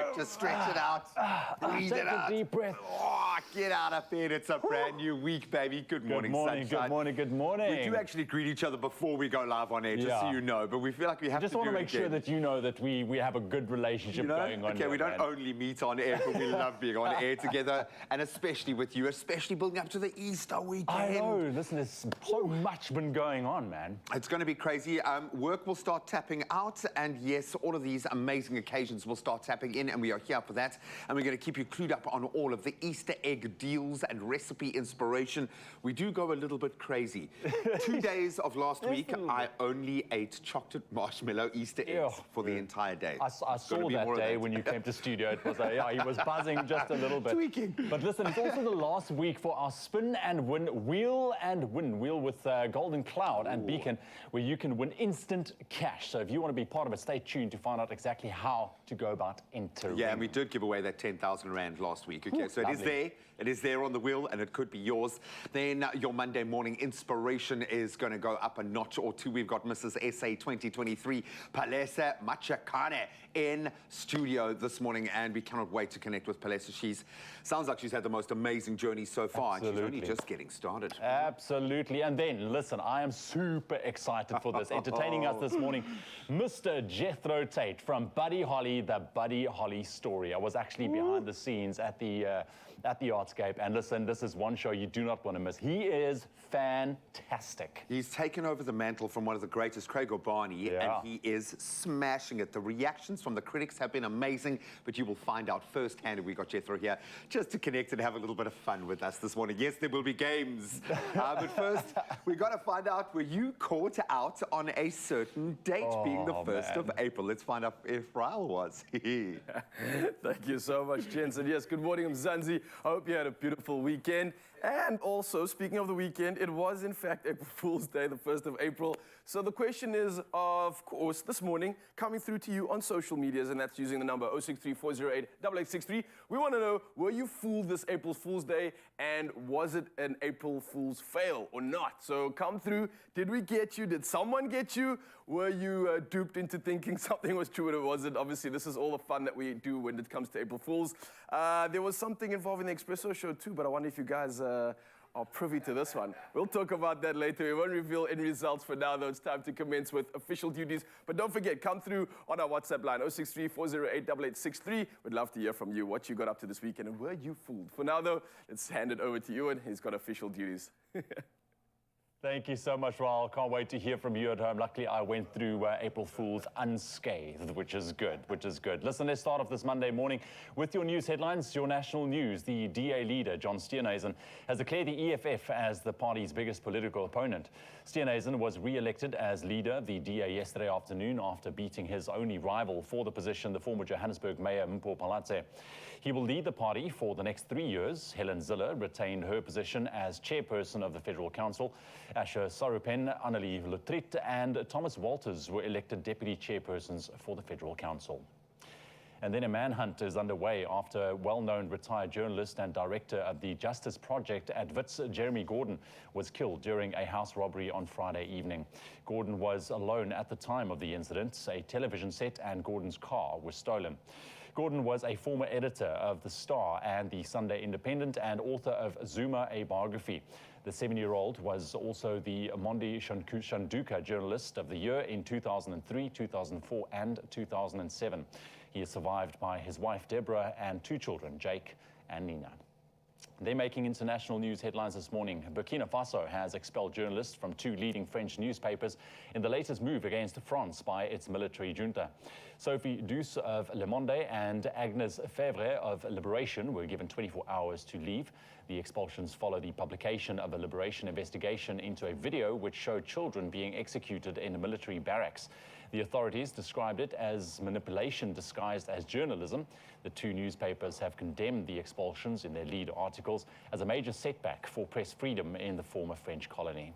go. Just stretch it out. Breathe it out. Take a deep breath. Oh, get out of bed. It's a brand new week, baby. Good morning, sunshine. Good morning, good morning. We do actually greet each other before we go live on air, just so you know. But we feel like we have to do it again. Just want to make sure that you know that we have a good relationship going on. Okay, we don't only meet on air, but we love being on air together, and especially with you, especially building up to the Easter weekend. I know. Listen, there's so much been going on, man. It's going to be crazy. Work will start tapping out, and yes, all of these amazing occasions will start tapping in, and we are here for that. And we're going to keep you clued up on all of the Easter egg deals and recipe inspiration. We do go a little bit crazy. 2 days of last week, I only ate chocolate marshmallow Easter eggs for the entire day. I saw that day when you came to studio. It was he was buzzing just a little bit. Tweaking. But listen, it's also the last week for our Spin and Win Wheel with Golden Cloud and Beacon, where you can win instant cash. So if you want to be part of it, stay tuned to find out exactly how to go about entering. Yeah, and we did give away that 10,000 Rand last week. Okay, so it is there on the wheel, and it could be yours. Then your Monday morning inspiration is going to go up a notch or two. We've got Mrs. SA 2023, Palesa Machakane, in studio this morning, and we cannot wait to connect with Palesa. Sounds like she's had the most amazing journey so far, and she's only just getting started. Absolutely. And then, listen, I am super excited for this. Entertaining us this morning, Mr. Jethro Tate from Buddy Holly, the Buddy Holly story. I was actually behind the scenes at the Artscape, and listen, this is one show you do not want to miss. He is fantastic. He's taken over the mantle from one of the greatest, Craig O'Barney, and he is smashing it. The reactions from the critics have been amazing, but you will find out firsthand. We got Jethro here just to connect and have a little bit of fun with us this morning. Yes, there will be games, but first, we got to find out, were you caught out on a certain date, being the 1st of April? Let's find out if Raul was. Thank you so much, Jensen. Yes, good morning, Mzansi. I hope you had a beautiful weekend. And also, speaking of the weekend, it was in fact April Fool's Day, the 1st of April. So the question is, of course, this morning, coming through to you on social medias, and that's using the number 063-408-8863. We want to know, were you fooled this April Fool's Day, and was it an April Fool's fail or not? So come through. Did we get you? Did someone get you? Were you duped into thinking something was true and it wasn't? Obviously, this is all the fun that we do when it comes to April Fools. There was something involving the Expresso show too, but I wonder if you guys are privy to this one. We'll talk about that later. We won't reveal any results for now, though. It's time to commence with official duties. But don't forget, come through on our WhatsApp line, 063-408-8863. We'd love to hear from you, what you got up to this weekend, and were you fooled? For now, though, let's hand it over to Ewan. He's got official duties. Thank you so much, Raul. Can't wait to hear from you at home. Luckily, I went through April Fool's unscathed, which is good. Listen, let's start off this Monday morning with your news headlines. Your national news. The DA leader, John Steenhuisen, has declared the EFF as the party's biggest political opponent. Steenhuisen was re-elected as leader of the DA yesterday afternoon after beating his only rival for the position, the former Johannesburg Mayor, Mpho Phalatse. He will lead the party for the next 3 years. Helen Zille retained her position as chairperson of the Federal Council. Asher Sarupen, Annelie Lutrit, and Thomas Walters were elected deputy chairpersons for the Federal Council. And then a manhunt is underway after well-known retired journalist and director of the Justice Project at Wits, Jeremy Gordon, was killed during a house robbery on Friday evening. Gordon was alone at the time of the incident. A television set and Gordon's car were stolen. Gordon was a former editor of The Star and The Sunday Independent and author of Zuma, a biography. The 7-year-old was also the Mondi Shanduka Journalist of the Year in 2003, 2004 and 2007. He is survived by his wife Deborah and 2 children, Jake and Nina. They're making international news headlines this morning. Burkina Faso has expelled journalists from 2 leading French newspapers in the latest move against France by its military junta. Sophie Duce of Le Monde and Agnes Favre of Liberation were given 24 hours to leave. The expulsions follow the publication of a Liberation investigation into a video which showed children being executed in military barracks. The authorities described it as manipulation disguised as journalism. The 2 newspapers have condemned the expulsions in their lead articles as a major setback for press freedom in the former French colony.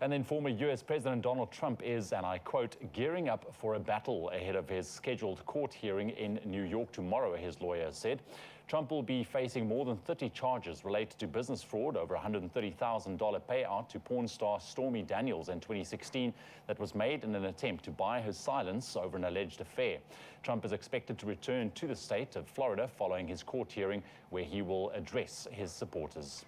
And then former US President Donald Trump is, and I quote, gearing up for a battle ahead of his scheduled court hearing in New York tomorrow, his lawyer said. Trump will be facing more than 30 charges related to business fraud, over $130,000 payout to porn star Stormy Daniels in 2016 that was made in an attempt to buy her silence over an alleged affair. Trump is expected to return to the state of Florida following his court hearing, where he will address his supporters.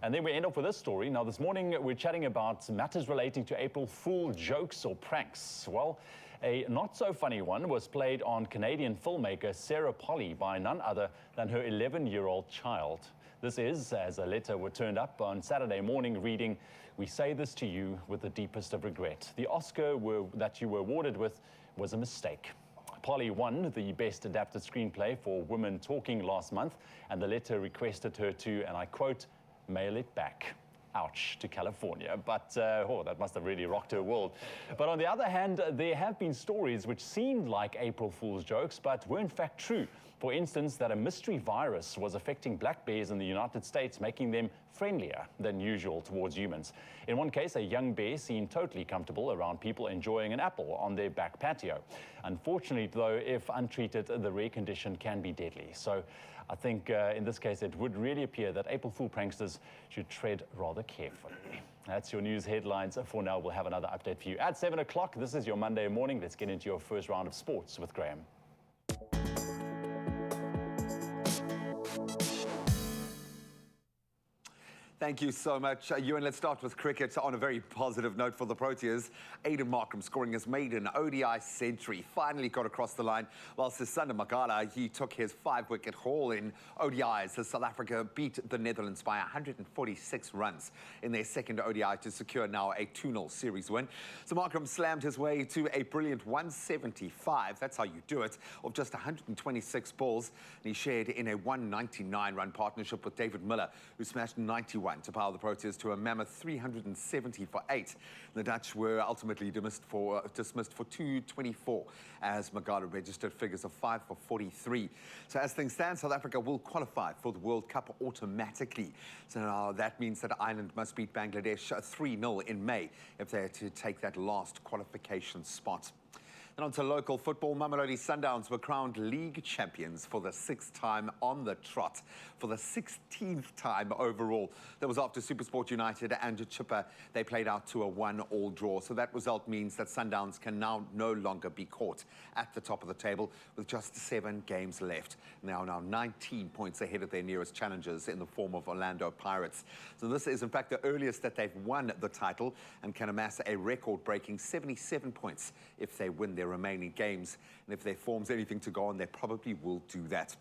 And then we end up with this story. Now, this morning, we're chatting about matters relating to April Fool jokes or pranks. Well, a not-so-funny one was played on Canadian filmmaker Sarah Polley by none other than her 11-year-old child. This is, as a letter were turned up on Saturday morning reading, "We say this to you with the deepest of regret. The Oscar that you were awarded with was a mistake." Polley won the Best Adapted Screenplay for Women Talking last month, and the letter requested her to, and I quote, mail it back. Ouch, to California. But, that must have really rocked her world. But on the other hand, there have been stories which seemed like April Fool's jokes, but were in fact true. For instance, that a mystery virus was affecting black bears in the United States, making them friendlier than usual towards humans. In one case, a young bear seemed totally comfortable around people enjoying an apple on their back patio. Unfortunately, though, if untreated, the rare condition can be deadly. So I think in this case, it would really appear that April Fool pranksters should tread rather carefully. That's your news headlines. For now, we'll have another update for you at 7 o'clock. This is your Monday morning. Let's get into your first round of sports with Graham. Thank you so much, Ewan. Let's start with cricket on a very positive note for the Proteas. Aiden Markram scoring his maiden ODI century. Finally got across the line, whilst his son Magala, he took his 5-wicket haul in ODIs as South Africa beat the Netherlands by 146 runs in their second ODI to secure now a 2-0 series win. So Markram slammed his way to a brilliant 175, that's how you do it, of just 126 balls. And he shared in a 199-run partnership with David Miller, who smashed 91 to power the Proteas to a mammoth 370 for 8. The Dutch were ultimately dismissed for 224 as Magala registered figures of 5 for 43. So as things stand, South Africa will qualify for the World Cup automatically. So now that means that Ireland must beat Bangladesh 3-0 in May if they're to take that last qualification spot. And on to local football, Mamelodi Sundowns were crowned league champions for the 6th time on the trot, for the 16th time overall. That was after SuperSport United and Chippa, they played out to a 1-all draw. So that result means that Sundowns can now no longer be caught at the top of the table with just 7 games left. Now 19 points ahead of their nearest challengers in the form of Orlando Pirates. So this is in fact the earliest that they've won the title and can amass a record-breaking 77 points if they win their remaining games. And if their form's anything to go on, they probably will do that.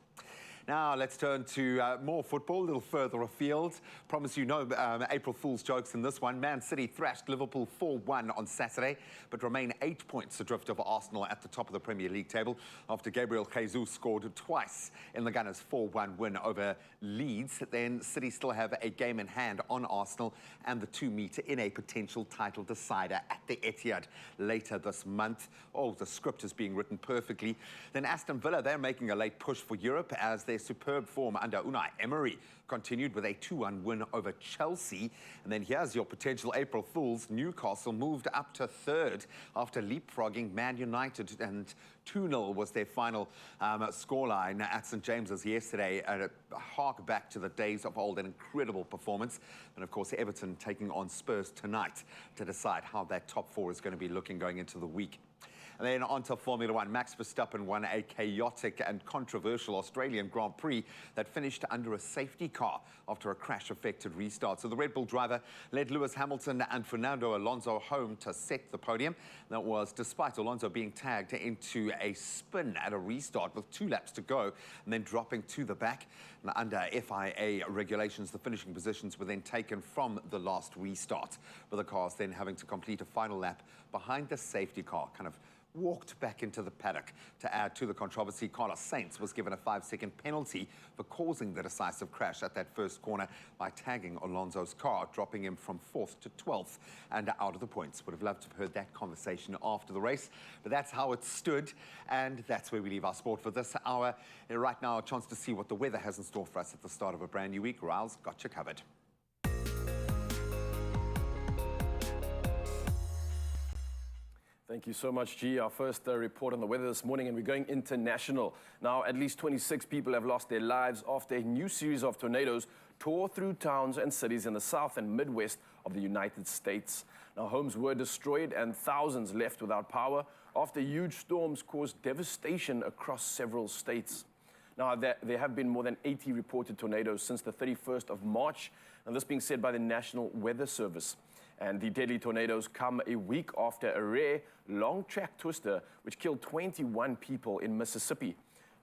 Now, let's turn to more football, a little further afield. Promise you no April Fool's jokes in this one. Man City thrashed Liverpool 4-1 on Saturday, but remain 8 points adrift of Arsenal at the top of the Premier League table after Gabriel Jesus scored twice in the Gunners' 4-1 win over Leeds. Then City still have a game in hand on Arsenal, and the two meet in a potential title decider at the Etihad later this month. Oh, the script is being written perfectly. Then Aston Villa, they're making a late push for Europe as their superb form under Unai Emery continued with a 2-1 win over Chelsea. And then here's your potential April Fools. Newcastle moved up to 3rd after leapfrogging Man United, and 2-0 was their final scoreline at St James's yesterday. Hark back to the days of old, an incredible performance. And of course, Everton taking on Spurs tonight to decide how that top 4 is going to be looking going into the week. And then on to Formula One. Max Verstappen won a chaotic and controversial Australian Grand Prix that finished under a safety car after a crash-affected restart. So the Red Bull driver led Lewis Hamilton and Fernando Alonso home to set the podium. That was despite Alonso being tagged into a spin at a restart with 2 laps to go and then dropping to the back. And under FIA regulations, the finishing positions were then taken from the last restart, with the cars then having to complete a final lap behind the safety car, kind of walked back into the paddock. To add to the controversy, Carlos Sainz was given a 5-second penalty for causing the decisive crash at that first corner by tagging Alonso's car, dropping him from 4th to 12th and out of the points. Would have loved to have heard that conversation after the race, but that's how it stood, and that's where we leave our sport for this hour. And right now, a chance to see what the weather has in store for us at the start of a brand new week. Riles got you covered. Thank you so much, G. Our first report on the weather this morning, and we're going international. Now, at least 26 people have lost their lives after a new series of tornadoes tore through towns and cities in the south and midwest of the United States. Now, homes were destroyed and thousands left without power after huge storms caused devastation across several states. Now, there have been more than 80 reported tornadoes since the 31st of March, and this being said by the National Weather Service. And the deadly tornadoes come a week after a rare, long-track twister which killed 21 people in Mississippi.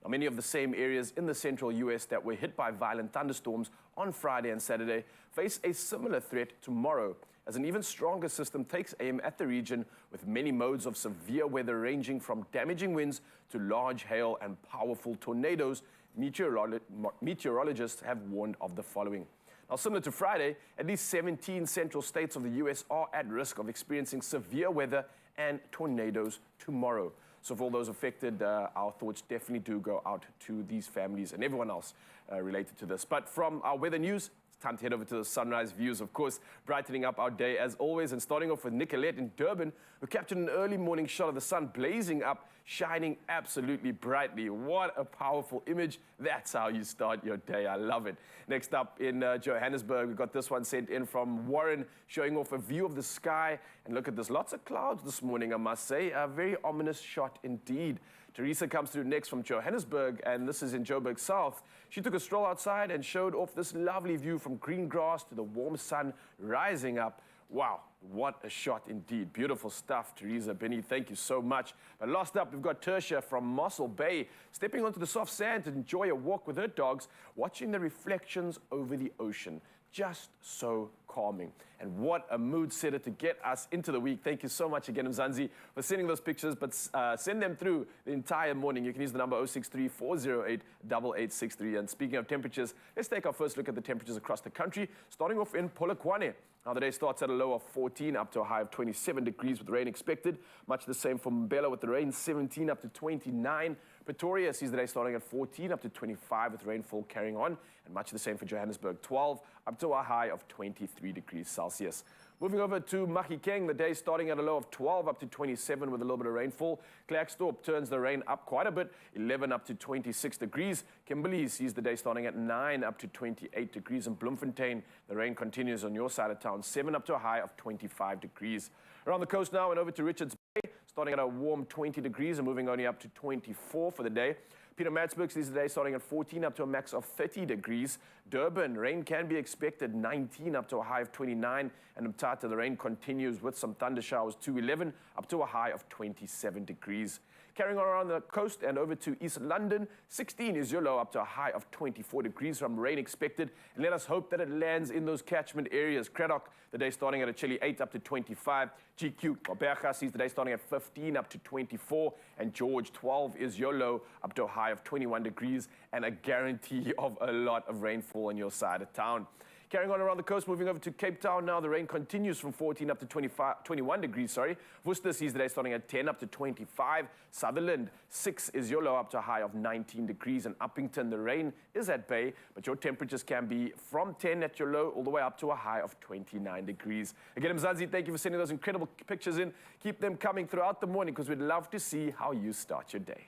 Now, many of the same areas in the central U.S. that were hit by violent thunderstorms on Friday and Saturday face a similar threat tomorrow, as an even stronger system takes aim at the region, with many modes of severe weather ranging from damaging winds to large hail and powerful tornadoes. Meteorologists have warned of the following. Now, similar to Friday, at least 17 central states of the U.S. are at risk of experiencing severe weather and tornadoes tomorrow. So for all those affected, our thoughts definitely do go out to these families and everyone else related to this. But from our weather news, it's time to head over to the sunrise views, of course, brightening up our day as always, and starting off with Nicolette in Durban, who captured an early morning shot of the sun blazing up, shining absolutely brightly. What a powerful image. That's how you start your day. I love it. Next up in Johannesburg, we've got this one sent in from Warren, showing off a view of the sky. And look at this, lots of clouds this morning, I must say. A very ominous shot indeed. Teresa comes through next from Johannesburg, and this is in Joburg South. She took a stroll outside and showed off this lovely view from green grass to the warm sun rising up. Wow, what a shot indeed. Beautiful stuff, Teresa, Benny, thank you so much. But last up, we've got Tertia from Mossel Bay, stepping onto the soft sand to enjoy a walk with her dogs, watching the reflections over the ocean. Just so calming. And what a mood setter to get us into the week. Thank you so much again, Mzansi, for sending those pictures, but send them through the entire morning. You can use the number 063-408-8863. And speaking of temperatures, let's take our first look at the temperatures across the country, starting off in Polokwane. Now, the day starts at a low of 14 up to a high of 27 degrees with rain expected. Much the same for Mbela with the rain 17 up to 29. Pretoria sees the day starting at 14 up to 25 with rainfall carrying on. And much the same for Johannesburg, 12 up to a high of 23 degrees Celsius. Moving over to Mahikeng, the day starting at a low of 12 up to 27 with a little bit of rainfall. Klerksdorp turns the rain up quite a bit, 11 up to 26 degrees. Kimberley sees the day starting at 9 up to 28 degrees. And Bloemfontein, the rain continues on your side of town, 7 up to a high of 25 degrees. Around the coast now and over to Richards Bay, starting at a warm 20 degrees and moving only up to 24 for the day. Pietermaritzburg sees the day starting at 14 up to a max of 30 degrees. Durban, rain can be expected, 19 up to a high of 29. And Mthatha, the rain continues with some thunder showers to 11 up to a high of 27 degrees. Carrying on around the coast and over to East London, 16 is your low up to a high of 24 degrees from rain expected. And let us hope that it lands in those catchment areas. Cradock, the day starting at a chilly 8 up to 25. GQ, Oberga sees the day starting at 15 up to 24. And George, 12 is your low up to a high of 21 degrees and a guarantee of a lot of rainfall on your side of town. Carrying on around the coast, moving over to Cape Town now, the rain continues from 14 up to 21 degrees, Worcester sees the day starting at 10 up to 25. Sutherland, 6 is your low up to a high of 19 degrees. And Uppington, the rain is at bay, but your temperatures can be from 10 at your low all the way up to a high of 29 degrees. Again, Mzansi, thank you for sending those incredible pictures in. Keep them coming throughout the morning because we'd love to see how you start your day.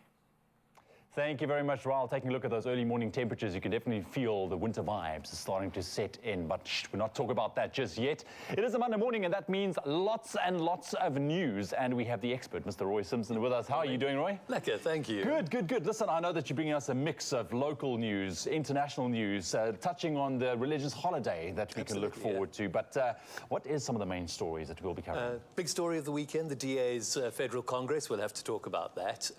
Thank you very much, Raul. Taking a look at those early morning temperatures, you can definitely feel the winter vibes starting to set in, but we're not talking about that just yet. It is a Monday morning, and that means lots and lots of news, and we have the expert, Mr. Roy Simpson, with us. How are you doing, Roy? Lekker, thank you. Good, good, good. Listen, I know that you're bringing us a mix of local news, international news, touching on the religious holiday that we can look forward to, but what is some of the main stories that we'll be covering? Big story of the weekend, the DA's Federal Congress. We'll have to talk about that.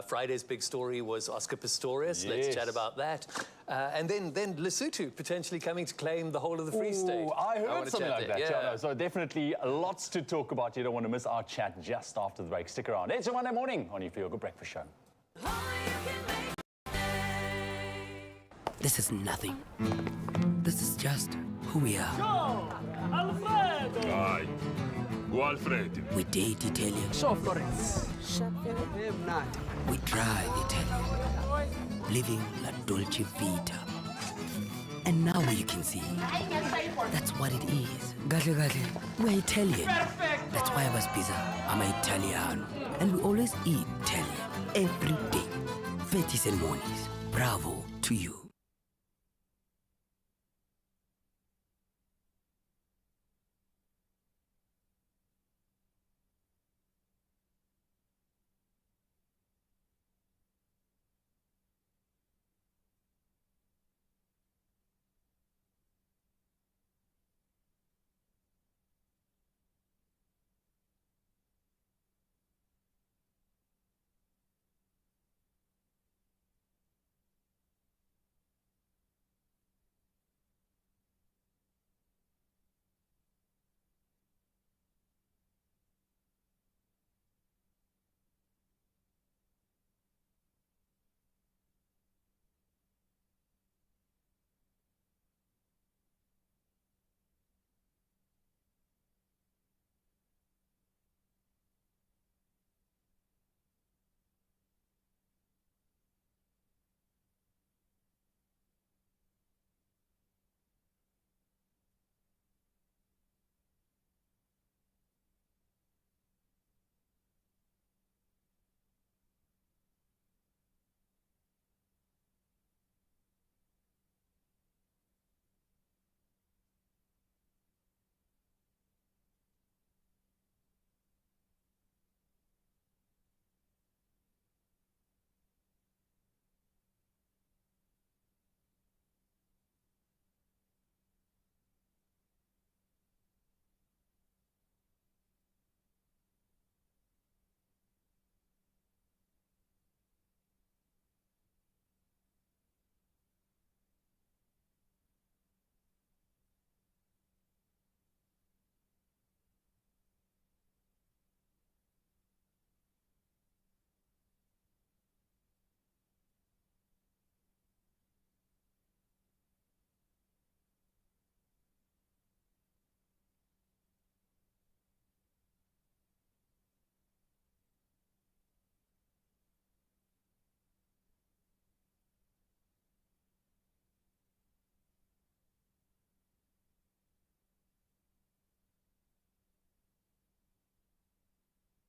Friday's big story was Oscar Pistorius. Yes. Let's chat about that. And then Lesotho potentially coming to claim the whole of the Free State. I heard something like that. Yeah. No, so definitely lots to talk about. You don't want to miss our chat just after the break. Stick around. It's your Monday morning on your Feel Good Breakfast Show. This is nothing. This is just who we are. Ciao, Alfredo! Dai, Alfredo. We date Italian. Ciao, Florence. We drive Italian. Living la dolce vita. And now you can see that's what it is Gale gale, we're Italian. That's why I was pizza. I'm Italian. And we always eat Italian. Every day. Fetis and mornings. Bravo to you.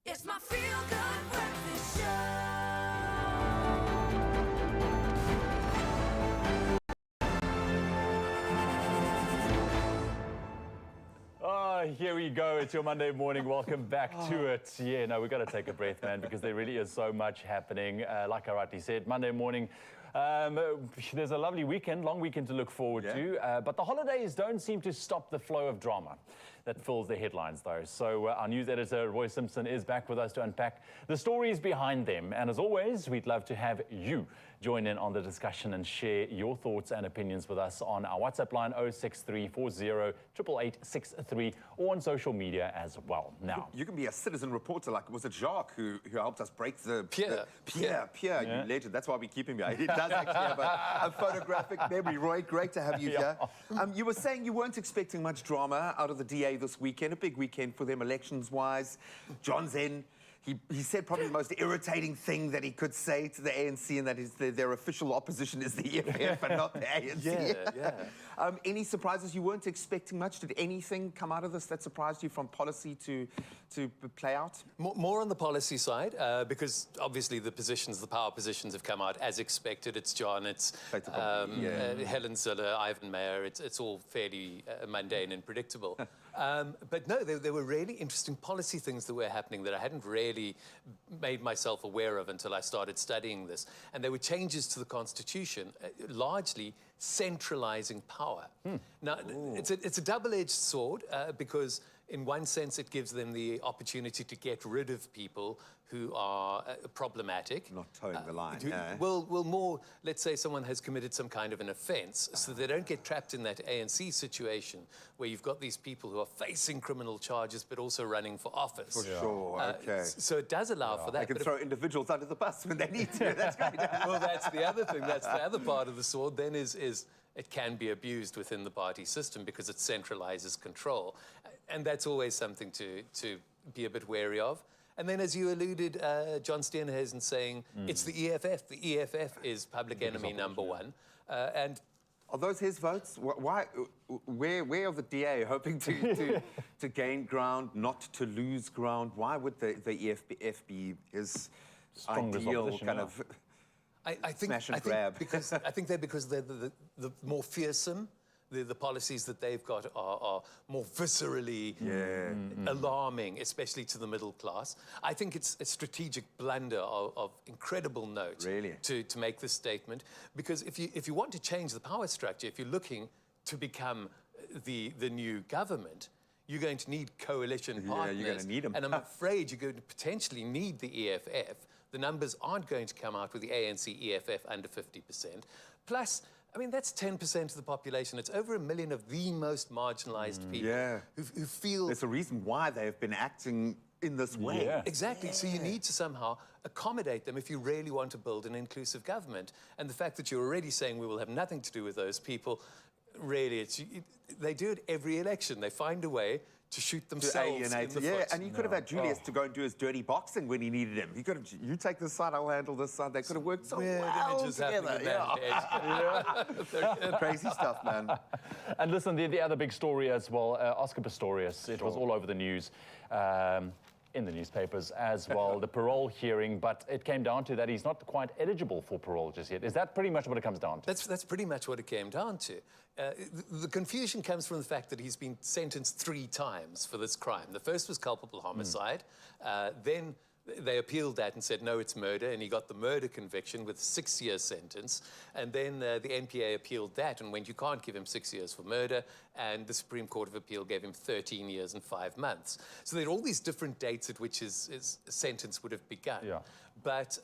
It's my feel-good breakfast show. Oh, here we go. It's your Monday morning. Welcome back to it. Yeah, no, we've got to take a breath, man, because there really is so much happening. Like I rightly said, Monday morning. There's a lovely weekend, long weekend to look forward to, but the holidays don't seem to stop the flow of drama that fills the headlines, though. So our news editor, Roy Simpson, is back with us to unpack the stories behind them. And as always, we'd love to have you join in on the discussion and share your thoughts and opinions with us on our WhatsApp line 06340888863 or on social media as well. Now, you can be a citizen reporter, like was it Jacques who helped us break the Pierre. Pierre, you legend. That's why we keep him here. He does actually have a photographic memory. Roy, great to have you here. You were saying you weren't expecting much drama out of the DA this weekend, a big weekend for them elections-wise. John's in. He said probably the most irritating thing that he could say to the ANC, and that is their official opposition is the EFF and not the ANC. Any surprises? You weren't expecting much. Did anything come out of this that surprised you from policy to play out? More on the policy side, because obviously the power positions have come out as expected. It's John, it's Helen Ziller, Ivan Meyer. It's all fairly mundane and predictable. But no, there were really interesting policy things that were happening that I hadn't really made myself aware of until I started studying this. And there were changes to the Constitution, largely centralizing power. Now, it's a double-edged sword because in one sense it gives them the opportunity to get rid of people who are problematic. Not towing the line. Well, more, let's say someone has committed some kind of an offense, so they don't get trapped in that ANC situation where you've got these people who are facing criminal charges but also running for office. For sure, okay. So it does allow for that. They can throw individuals under the bus when they need to. That's great. Well, that's the other thing. That's the other part of the sword then is it can be abused within the party system because it centralizes control. And that's always something to be a bit wary of. And then, as you alluded, John Steenhuisen saying it's the EFF. The EFF is public enemy number one. And Are those his votes? Why? Where are the DA hoping to gain ground, not to lose ground? Why would the EFF be his Strongest ideal opposition, kind yeah. of I think, smash and grab? because they're the more fearsome. The policies that they've got are more viscerally alarming, especially to the middle class. I think it's a strategic blunder of incredible note Really? to make this statement, because if you want to change the power structure, if you're looking to become the new government, you're going to need coalition partners. you're gonna need 'em. And I'm afraid you're going to potentially need the EFF. The numbers aren't going to come out with the ANC EFF under 50%. Plus, I mean, that's 10% of the population. It's over 1 million of the most marginalized people who feel... There's a reason why they have been acting in this way. Yeah. Exactly. So you need to somehow accommodate them if you really want to build an inclusive government. And the fact that you're already saying we will have nothing to do with those people, really, they do it every election. They find a way to shoot themselves in the foot. And he could have had Julius to go and do his dirty boxing when he needed him. He could have, you take this side, I'll handle this side. They could have worked so Weird well images together. happening in that head. Crazy stuff, man. And listen, the other big story as well, Oscar Pistorius, it was all over the news, in the newspapers as well, the parole hearing, but it came down to that he's not quite eligible for parole just yet. Is that pretty much what it comes down to? That's pretty much what it came down to. The confusion comes from the fact that he's been sentenced 3 times for this crime. The first was culpable homicide. Then they appealed that and said, no, it's murder, and he got the murder conviction with a 6-year sentence. And then the NPA appealed that and went, you can't give him 6 years for murder, and the Supreme Court of Appeal gave him 13 years and 5 months. So there are all these different dates at which his sentence would have begun. Yeah. But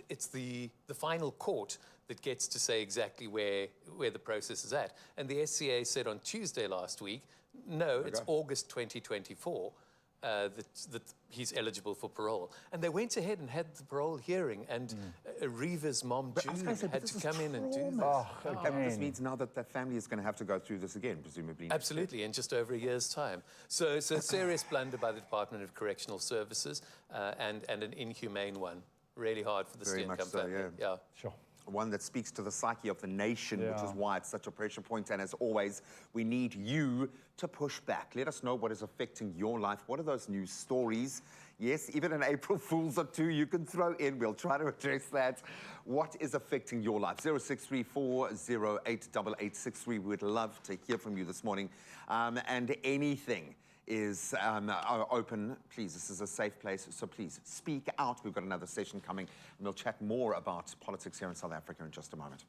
it's the final court that gets to say exactly where the process is at. And the SCA said on Tuesday last week, no, it's August 2024, that he's eligible for parole. And they went ahead and had the parole hearing, and Reva's mom, June, had to come in and do this. And this means now that the family is going to have to go through this again, presumably. Absolutely, in just over a year's time. So it's a serious blunder by the Department of Correctional Services, and an inhumane one. Really hard for the Very much Steenkamp so, family. yeah. Sure. One that speaks to the psyche of the nation, which is why it's such a pressure point. And as always, we need you to push back. Let us know what is affecting your life. What are those news stories? Yes, even an April Fool's or 2 you can throw in. We'll try to address that. What is affecting your life? 0634088863. We would love to hear from you this morning. And anything is open. Please, this is a safe place, so please speak out. We've got another session coming, and we'll chat more about politics here in South Africa in just a moment.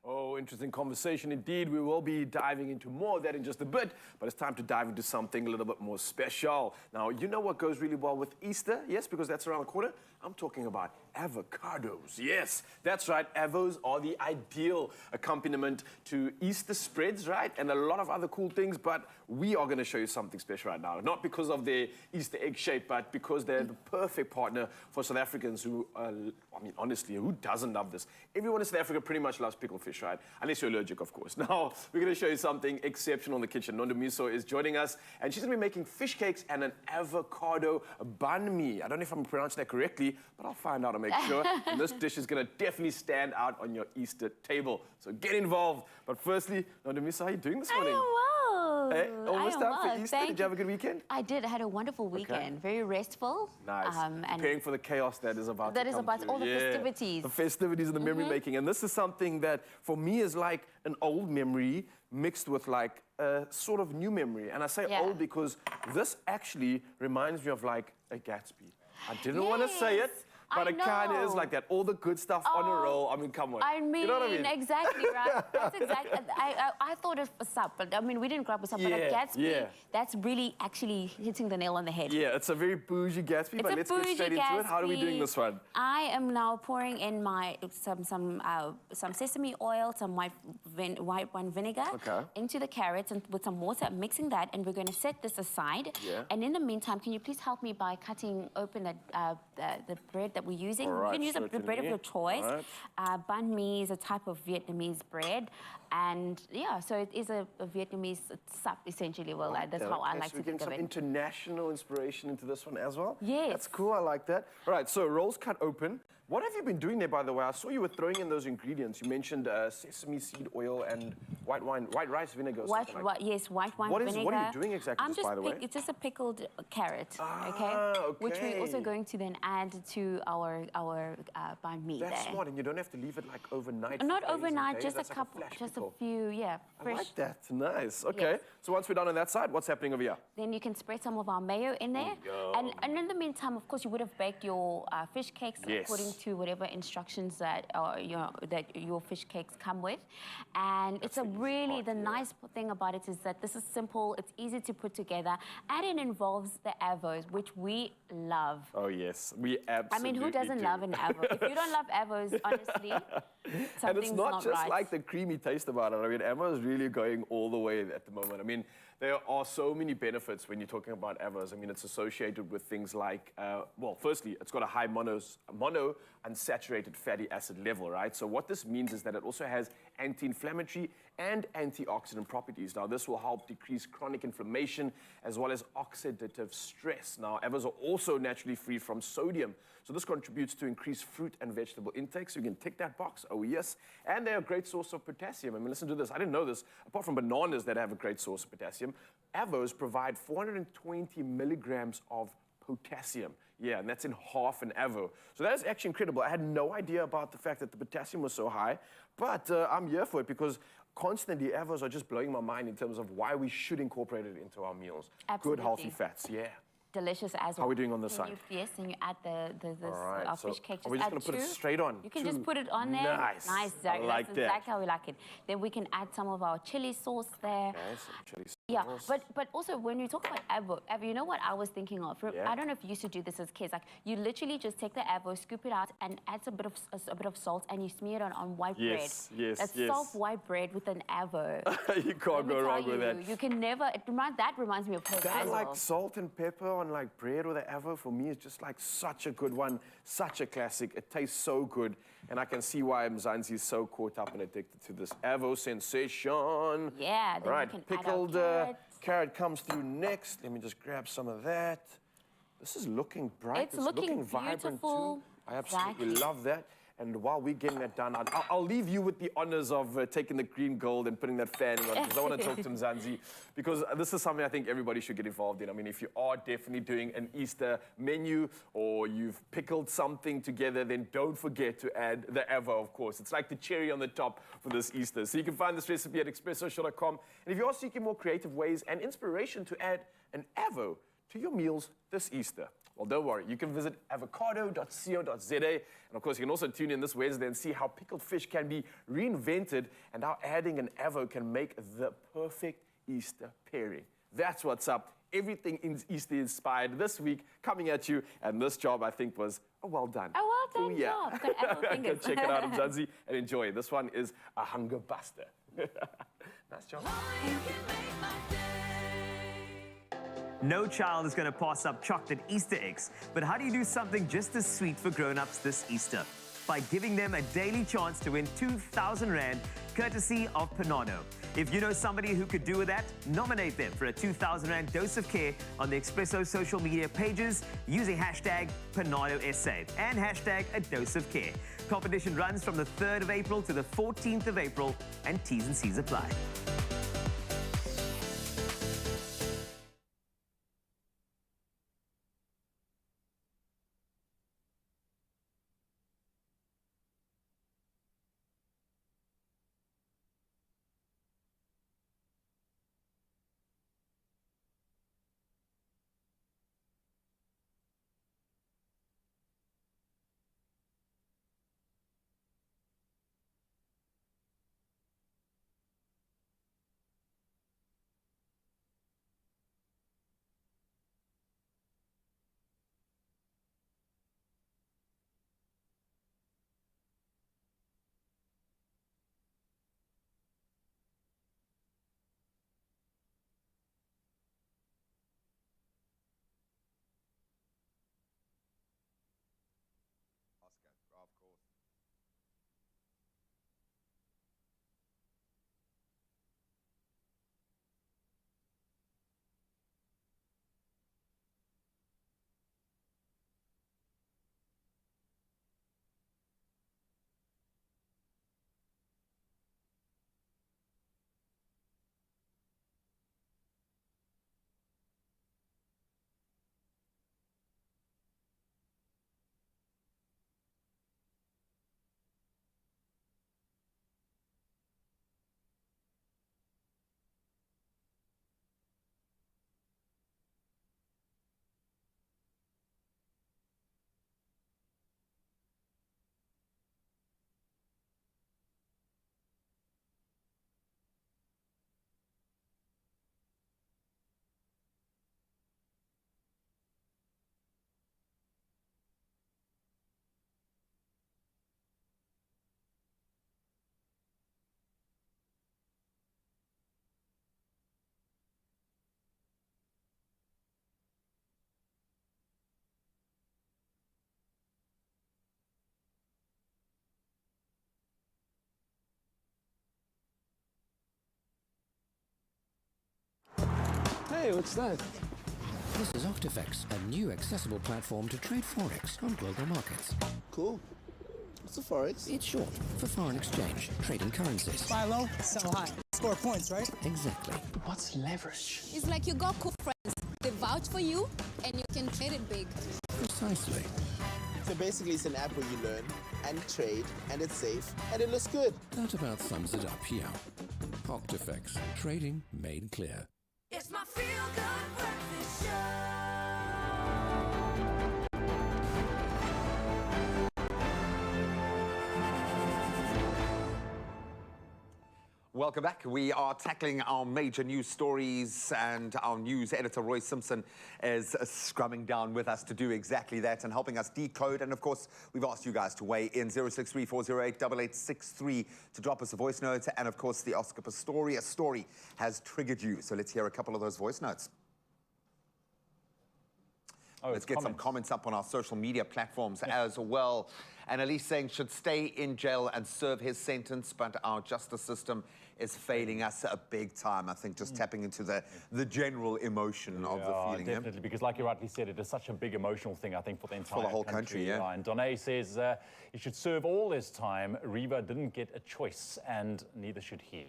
Oh, interesting conversation indeed. We will be diving into more of that in just a bit, but it's time to dive into something a little bit more special. Now, you know what goes really well with Easter? Yes, because that's around the corner. I'm talking about avocados. Yes, that's right. Avos are the ideal accompaniment to Easter spreads, right? And a lot of other cool things, but we are going to show you something special right now. Not because of their Easter egg shape, but because they're the perfect partner for South Africans who, I mean, honestly, who doesn't love this? Everyone in South Africa pretty much loves pickled fish, right? Unless you're allergic, of course. Now, we're going to show you something exceptional in the kitchen. Nondomiso is joining us, and she's going to be making fish cakes and an avocado banh mi. I don't know if I'm pronouncing that correctly, but I'll find out and make sure. And this dish is going to definitely stand out on your Easter table. So get involved. But firstly, Nondomiso, how are you doing this morning? I am well. Hey, almost time for Easter. Thank Did you have a good weekend? I did. I had a wonderful weekend. Very restful. Nice. And Preparing for the chaos that is about to come through. all the festivities. The festivities and the memory making. And this is something that, for me, is like an old memory mixed with like a sort of new memory. And I say old because this actually reminds me of like a Gatsby. I didn't want to say it, but it kind of is like that. All the good stuff on a roll. I mean, come on. I mean, you know what I mean? exactly, right? That's exactly. I thought of SUP, but I mean, we didn't grow up with SUP, but a Gatsby, that's really actually hitting the nail on the head. Yeah, it's a very bougie Gatsby, but let's get straight into it. How are we doing this one? I am now pouring in some sesame oil, some white wine vinegar into the carrots and with some water, mixing that, and we're going to set this aside. Yeah. And in the meantime, can you please help me by cutting open the bread that we're using? Right, you can use the bread of your choice. Right. Banh mi is a type of Vietnamese bread. And yeah, so it is a Vietnamese SUP essentially. Well, that's how I like to think of it. Some international inspiration into this one as well? Yes. That's cool, I like that. All right, so rolls cut open. What have you been doing there, by the way? I saw you were throwing in those ingredients. You mentioned sesame seed oil and white rice vinegar. Yes, white wine vinegar. What are you doing exactly, by the way? It's just a pickled carrot, okay? Which we're also going to then add to our banh mi. That's smart, and you don't have to leave it like overnight. Not overnight, just a couple, just a few, yeah. Fresh. I like that. Nice. Okay. Yes. So once we're done on that side, what's happening over here? Then you can spread some of our mayo in there. And in the meantime, of course, you would have baked your fish cakes according to whatever instructions that your fish cakes come with. And it's a really, the nice thing about it is that this is simple, it's easy to put together, and it involves the avos, which we love. Oh, yes. We absolutely I mean, who doesn't love an avo? If you don't love avos, honestly, something's and it's not just right. like the creamy taste about it. I mean, avo is really going all the way at the moment. I mean, there are so many benefits when you're talking about avos. I mean, it's associated with things like, well, firstly, it's got a high mono unsaturated fatty acid level, right? So what this means is that it also has anti-inflammatory and antioxidant properties. Now, this will help decrease chronic inflammation as well as oxidative stress. Now, avos are also naturally free from sodium, so this contributes to increased fruit and vegetable intake, so you can tick that box, oh yes. And they're a great source of potassium. I mean, listen to this, I didn't know this. Apart from bananas that have a great source of potassium, avos provide 420 milligrams of potassium. Yeah, and that's in half an avo. So that is actually incredible. I had no idea about the fact that the potassium was so high, but I'm here for it because constantly avos are just blowing my mind in terms of why we should incorporate it into our meals. Absolutely. Good, healthy fats, yeah. Delicious as well. How are we doing on this side? Yes, and you add our fish cake. Are we just going to put it straight on? You can just put it on there. Nice. Nice, I like that's that. exactly how we like it. Then we can add some of our chili sauce there. Okay, some chili sauce. Yeah, but also when we talk about avo, you know what I was thinking of? Yeah. I don't know if you used to do this as kids. Like you literally just take the avo, scoop it out, and add a bit of salt, and you smear it on white bread. Yes, That's soft white bread with an avo. You can't go wrong with that. You can never. That reminds me of home Kind as of like well. salt and pepper on like bread with an avo, for me, is just like such a good one, such a classic. It tastes so good, and I can see why Mzansi is so caught up and addicted to this avo sensation. Yeah, then All right, we can pickled add our carrot comes through next. Let me just grab some of that. This is looking bright. It's looking vibrant beautiful. too. I absolutely Exactly. love that. And while we're getting that done, I'll leave you with the honors of taking the green gold and putting that fanning on, because I want to talk to Mzansi, because this is something I think everybody should get involved in. I mean, if you are definitely doing an Easter menu or you've pickled something together, then don't forget to add the avo, of course. It's like the cherry on the top for this Easter. So you can find this recipe at expressoshow.com. And if you are seeking more creative ways and inspiration to add an avo to your meals this Easter, well, don't worry. You can visit avocado.co.za. And of course, you can also tune in this Wednesday and see how pickled fish can be reinvented and how adding an avo can make the perfect Easter pairing. That's what's up. Everything is Easter inspired this week coming at you. And this job, I think, was a well done. A well done job. Got avo fingers. Check it out, Mzansi, and enjoy. This one is a hunger buster. Nice job. No child is going to pass up chocolate Easter eggs, but how do you do something just as sweet for grown-ups this Easter? By giving them a daily chance to win 2,000 Rand, courtesy of Panano. If you know somebody who could do with that, nominate them for a 2,000 Rand dose of care on the Expresso social media pages using hashtag PananoSA and hashtag a dose of care. Competition runs from the 3rd of April to the 14th of April, and T's and C's apply. Hey, what's that? This is Octifex, a new accessible platform to trade Forex on global markets. Cool. What's the Forex? It's short for foreign exchange, trading currencies. Buy low, sell high. Score points, right? Exactly. What's leverage? It's like you got cool friends. They vouch for you, and you can trade it big. Precisely. So basically it's an app where you learn and trade, and it's safe, and it looks good. That about sums it up here. Octifex, trading made clear. It's my feel-good breakfast show. Welcome back. We are tackling our major news stories, and our news editor, Roy Simpson, is scrumming down with us to do exactly that and helping us decode. And of course, we've asked you guys to weigh in 063-408-8863 to drop us a voice note. And of course, the Oscar Pistorius story has triggered you. So let's hear a couple of those voice notes. Let's get some comments up on our social media platforms as well. And Elise saying should stay in jail and serve his sentence, but our justice system is failing us a big time. I think just tapping into the general emotion of the feeling. Definitely, because like you rightly said, it is such a big emotional thing, I think, for the entire whole country, yeah. And Donay says he should serve all his time. Reva didn't get a choice, and neither should he.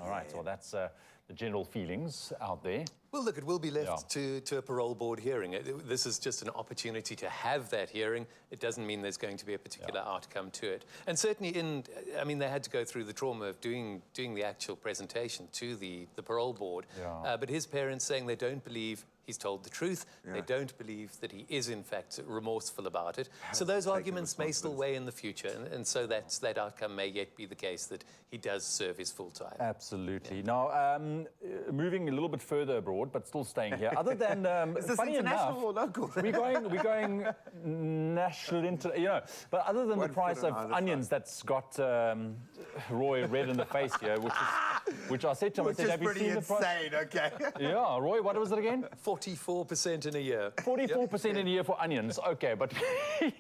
All right, so that's the general feelings out there. Well, look, it will be left to a parole board hearing. This is just an opportunity to have that hearing. It doesn't mean there's going to be a particular outcome to it. And certainly I mean, they had to go through the trauma of doing the actual presentation to the parole board. But his parents saying they don't believe he's told the truth. They don't believe that he is, in fact, remorseful about it. So those arguments may still weigh in the future. And so that outcome may yet be the case, that he does serve his full time. Absolutely. Now, moving a little bit further abroad, but still staying here. Other than is this funny international enough, or local? we're going national, you know. But other than the price of onions that's got Roy red in the face here, which I said to him, I said, have you seen the price? Insane, okay. Yeah, Roy, what was it again? 44% in a year. 44% in a year for onions. Okay, but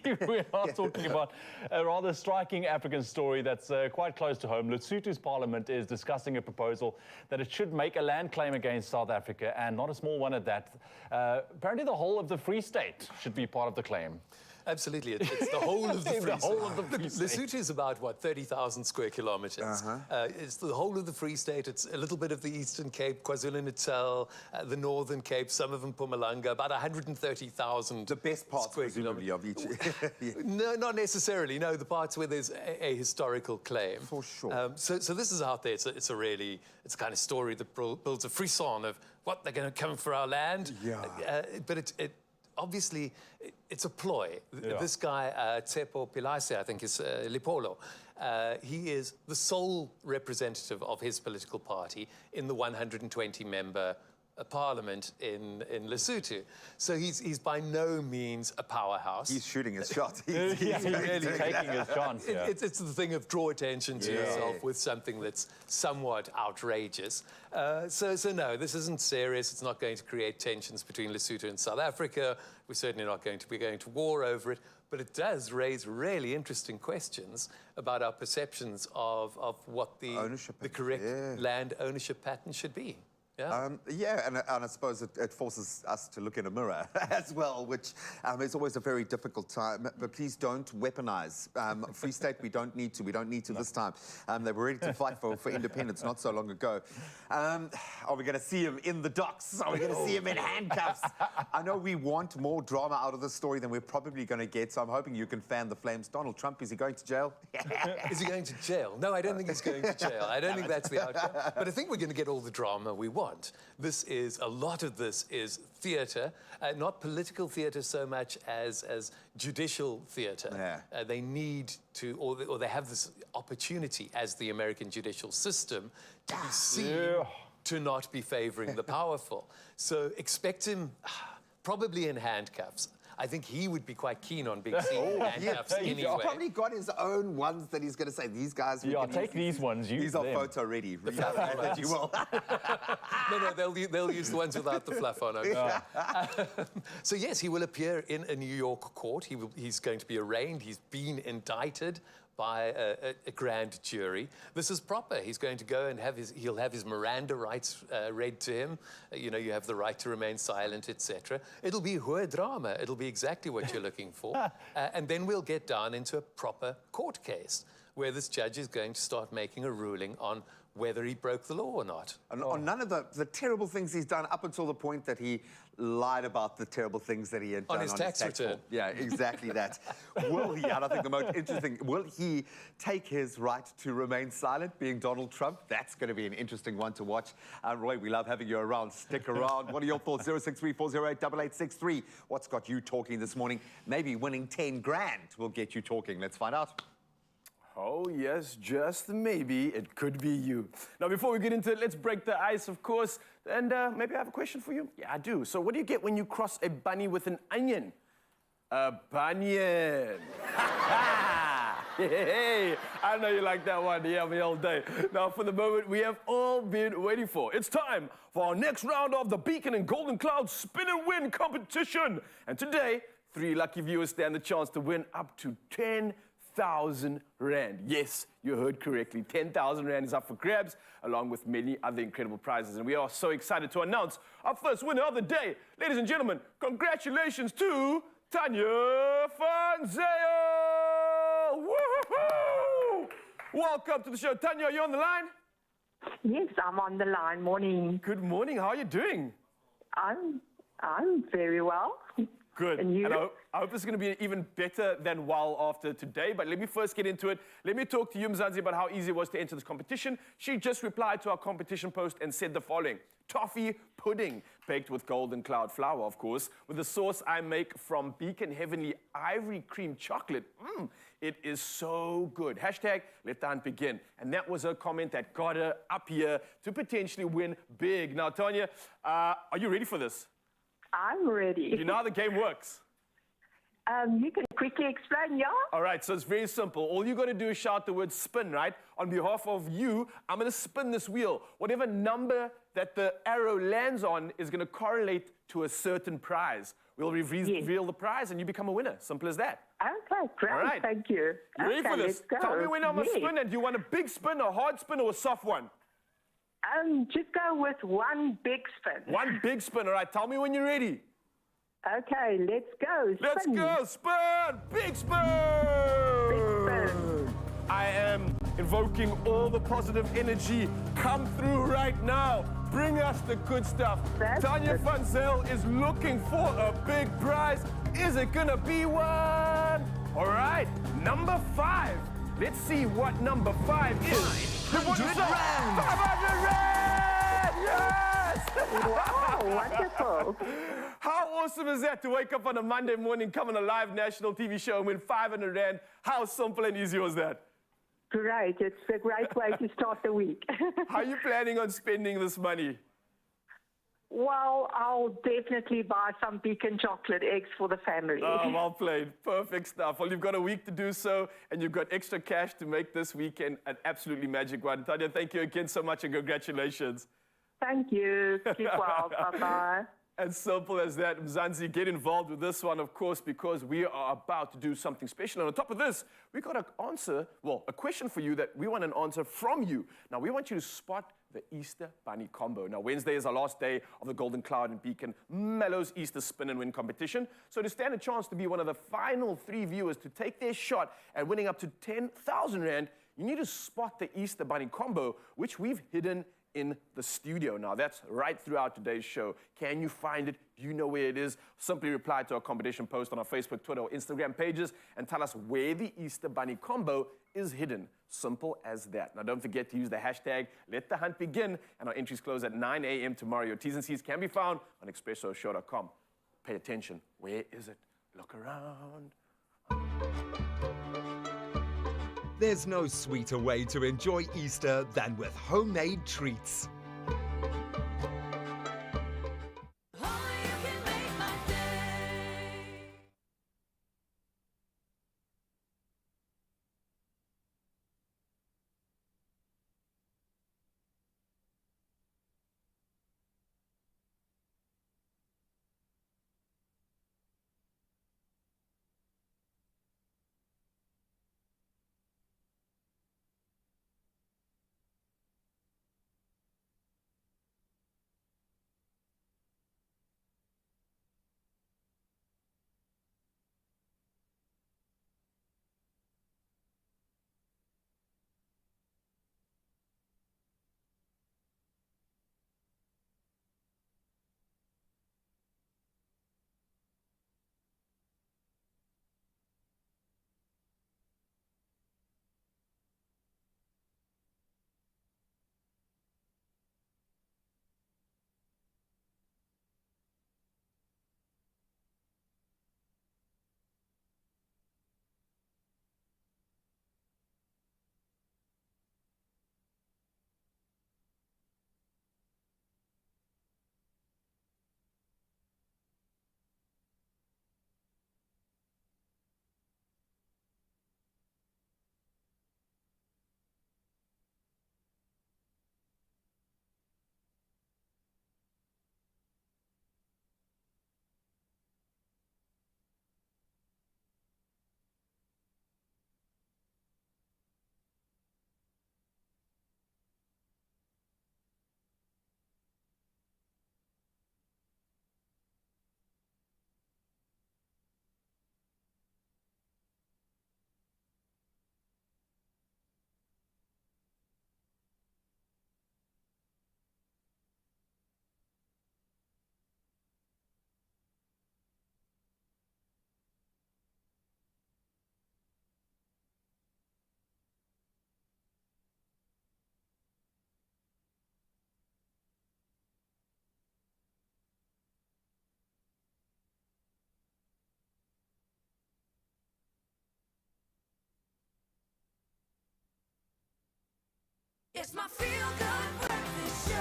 we are talking about a rather striking African story that's quite close to home. Lesotho's parliament is discussing a proposal that it should make a land claim against South Africa, and not a small one at that. Apparently the whole of the Free State should be part of the claim. Absolutely, it's the whole of the Free State. The whole of the Free State. Lesotho is about, what, 30,000 square kilometres. It's the whole of the Free State. It's a little bit of the Eastern Cape, KwaZulu-Natal, the Northern Cape, some of them Mpumalanga, about 130,000 The best parts, presumably, of each. No, not necessarily. No, the parts where there's a historical claim. For sure. So this is out there. It's a kind of story that builds a frisson of what, they're going to come for our land. But it obviously, it's a ploy. This guy, Tsepo Pilaise, I think is Lipolo, he is the sole representative of his political party in the 120-member parliament in Lesotho. So he's by no means a powerhouse. He's shooting his shot. He's really taking his chance. It's the thing of draw attention to yourself with something that's somewhat outrageous. So no, this isn't serious. It's not going to create tensions between Lesotho and South Africa. We're certainly not going to be going to war over it. But it does raise really interesting questions about our perceptions of what the correct land ownership pattern should be. And I suppose it forces us to look in a mirror as well, which is always a very difficult time. But please don't weaponize. Free State, we don't need to. We don't need to this time. They were ready to fight for independence not so long ago. Are we going to see him in the docks? Are we going to see him in handcuffs? I know we want more drama out of this story than we're probably going to get, so I'm hoping you can fan the flames. Donald Trump, is he going to jail? Is he going to jail? No, I don't think he's going to jail. I don't think that's the outcome. But I think we're going to get all the drama we want. A lot of this is theatre, not political theatre so much as judicial theatre. They need to, or they have this opportunity as the American judicial system to be seen to not be favouring the powerful. So expect him probably in handcuffs. I think he would be quite keen on being seen in handcuffs anyway. He's probably got his own ones that he's going to say, these guys... take these ones, use them. These are photo ready. Read out that you will. No, they'll use the ones without the fluff on them. So yes, he will appear in a New York court. He's going to be arraigned. He's been indicted by a grand jury. This is proper. He's going to go and he'll have his Miranda rights read to him. You know, you have the right to remain silent, etc. It'll be hohe drama. It'll be exactly what you're looking for. And then we'll get down into a proper court case where this judge is going to start making a ruling on whether he broke the law or not. And on none of the terrible things he's done up until the point that he lied about the terrible things that he had done on his tax return. Form. Yeah, exactly that. Will he, and I think the most interesting, will he take his right to remain silent, being Donald Trump? That's going to be an interesting one to watch. Roy, we love having you around. Stick around. What are your thoughts? 063-408-8863. What's got you talking this morning? Maybe winning 10 grand will get you talking. Let's find out. Oh, yes, just maybe it could be you. Now, before we get into it, let's break the ice, of course. And maybe I have a question for you. Yeah, I do. So what do you get when you cross a bunny with an onion? A bunyan. Hey, I know you like that one. Yeah, me all day. Now, for the moment we have all been waiting for. It's time for our next round of the Beacon and Golden Cloud Spin and Win competition. And today, 3 lucky viewers stand the chance to win up to 10,000 Rand. Yes, you heard correctly. 10,000 Rand is up for grabs, along with many other incredible prizes. And we are so excited to announce our first winner of the day. Ladies and gentlemen, congratulations to Tanya Fanzeo! Woohoo! Welcome to the show. Tanya, are you on the line? Yes, I'm on the line. Morning. Good morning. How are you doing? I'm very well. Good. And you? And I hope it's going to be even better than well after today. But let me first get into it. Let me talk to you, Mzansi, about how easy it was to enter this competition. She just replied to our competition post and said the following. Toffee pudding, baked with golden cloud flour, of course, with the sauce I make from Beacon Heavenly Ivory Cream Chocolate. It is so good. Hashtag let the hunt begin. And that was her comment that got her up here to potentially win big. Now, Tanya, are you ready for this? I'm ready. You know how the game works? You can quickly explain, yeah? All right, so it's very simple. All you got to do is shout the word spin, right? On behalf of you, I'm going to spin this wheel. Whatever number that the arrow lands on is going to correlate to a certain prize. We'll reveal the prize and you become a winner. Simple as that. Okay, great. All right. Thank you. You ready for this? Let's go. Tell me when I'm a spin, and do you want a big spin, a hard spin, or a soft one? Just go with one big spin. One big spin, all right. Tell me when you're ready. Okay, let's go. Spin. Let's go. Spin. Big spin. Big spin. I am invoking all the positive energy. Come through right now. Bring us the good stuff. Tanya Fanzeo is looking for a big prize. Is it gonna be one? All right, number 5. Let's see what number 5 is. 500 Rand. 500 Rand! Yes! Wow, wonderful. How awesome is that to wake up on a Monday morning, come on a live national TV show and win 500 Rand? How simple and easy was that? Great. It's a great way to start the week. How are you planning on spending this money? Well, I'll definitely buy some Beacon chocolate eggs for the family. Oh, well played. Perfect stuff. Well, you've got a week to do so, and you've got extra cash to make this weekend an absolutely magic one. Tanya, thank you again so much, and congratulations. Thank you. Keep well. Bye-bye. As simple as that. Mzansi, get involved with this one, of course, because we are about to do something special. And on top of this, we got a question for you that we want an answer from you. Now, we want you to spot the Easter Bunny combo. Now, Wednesday is our last day of the Golden Cloud and Beacon Mellows Easter Spin and Win competition. So to stand a chance to be one of the final 3 viewers to take their shot at winning up to 10,000 Rand, you need to spot the Easter Bunny combo, which we've hidden in the studio. Now, that's right throughout today's show. Can you find it? Do you know where it is? Simply reply to our competition post on our Facebook, Twitter, or Instagram pages and tell us where the Easter Bunny combo is hidden. Simple as that. Now, don't forget to use the hashtag Let the Hunt Begin, and our entries close at 9 a.m. tomorrow. Your T's and C's can be found on expressoshow.com. Pay attention. Where is it? Look around. There's no sweeter way to enjoy Easter than with homemade treats. It's my feel-good breakfast show.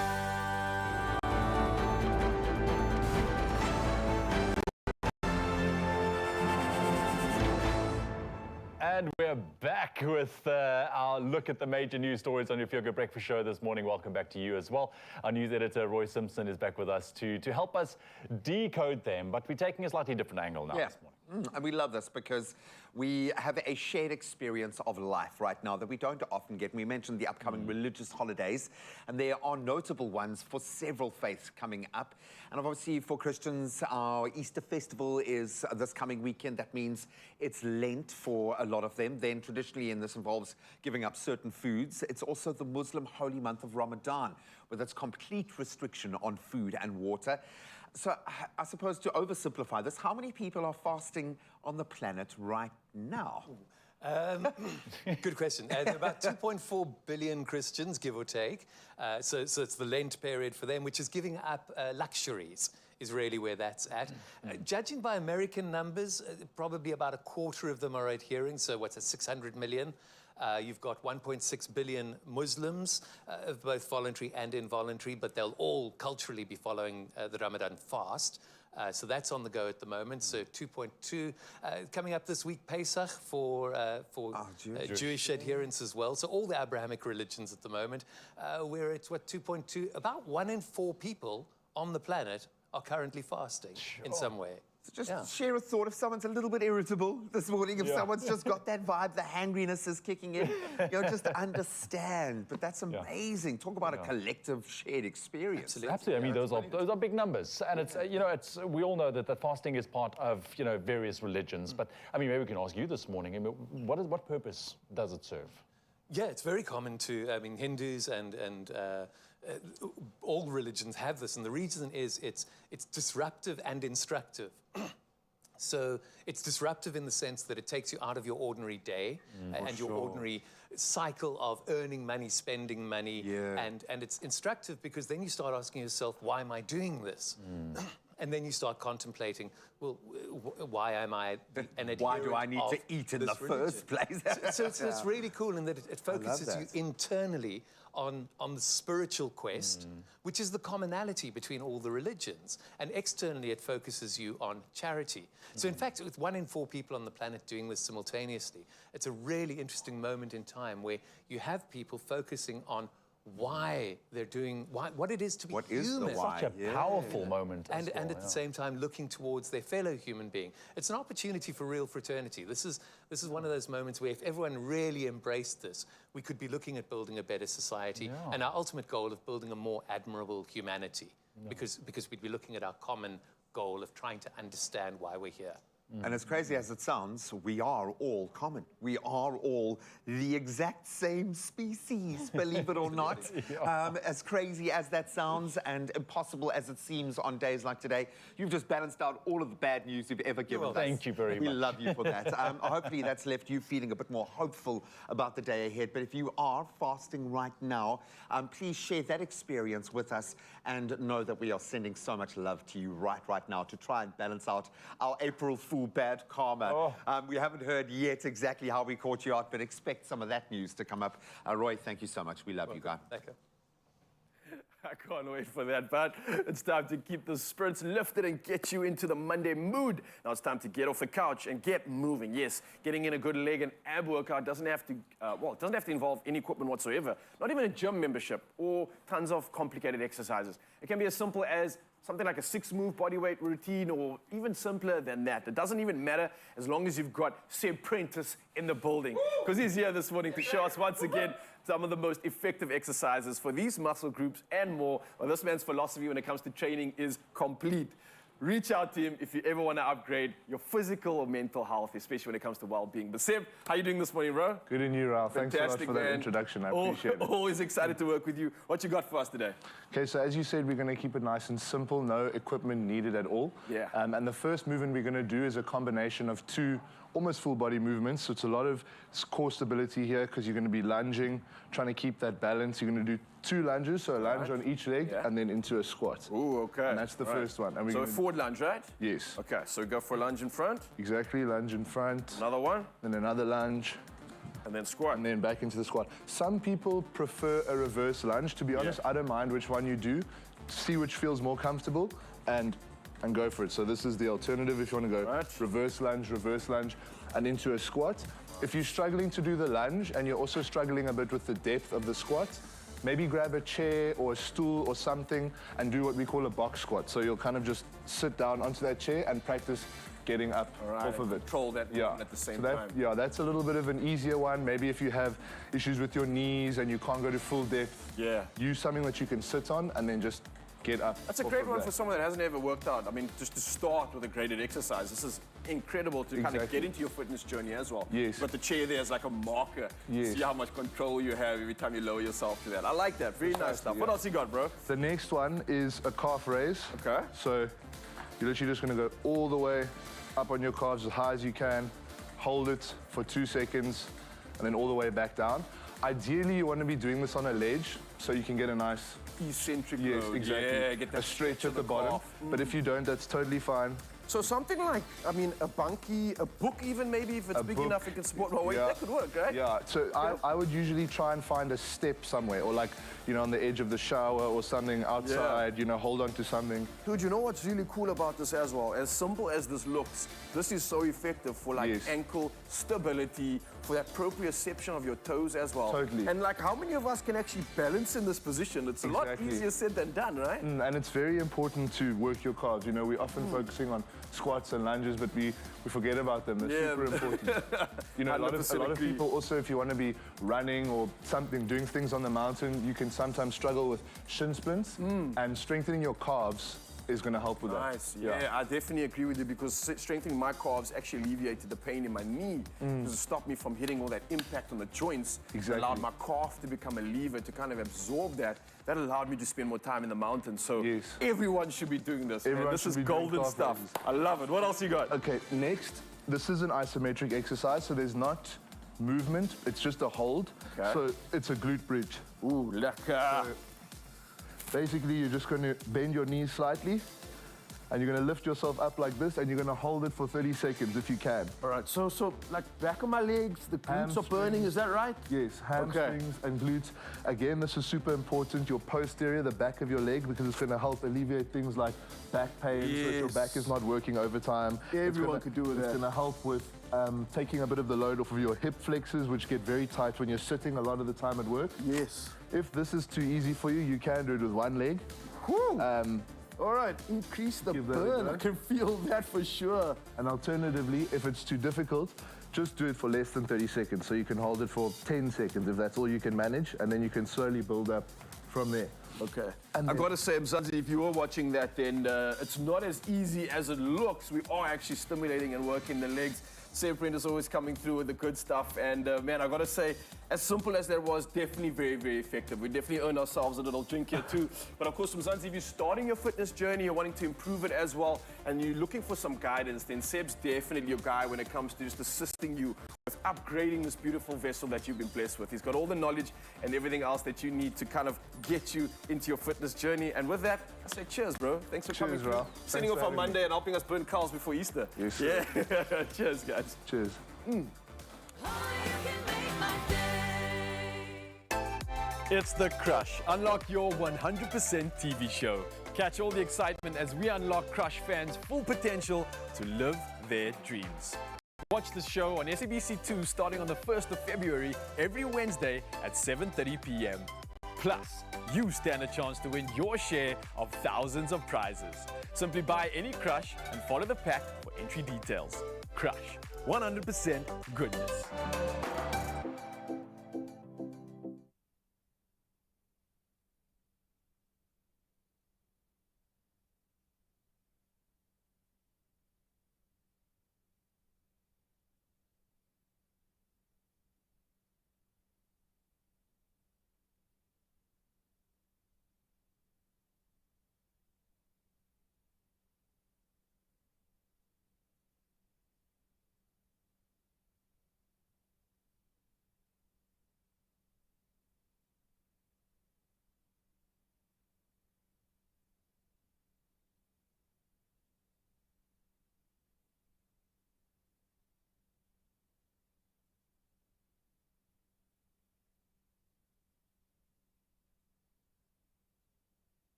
And we're back with our look at the major news stories on your Feel Good Breakfast Show this morning. Welcome back to you as well. Our news editor, Roy Simpson, is back with us to help us decode them, but we're taking a slightly different angle now this morning. And we love this because we have a shared experience of life right now that we don't often get. We mentioned the upcoming religious holidays, and there are notable ones for several faiths coming up. And obviously for Christians, our Easter festival is this coming weekend. That means it's Lent for a lot of them. Then traditionally, and this involves giving up certain foods, it's also the Muslim holy month of Ramadan, with its complete restriction on food and water. So I suppose to oversimplify this, how many people are fasting on the planet right now? Good question. About 2.4 billion Christians, give or take. So it's the Lent period for them, which is giving up luxuries, is really where that's at. Judging by American numbers, probably about a quarter of them are adhering. So what's it, 600 million? You've got 1.6 billion Muslims, both voluntary and involuntary, but they'll all culturally be following the Ramadan fast. So that's on the go at the moment. So 2.2. Coming up this week, Pesach for Jewish adherents as well. So all the Abrahamic religions at the moment. We're at, what, 2.2? About 1 in 4 people on the planet are currently fasting in some way. So just share a thought. If someone's a little bit irritable this morning, if someone's just got that vibe, the hangriness is kicking in, just understand. But that's amazing. Talk about a collective shared experience. Absolutely. I mean, those are big numbers, and it's we all know that fasting is part of various religions. But I mean, maybe we can ask you this morning. I mean, what purpose does it serve? Yeah, it's very common to, I mean, Hindus and all religions have this, and the reason is it's disruptive and instructive. So it's disruptive in the sense that it takes you out of your ordinary day and your ordinary cycle of earning money, spending money, and it's instructive because then you start asking yourself, why am I doing this? And then you start contemplating, well, why am I an adherent? Why do I need to eat in the first place? So it's really cool in that it focuses you internally on the spiritual quest, which is the commonality between all the religions. And externally, it focuses you on charity. So in fact, with 1 in 4 people on the planet doing this simultaneously, it's a really interesting moment in time where you have people focusing on why they're doing, what it is to be human. Such a powerful moment. And at the same time looking towards their fellow human being. It's an opportunity for real fraternity. This is one of those moments where if everyone really embraced this, we could be looking at building a better society and our ultimate goal of building a more admirable humanity. Because we'd be looking at our common goal of trying to understand why we're here. And as crazy as it sounds, we are all common. We are all the exact same species, believe it or not. As crazy as that sounds and impossible as it seems on days like today, you've just balanced out all of the bad news you've ever given us. Thank you very much. We love you for that. Hopefully that's left you feeling a bit more hopeful about the day ahead. But if you are fasting right now, please share that experience with us and know that we are sending so much love to you right now to try and balance out our April Fool bad karma. We haven't heard yet exactly how we caught you out, but expect some of that news to come up. Roy, thank you so much. We love you, guy. Thank you. I can't wait for that, but it's time to keep the spirits lifted and get you into the Monday mood. Now it's time to get off the couch and get moving. Yes, getting in a good leg and ab workout doesn't have to, it doesn't have to involve any equipment whatsoever. Not even a gym membership or tons of complicated exercises. It can be as simple as something like a 6-move bodyweight routine or even simpler than that. It doesn't even matter as long as you've got Seb Prentice in the building. Because he's here this morning to show us once again some of the most effective exercises for these muscle groups and more. Well, this man's philosophy when it comes to training is complete. Reach out to him if you ever want to upgrade your physical or mental health, especially when it comes to well-being. But Seb, how are you doing this morning, bro? Good in you, Ralph. Thanks so much for that introduction. I appreciate it. Always excited to work with you. What you got for us today? Okay, so as you said, we're going to keep it nice and simple. No equipment needed at all. Yeah. And the first movement we're going to do is a combination of 2 almost full body movements. So it's a lot of core stability here because you're going to be lunging, trying to keep that balance. You're going to do 2 lunges, so a lunge on each leg and then into a squat. Ooh, okay. And that's the first one. And so a forward lunge, right? Yes. Okay, so go for a lunge in front. Exactly, lunge in front. Another one. Then another lunge. And then squat. And then back into the squat. Some people prefer a reverse lunge. To be honest, I don't mind which one you do. See which feels more comfortable and go for it. So this is the alternative if you want to go reverse lunge, and into a squat. If you're struggling to do the lunge and you're also struggling a bit with the depth of the squat, maybe grab a chair or a stool or something and do what we call a box squat. So you'll kind of just sit down onto that chair and practice getting up off of it. Control that movement at the same time. Yeah, that's a little bit of an easier one. Maybe if you have issues with your knees and you can't go to full depth, use something that you can sit on and then just get up. That's a great one for someone that hasn't ever worked out. I mean, just to start with a graded exercise, this is incredible to kind of get into your fitness journey as well. Yes. But the chair there is like a marker. Yes. See how much control you have every time you lower yourself to that. I like that. Very nice stuff. What else you got, bro? The next one is a calf raise. Okay. So you're literally just going to go all the way up on your calves as high as you can, hold it for 2 seconds, and then all the way back down. Ideally, you want to be doing this on a ledge so you can get a nice eccentric load. Exactly. Yeah, get that a stretch at the bottom. But if you don't, that's totally fine. So something like, I mean, a bunkie, a book even maybe, if it's big enough, it can support my weight. That could work, right? Yeah, so I would usually try and find a step somewhere, or like, you know, on the edge of the shower or something outside, you know, hold on to something. Dude, you know what's really cool about this as well? As simple as this looks, this is so effective for like ankle stability, for that proprioception of your toes as well. Totally. And like, how many of us can actually balance in this position? It's a lot easier said than done, right? And it's very important to work your calves. You know, we're often focusing on squats and lunges, but we forget about them. They're super important. You know, a lot of people also, if you want to be running or something, doing things on the mountain, you can sometimes struggle with shin splints, and strengthening your calves is going to help with that. Nice. Yeah, I definitely agree with you, because strengthening my calves actually alleviated the pain in my knee, because it stopped me from hitting all that impact on the joints. Exactly. It allowed my calf to become a lever to kind of absorb that. That allowed me to spend more time in the mountains. So everyone should be doing this. Everyone this should is be doing golden calf stuff. raises. I love it. What else you got? Okay, next, this is an isometric exercise, so there's not movement, it's just a hold. Okay. So it's a glute bridge. Ooh, lekker. So basically, you're just going to bend your knees slightly, and you're going to lift yourself up like this, and you're going to hold it for 30 seconds if you can. All right, so like back of my legs, the glutes are burning, is that right? Yes, hamstrings and glutes. Again, this is super important, your posterior, the back of your leg, because it's going to help alleviate things like back pain, so if your back is not working overtime. Everyone could do with that. It's going to help with taking a bit of the load off of your hip flexors, which get very tight when you're sitting a lot of the time at work. Yes. If this is too easy for you, you can do it with one leg. All right, increase the burn. I can feel that for sure. And alternatively, if it's too difficult, just do it for less than 30 seconds. So you can hold it for 10 seconds if that's all you can manage, and then you can slowly build up from there. Okay. I've got to say, Mzansi, if you were watching that, then it's not as easy as it looks. We are actually stimulating and working the legs. Sam Prentice always coming through with the good stuff. And man, I've got to say, as simple as that was, definitely very, very effective. We definitely earned ourselves a little drink here too. But of course, Mzansi, if you're starting your fitness journey, you're wanting to improve it as well, and you're looking for some guidance, then Seb's definitely your guy when it comes to just assisting you with upgrading this beautiful vessel that you've been blessed with. He's got all the knowledge and everything else that you need to kind of get you into your fitness journey. And with that, I say cheers, bro. Thanks for coming through. Setting off on Monday and helping us burn cows before Easter. Yes, sir. Yeah. Cheers, guys. Cheers. It's The Crush. Unlock your 100% TV show. Catch all the excitement as we unlock Crush fans' full potential to live their dreams. Watch the show on SABC2 starting on the 1st of February every Wednesday at 7:30 p.m. Plus, you stand a chance to win your share of thousands of prizes. Simply buy any Crush and follow the pack for entry details. Crush. 100% goodness.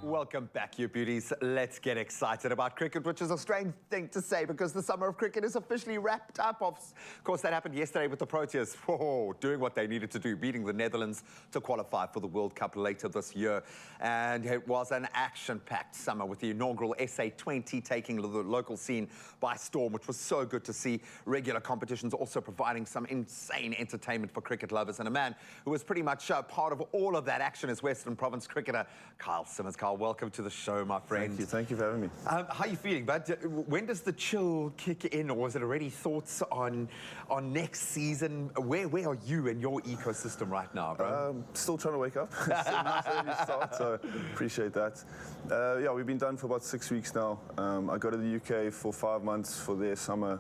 Welcome back, you beauties. Let's get excited about cricket, which is a strange thing to say because the summer of cricket is officially wrapped up. Of course, that happened yesterday with the Proteas doing what they needed to do, beating the Netherlands to qualify for the World Cup later this year. And it was an action-packed summer with the inaugural SA20 taking the local scene by storm, which was so good to see. Regular competitions also providing some insane entertainment for cricket lovers. And a man who was pretty much part of all of that action is Western Province cricketer Kyle Simmons. Kyle, welcome to the show, my friend. Thank you for having me. How are you feeling, bud? When does the chill kick in, or is it already thoughts on next season? Where are you in your ecosystem right now, bro? Still trying to wake up. It's a nice early start, so appreciate that. Yeah, we've been done for about 6 weeks now. I go to the UK for 5 months for their summer.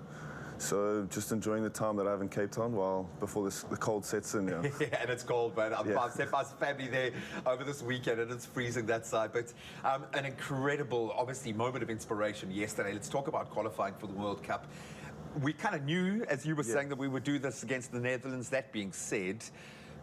So just enjoying the time that I have in Cape Town before the cold sets in. Yeah, yeah, and it's cold, man. I've sent my family there over this weekend, and it's freezing that side. But an incredible, obviously, moment of inspiration yesterday. Let's talk about qualifying for the World Cup. We kind of knew, as you were saying, that we would do this against the Netherlands. That being said,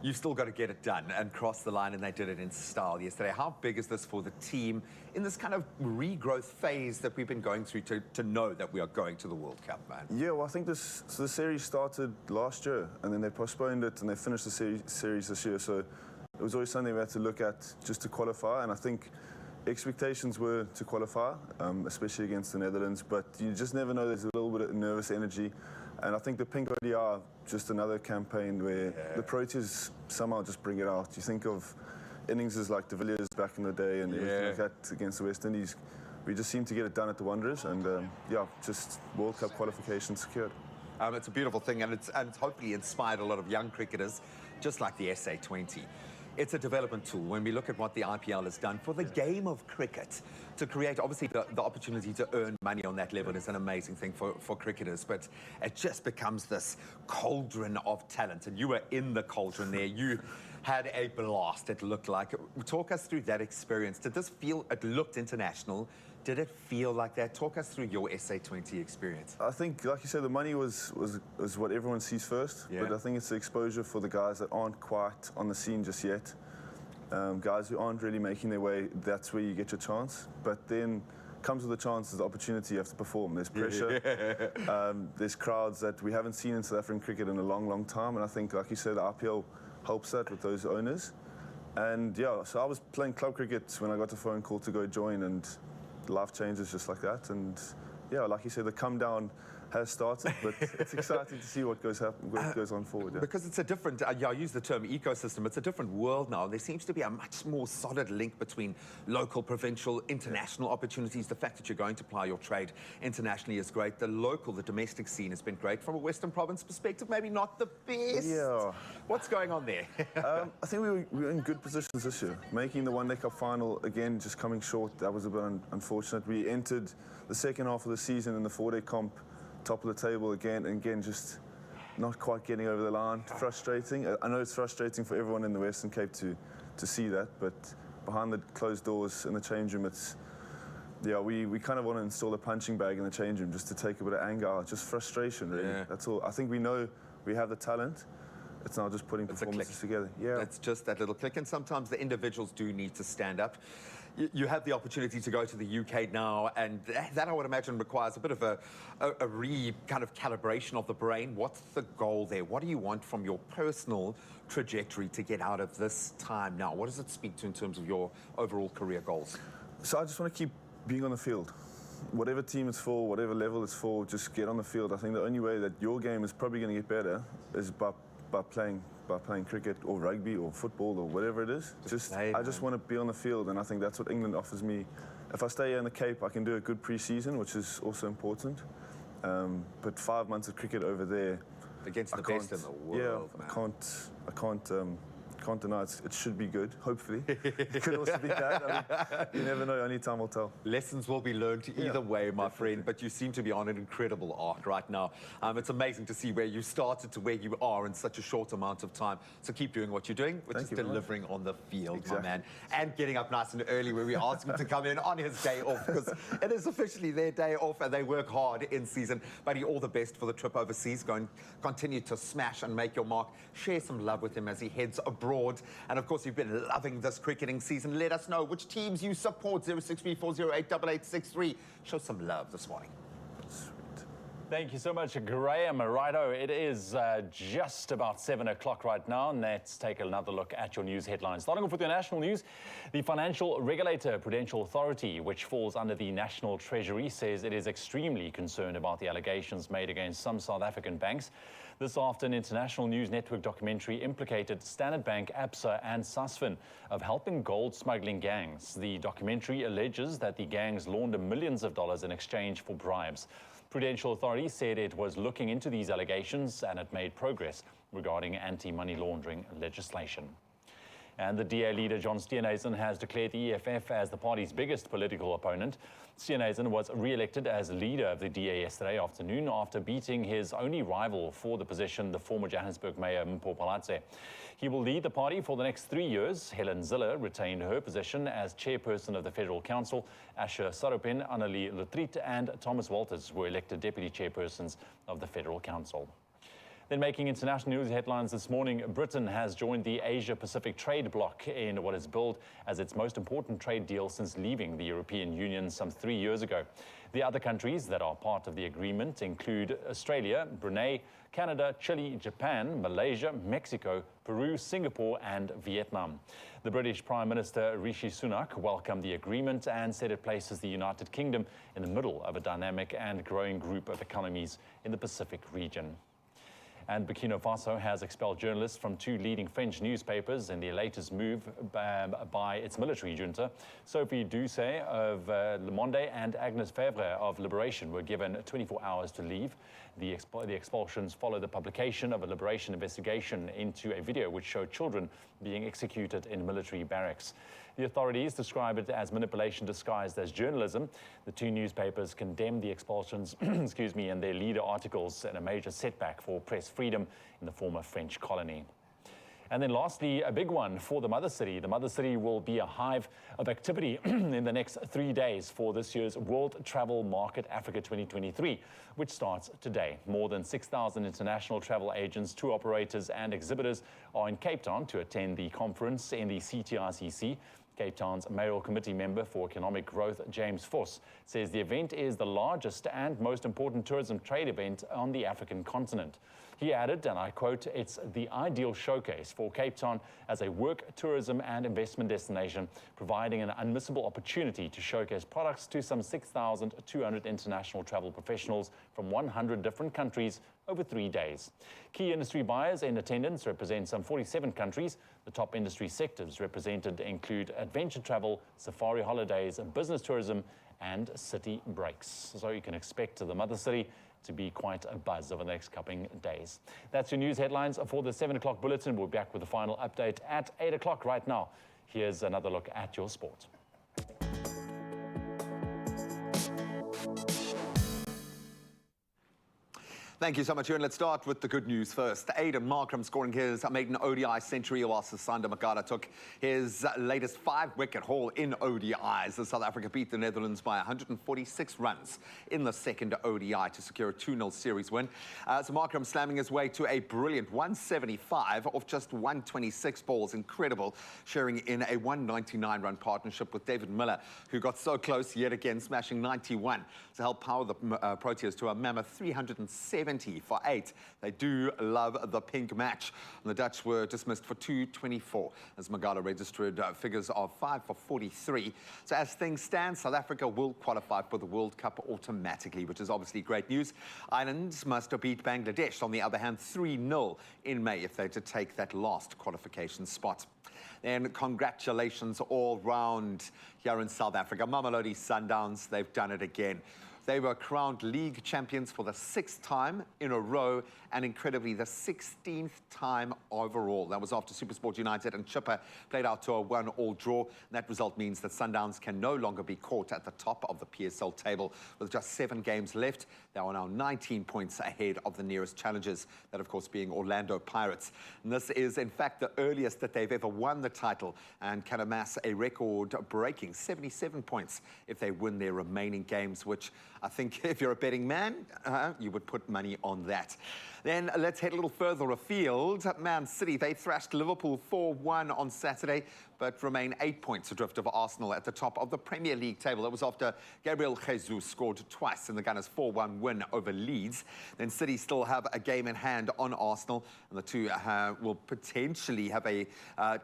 you've still got to get it done and cross the line, and they did it in style yesterday. How big is this for the team in this kind of regrowth phase that we've been going through to know that we are going to the World Cup, man? Yeah, well, I think the series started last year, and then they postponed it, and they finished the series this year. So it was always something we had to look at just to qualify, and I think expectations were to qualify, especially against the Netherlands, but you just never know. There's a little bit of nervous energy. And I think the Pink ODI, just another campaign where the Proteas somehow just bring it out. You think of innings like De Villiers back in the day and everything like that against the West Indies. We just seem to get it done at the Wanderers, and yeah, just World Cup qualification secured. It's a beautiful thing, and it's hopefully inspired a lot of young cricketers, just like the SA20. It's a development tool when we look at what the IPL has done for the game of cricket. To create, obviously, the opportunity to earn money on that level is an amazing thing for cricketers, but it just becomes this cauldron of talent, and you were in the cauldron there. You had a blast, it looked like. Talk us through that experience. Did this feel, it looked international? Did it feel like that? Talk us through your SA20 experience. I think, like you said, the money was what everyone sees first, but I think it's the exposure for the guys that aren't quite on the scene just yet. Guys who aren't really making their way, that's where you get your chance. But then comes with the chance, the opportunity, you have to perform. There's pressure. There's crowds that we haven't seen in South African cricket in a long, long time. And I think, like you said, the IPL helps that with those owners. And yeah, so I was playing club cricket when I got the phone call to go join, and life changes just like that. And yeah, like you said, the come down has started, but it's exciting to see what goes on forward. Yeah. Because it's a different, I use the term ecosystem, it's a different world now. There seems to be a much more solid link between local, provincial, international opportunities. The fact that you're going to ply your trade internationally is great. The local, the domestic scene has been great. From a Western Province perspective, maybe not the best. Yeah. What's going on there? I think we were in good positions this year. Making the One Day Cup final, again, just coming short, that was a bit unfortunate. We entered the second half of the season in the 4-day comp, top of the table again, and again, just not quite getting over the line. Frustrating. I know it's frustrating for everyone in the Western Cape to see that, but behind the closed doors in the change room, it's, yeah, we kind of want to install a punching bag in the change room just to take a bit of anger out, just frustration, really. Yeah. That's all. I think we know we have the talent. It's now just putting performances together. Yeah. It's just that little click, and sometimes the individuals do need to stand up. You have the opportunity to go to the UK now, and that I would imagine requires a bit of a kind of calibration of the brain. What's the goal there? What do you want from your personal trajectory to get out of this time now? What does it speak to in terms of your overall career goals? So I just want to keep being on the field. Whatever team it's for, whatever level it's for, just get on the field. I think the only way that your game is probably going to get better is by playing cricket or rugby or football or whatever it is. I just want to be on the field, and I think that's what England offers me. If I stay here in the Cape, I can do a good pre-season, which is also important. But 5 months of cricket over there against the best in the world, man. I can't deny it should be good, hopefully. It could also be bad. I mean, you never know, only time will tell. Lessons will be learned either way, my friend, but you seem to be on an incredible arc right now. It's amazing to see where you started to where you are in such a short amount of time. So keep doing what you're doing, which is delivering on the field, my man. And getting up nice and early where we ask him to come in on his day off, because it is officially their day off and they work hard in season. Buddy, all the best for the trip overseas. Go and continue to smash and make your mark. Share some love with him as he heads abroad abroad. And of course, you've been loving this cricketing season. Let us know which teams you support. 0634088863. Show some love this morning. Thank you so much, Graham. Righto, it is just about 7 o'clock right now, and let's take another look at your news headlines. Starting off with your national news, the financial regulator, Prudential Authority, which falls under the National Treasury, says it is extremely concerned about the allegations made against some South African banks. This after an international news network documentary implicated Standard Bank, Absa and Sasfin of helping gold smuggling gangs. The documentary alleges that the gangs launder millions of dollars in exchange for bribes. Prudential Authority said it was looking into these allegations and it made progress regarding anti-money laundering legislation. And the DA leader, John Steenhuisen, has declared the EFF as the party's biggest political opponent. Steenhuisen was re-elected as leader of the DA yesterday afternoon after beating his only rival for the position, the former Johannesburg Mayor, Mpho Phalatse. He will lead the party for the next 3 years. Helen Zille retained her position as chairperson of the Federal Council. Asher Saropin, Annelie Lutriet and Thomas Walters were elected deputy chairpersons of the Federal Council. Then making international news headlines this morning, Britain has joined the Asia-Pacific trade bloc in what is billed as its most important trade deal since leaving the European Union some 3 years ago. The other countries that are part of the agreement include Australia, Brunei, Canada, Chile, Japan, Malaysia, Mexico, Peru, Singapore and Vietnam. The British Prime Minister Rishi Sunak welcomed the agreement and said it places the United Kingdom in the middle of a dynamic and growing group of economies in the Pacific region. And Burkina Faso has expelled journalists from 2 leading French newspapers in the latest move by its military junta. Sophie Doucet of Le Monde and Agnes Favre of Liberation were given 24 hours to leave. The expulsions follow the publication of a Liberation investigation into a video which showed children being executed in military barracks. The authorities describe it as manipulation disguised as journalism. The 2 newspapers condemned the expulsions in their leader articles and a major setback for press freedom in the former French colony. And then lastly, a big one for the Mother City. The Mother City will be a hive of activity in the next 3 days for this year's World Travel Market Africa 2023, which starts today. More than 6,000 international travel agents, tour operators and exhibitors are in Cape Town to attend the conference in the CTRCC. Cape Town's mayoral committee member for economic growth, James Voss, says the event is the largest and most important tourism trade event on the African continent. He added, and I quote, "It's the ideal showcase for Cape Town as a work, tourism and investment destination, providing an unmissable opportunity to showcase products to some 6,200 international travel professionals from 100 different countries over 3 days." Key industry buyers in attendance represent some 47 countries. The top industry sectors represented include adventure travel, safari holidays, business tourism, and city breaks. So you can expect the Mother City to be quite a buzz over the next couple of days. That's your news headlines for the 7 o'clock bulletin. We'll be back with the final update at 8 o'clock right now. Here's another look at your sport. Thank you so much, Ewan. Let's start with the good news first. Aiden Markram scoring his maiden ODI century whilst Sanda Makata took his latest 5-wicket haul in ODIs. South Africa beat the Netherlands by 146 runs in the second ODI to secure a 2-0 series win. So Markram slamming his way to a brilliant 175 off just 126 balls. Incredible, sharing in a 199-run partnership with David Miller, who got so close yet again, smashing 91 to help power the Proteas to a mammoth 370 for 8. They do love the pink match. And the Dutch were dismissed for 224 as Magala registered figures of 5 for 43. So as things stand, South Africa will qualify for the World Cup automatically, which is obviously great news. Ireland must beat Bangladesh, on the other hand, 3-0 in May if they're to take that last qualification spot. Then congratulations all round here in South Africa. Mamelodi Sundowns, they've done it again. They were crowned league champions for the 6th time in a row, and incredibly the 16th time overall. That was after SuperSport United and Chipper played out to a 1-1 draw. And that result means that Sundowns can no longer be caught at the top of the PSL table. With just 7 games left, they are now 19 points ahead of the nearest challengers, that of course being Orlando Pirates. And this is in fact the earliest that they've ever won the title, and can amass a record-breaking 77 points if they win their remaining games, which I think if you're a betting man, you would put money on that. Then let's head a little further afield. Man City, they thrashed Liverpool 4-1 on Saturday, but remain 8 points adrift of Arsenal at the top of the Premier League table. That was after Gabriel Jesus scored twice in the Gunners' 4-1 win over Leeds. Then City still have a game in hand on Arsenal, and the two will potentially have a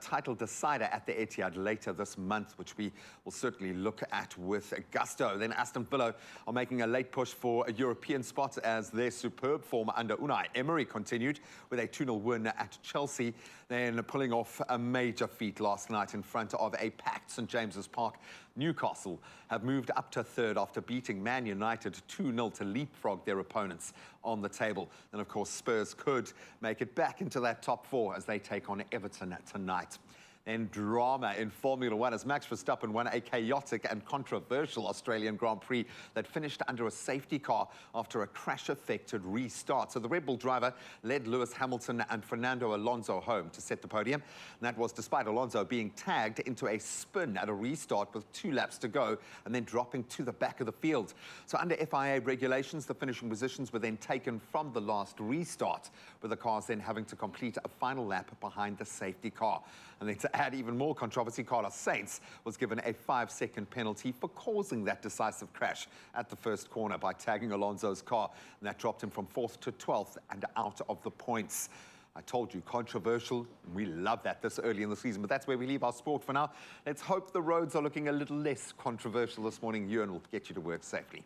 title decider at the Etihad later this month, which we will certainly look at with gusto. Then Aston Villa are making a late push for a European spot as their superb form under Unai Emery continued with a 2-0 win at Chelsea, then pulling off a major feat last night in front of a packed St James's Park. Newcastle have moved up to third after beating Man United 2-0 to leapfrog their opponents on the table. And of course, Spurs could make it back into that top four as they take on Everton tonight. Then drama in Formula One as Max Verstappen won a chaotic and controversial Australian Grand Prix that finished under a safety car after a crash-affected restart. So the Red Bull driver led Lewis Hamilton and Fernando Alonso home to set the podium. And that was despite Alonso being tagged into a spin at a restart with 2 laps to go and then dropping to the back of the field. So under FIA regulations, the finishing positions were then taken from the last restart, with the cars then having to complete a final lap behind the safety car. And then to add even more controversy, Carlos Sainz was given a 5-second penalty for causing that decisive crash at the first corner by tagging Alonso's car. And that dropped him from 4th to 12th and out of the points. I told you, controversial. We love that this early in the season, but that's where we leave our sport for now. Let's hope the roads are looking a little less controversial this morning. Ewan will get you to work safely.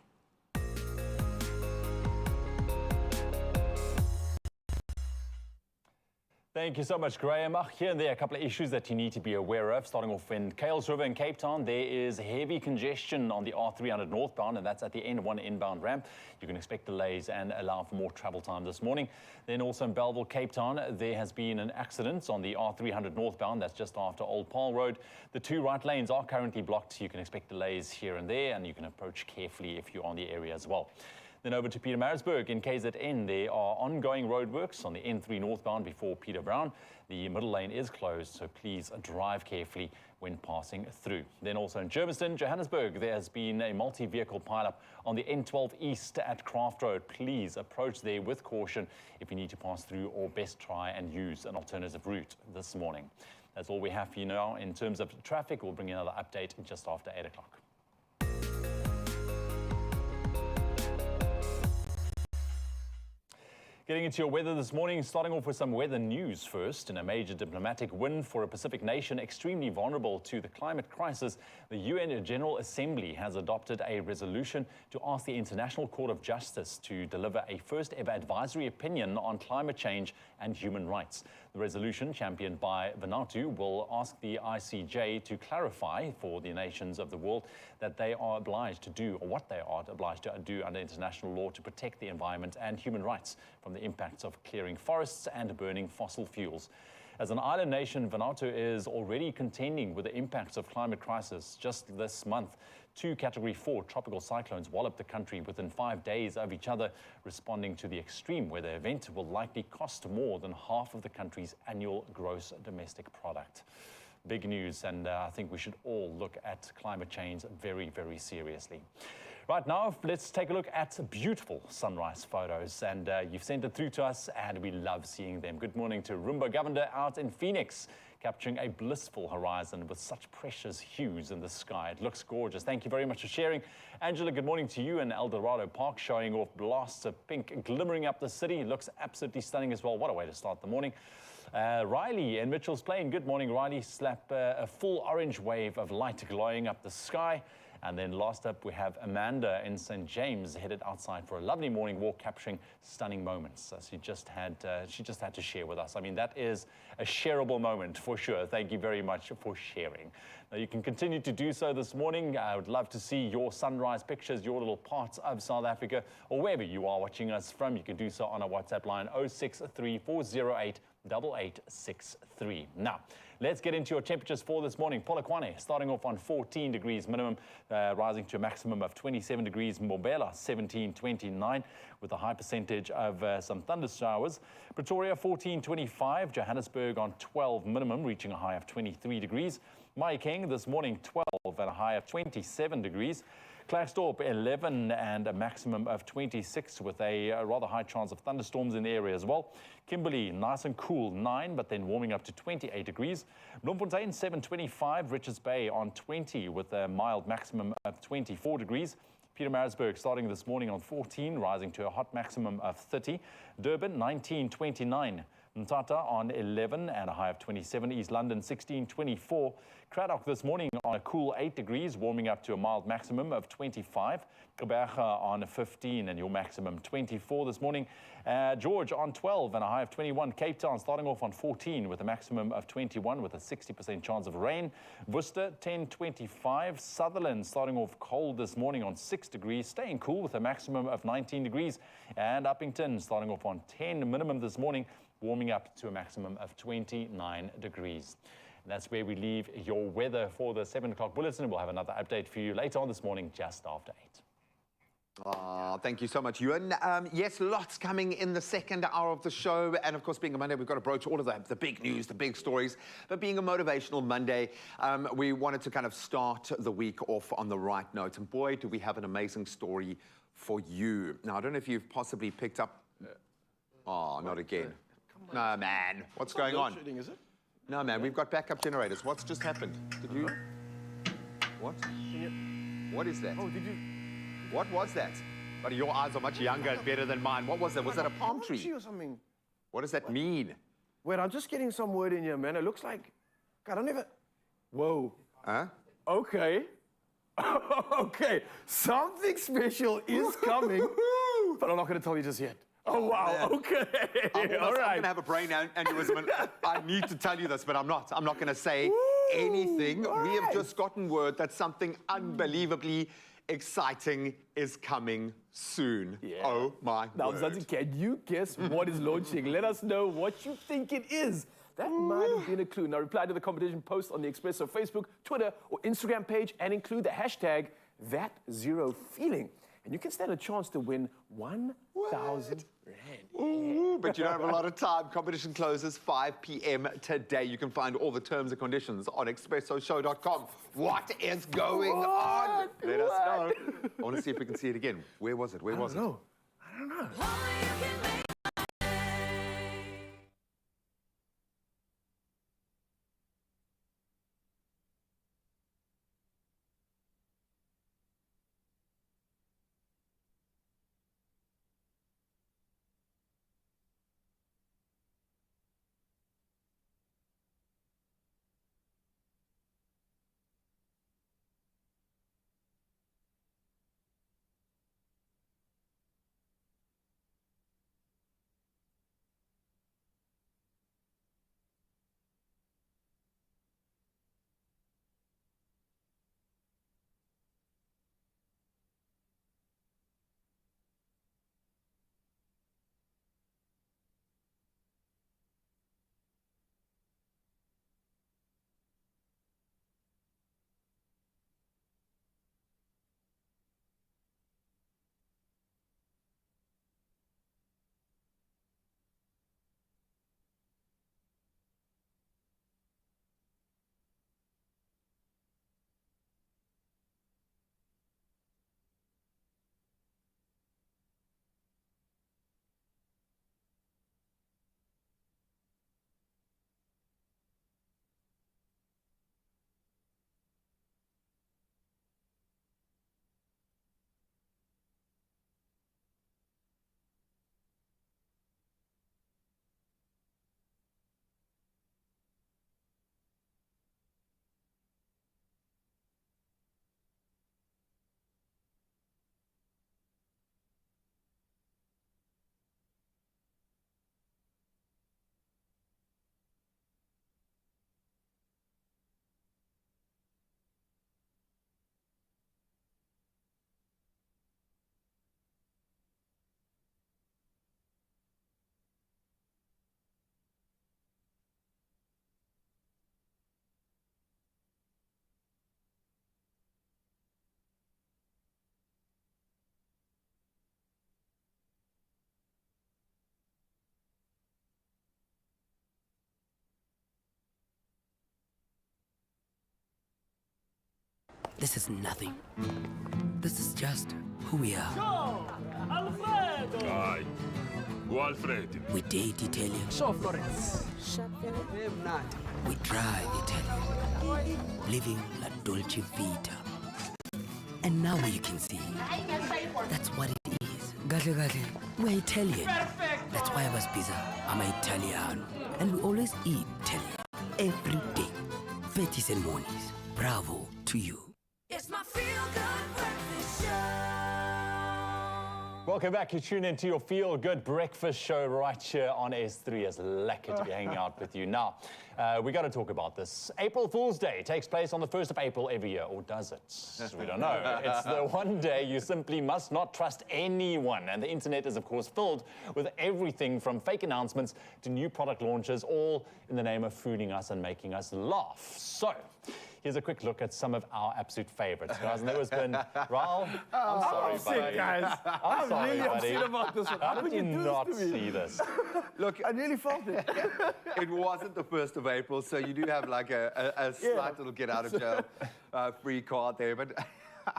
Thank you so much, Graham. Here and there, a couple of issues that you need to be aware of. Starting off in Kales River in Cape Town, there is heavy congestion on the R300 northbound, and that's at the N1 inbound ramp. You can expect delays and allow for more travel time this morning. Then also in Belleville, Cape Town, there has been an accident on the R300 northbound. That's just after Old Paarl Road. The 2 right lanes are currently blocked. You can expect delays here and there, and you can approach carefully if you're on the area as well. Then over to Pietermaritzburg in KZN, there are ongoing roadworks on the N3 northbound before Peter Brown. The middle lane is closed, so please drive carefully when passing through. Then also in Germiston, Johannesburg, there has been a multi-vehicle pileup on the N12 East at Craft Road. Please approach there with caution if you need to pass through, or best try and use an alternative route this morning. That's all we have for you now in terms of traffic. We'll bring you another update just after 8 o'clock. Getting into your weather this morning, starting off with some weather news first. In a major diplomatic win for a Pacific nation extremely vulnerable to the climate crisis, the UN General Assembly has adopted a resolution to ask the International Court of Justice to deliver a first-ever advisory opinion on climate change and human rights. The resolution, championed by Vanuatu, will ask the ICJ to clarify for the nations of the world that they are obliged to do, or what they are obliged to do under international law to protect the environment and human rights from the impacts of clearing forests and burning fossil fuels. As an island nation, Vanuatu is already contending with the impacts of climate crisis. Just this month, 2 Category 4 tropical cyclones walloped the country within 5 days of each other. Responding to the extreme weather event will likely cost more than half of the country's annual gross domestic product. Big news, and I think we should all look at climate change very, very seriously. Right now, let's take a look at beautiful sunrise photos, and you've sent it through to us, and we love seeing them. Good morning to Rumba Governor out in Phoenix, capturing a blissful horizon with such precious hues in the sky. It looks gorgeous. Thank you very much for sharing. Angela, good morning to you in El Dorado Park, showing off blasts of pink glimmering up the city. It looks absolutely stunning as well. What a way to start the morning. Riley in Mitchell's Plain. Good morning, Riley. Slap a full orange wave of light glowing up the sky. And then last up, we have Amanda in St. James, headed outside for a lovely morning walk, capturing stunning moments. She just had to share with us. I mean, that is a shareable moment for sure. Thank you very much for sharing. Now, you can continue to do so this morning. I would love to see your sunrise pictures, your little parts of South Africa, or wherever you are watching us from. You can do so on our WhatsApp line 0634088863. Now, let's get into your temperatures for this morning. Polokwane starting off on 14 degrees minimum, rising to a maximum of 27 degrees. Mobela 17.29 with a high percentage of some thunder showers. Pretoria 14.25. Johannesburg on 12 minimum, reaching a high of 23 degrees. Mahikeng this morning 12 and a high of 27 degrees. Klerksdorp 11 and a maximum of 26 with a rather high chance of thunderstorms in the area as well. Kimberley, nice and cool, 9, but then warming up to 28 degrees. Bloemfontein 7.25, Richards Bay on 20 with a mild maximum of 24 degrees. Pietermaritzburg starting this morning on 14, rising to a hot maximum of 30. Durban 19.29. Mthatha on 11 and a high of 27. East London 16.24. Cradock this morning on a cool 8 degrees, warming up to a mild maximum of 25. Gqeberha on 15 and your maximum 24 this morning. George on 12 and a high of 21. Cape Town starting off on 14 with a maximum of 21 with a 60% chance of rain. Worcester 10.25. Sutherland starting off cold this morning on 6 degrees, staying cool with a maximum of 19 degrees. And Uppington starting off on 10 minimum this morning, warming up to a maximum of 29 degrees. And that's where we leave your weather for the 7 o'clock bulletin. We'll have another update for you later on this morning, just after 8. Oh, thank you so much, Ewan. Yes, lots coming in the second hour of the show. And of course, being a Monday, we've got to broach all of the big news, the big stories. But being a motivational Monday, we wanted to kind of start the week off on the right note. And boy, do we have an amazing story for you. Now, I don't know if you've possibly picked up... Oh, not again. No, man. What's going on? Is it? No, man. We've got backup generators. What's just happened? Did you... What? What is that? Oh, did you... What was that? But your eyes are much younger and better than mine. What was that? Was that a palm tree? Or something? What does that mean? Wait, I'm just getting some word in here, man. It looks like... God, I don't even... Whoa. Huh? Okay. Okay. Something special is coming, but I'm not going to tell you just yet. Oh, wow. Okay. I'm going to have a brain aneurysm. And I need to tell you this, but I'm not. I'm not going to say anything. We have just gotten word that something unbelievably exciting is coming soon. Yeah. Oh, my Now, word. Zanzi, can you guess what is launching? Let us know what you think it is. That might have been a clue. Now, reply to the competition post on the Expresso Facebook, Twitter, or Instagram page and include the hashtag #ThatZeroFeeling. And you can stand a chance to win 1,000 rand. Ooh, but you don't have a lot of time. Competition closes 5 p.m. today. You can find all the terms and conditions on expressoshow.com. What is going on? Let us know. I want to see if we can see it again. Where was it? Where was it? I don't know. This is nothing. This is just who we are. Joe! Alfredo! Vai. Alfredo. We date Italian. Ciao, Florence. We drive Italian. Living la dolce vita. And now you can see. That's what it is. Gatle, gatle. We're Italian. Perfect. That's why I was pizza. I'm Italian. And we always eat Italian. Every day. Fetis and mornings. Bravo to you. It's my feel-good breakfast show. Welcome back. You tune into your Feel Good Breakfast show right here on S3. It's lucky to be hanging out with you. Now, we got to talk about this. April Fool's Day takes place on the 1st of April every year, or does it? We don't know. It's the one day you simply must not trust anyone. And the internet is, of course, filled with everything from fake announcements to new product launches, all in the name of fooling us and making us laugh. So, here's a quick look at some of our absolute favorites, guys. And there has been, Raul, I'm sorry, buddy. Guys. I'm sorry, really buddy. upset about this one. How did you not see this? Look, I nearly felt it. it wasn't the 1st of April, so you do have like a slight little get out of jail free card there. But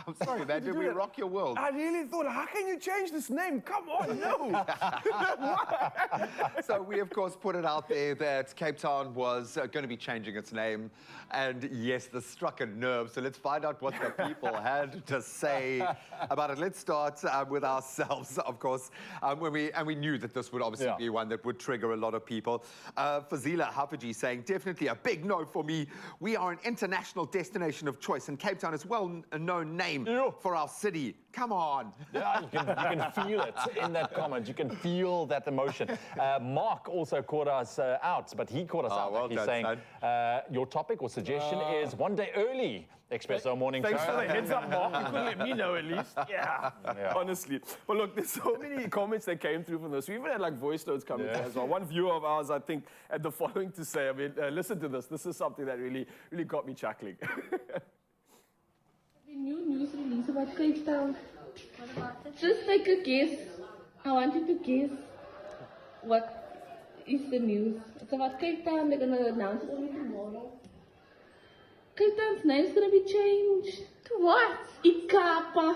I'm sorry, man. Did we rock your world? I really thought, how can you change this name? Come on, no. So we, of course, put it out there that Cape Town was going to be changing its name. And yes, this struck a nerve. So let's find out what the people had to say about it. Let's start with ourselves, of course. We knew that this would obviously be one that would trigger a lot of people. Fazila Hafaji saying, definitely a big no for me. We are an international destination of choice, and Cape Town is well-known name for our city. Come on. Yeah, you can feel it in that comment. You can feel that emotion. Mark also caught us out, but he caught us out. Well He's done, saying, son. your topic or suggestion is one day early. Expresso morning Thanks show. for the heads up, Mark. You could let me know at least. Yeah. Honestly. But look, there's so many comments that came through from this. We even had like voice notes coming through as well. One viewer of ours, I think, had the following to say. I mean, listen to this. This is something that really got me chuckling. The new news release about Cape Town. Just take a guess. I want you to guess what is the news. It's about Cape Town. They're going to announce it only tomorrow. Cape Town's name's going to be changed. To what? Ikapa.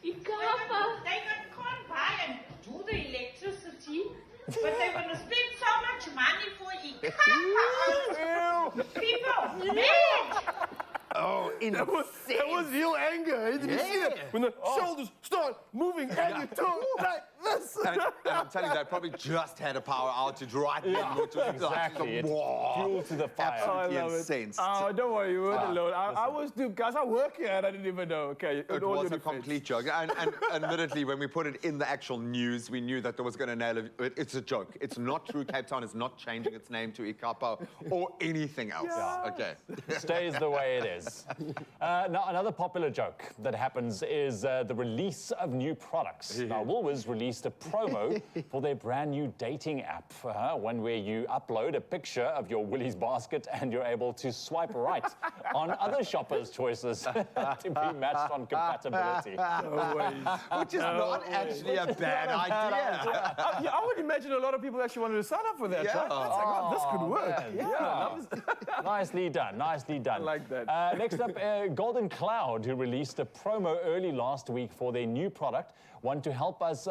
Ikapa. They can't buy and do the electricity, but they're going to spend so much money for Ikapa. People, mad. Oh, that was real anger. Did you see that? When the shoulders start moving and your tongue like this. And I'm telling you, they probably just had a power outage right then. Which was exactly. Like, fuel to the fire. Absolutely incensed. Oh, don't worry, you weren't alone. I was too, guys, I work here and I didn't even know. Okay, it was a complete joke. And admittedly, when we put it in the actual news, we knew that there was going to nail it. It's a joke. It's not true. Cape Town is not changing its name to Ikapa or anything else. Yeah. Okay. Stays the way it is. Now, another popular joke that happens is the release of new products. Now, Woolworths released a promo for their brand new dating app, one where you upload a picture of your Woolies basket and you're able to swipe right on other shoppers' choices to be matched on compatibility. Which is not actually a bad idea. I would imagine a lot of people actually wanted to sign up for that, right? That's like, oh, this could work. Nicely done, nicely done. I like that. Next up, Golden Cloud, who released a promo early last week for their new product, one to help us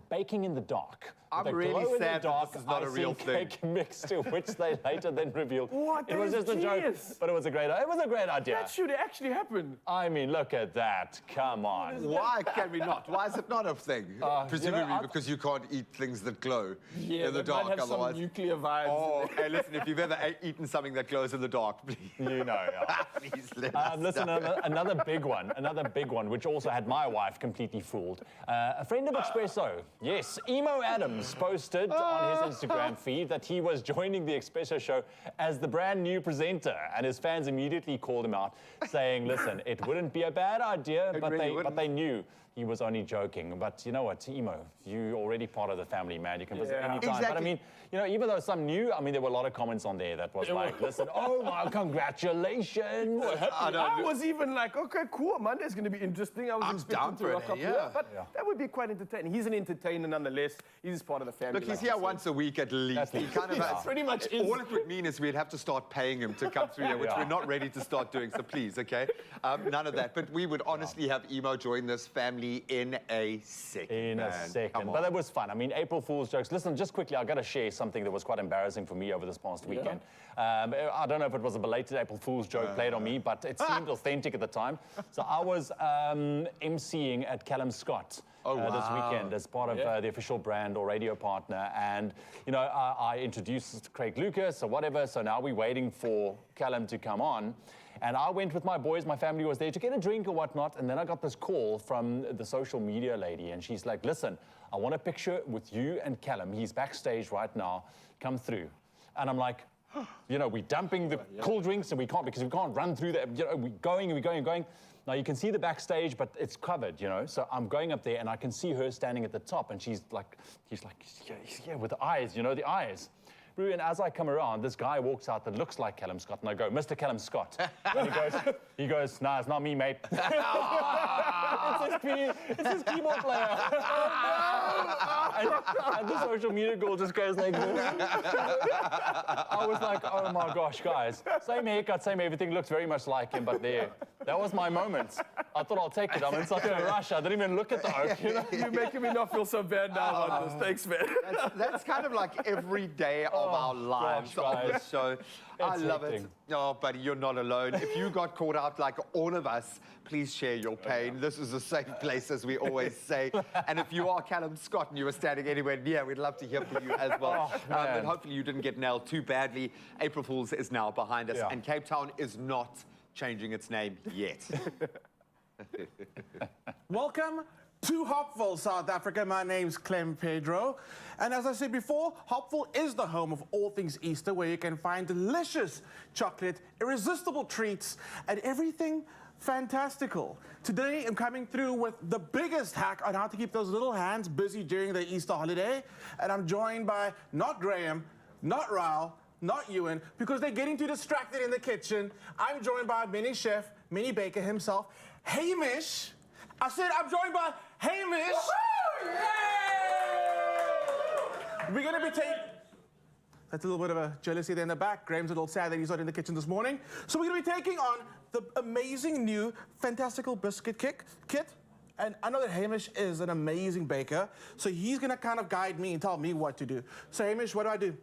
baking in the dark. I'm really sad that this is not a real thing. Cake mix, to which they later then revealed What? it was just a joke, but it was a great idea. That should actually happen. I mean, look at that. Come on. Why can we not? Why is it not a thing? Presumably because you can't eat things that glow in the dark. Might have otherwise, some nuclear vibes. Oh, hey, listen, if you've ever eaten something that glows in the dark, please. You know. Please let us listen, another big one, which also had my wife completely fooled. A friend of Expresso, yes, Emo Adams, posted on his Instagram feed that he was joining the Expresso show as the brand new presenter, and his fans immediately called him out, saying, listen, it wouldn't be a bad idea, but they knew he was only joking. But you know what, Emo, you're already part of the family, man. You can visit anytime. Exactly. But I mean, you know, even though some new, I mean, there were a lot of comments on there that was like, listen, oh my, congratulations. I was even like, okay, cool, Monday's going to be interesting. I was expecting to rock up here, but that would be quite entertaining. He's an entertainer nonetheless. He's part of the family. Look, he's here once a week at least. He kind of That's pretty much is. All it would mean is we'd have to start paying him to come through here, which we're not ready to start doing, so please, okay? None of that. But we would honestly have Emo join this family in a second. In a second. But that was fun. I mean, April Fool's jokes. Listen, just quickly, I've got to share something that was quite embarrassing for me over this past weekend. I don't know if it was a belated April Fool's joke played on me, but it seemed authentic at the time. So I was emceeing at Callum Scott this weekend as part of the official brand or radio partner. And, you know, I introduced Craig Lucas or whatever. So now we're waiting for Callum to come on. And I went with my boys, my family was there to get a drink or whatnot. And then I got this call from the social media lady. And she's like, listen, I want a picture with you and Callum. He's backstage right now. Come through. And I'm like, you know, we're dumping the cool drinks and we can't run through that. You know, we're going. Now you can see the backstage, but it's covered, you know. So I'm going up there and I can see her standing at the top and he's like, yeah, with the eyes, you know, the eyes. And as I come around, this guy walks out that looks like Callum Scott, and I go, Mr. Callum Scott. And he goes, nah, it's not me, mate. It's his keyboard player. and the social media girl just goes like this. I was like, oh my gosh, guys. Same haircut, same everything, looks very much like him, but there. That was my moment. I thought I'll take it. I'm in such a rush. I didn't even look at the oak. You know? You're making me not feel so bad now about this. Thanks, man. That's kind of like every day of our lives on the show. I love it. Oh, buddy, you're not alone. If you got caught out like all of us, please share your pain. This is a safe place, as we always say. And if you are Callum Scott and you were standing anywhere near, we'd love to hear from you as well. And hopefully you didn't get nailed too badly. April Fool's is now behind us, and Cape Town is not changing its name yet. Welcome to Hopville, South Africa. My name's Clem Pedro. And as I said before, Hopville is the home of all things Easter, where you can find delicious chocolate, irresistible treats, and everything fantastical. Today, I'm coming through with the biggest hack on how to keep those little hands busy during the Easter holiday. And I'm joined by not Graham, not Raul, not Ewan, because they're getting too distracted in the kitchen. I'm joined by mini chef, mini baker himself, Hamish. I said I'm joined by Hamish. We're going to be taking... That's a little bit of a jealousy there in the back. Graham's a little sad that he's not in the kitchen this morning. So we're going to be taking on the amazing new fantastical biscuit kit. And I know that Hamish is an amazing baker, so he's going to kind of guide me and tell me what to do. So Hamish, what do I do?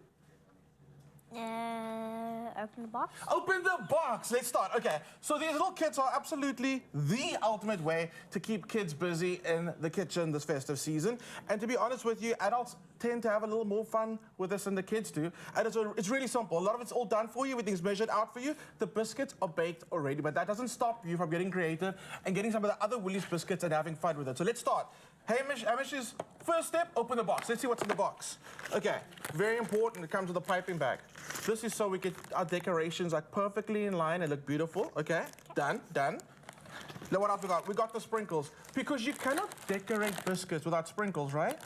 Open the box. Open the box. Let's start. Okay. So these little kits are absolutely the ultimate way to keep kids busy in the kitchen this festive season. And to be honest with you, adults tend to have a little more fun with this than the kids do. And it's really simple. A lot of it's all done for you. Everything's measured out for you. The biscuits are baked already, but that doesn't stop you from getting creative and getting some of the other Woolies biscuits and having fun with it. So let's start. Hamish's first step, open the box. Let's see what's in the box. Okay, very important. It comes with a piping bag. This is so we get our decorations like perfectly in line and look beautiful. Okay, done. Now what else we got? We got the sprinkles. Because you cannot decorate biscuits without sprinkles, right?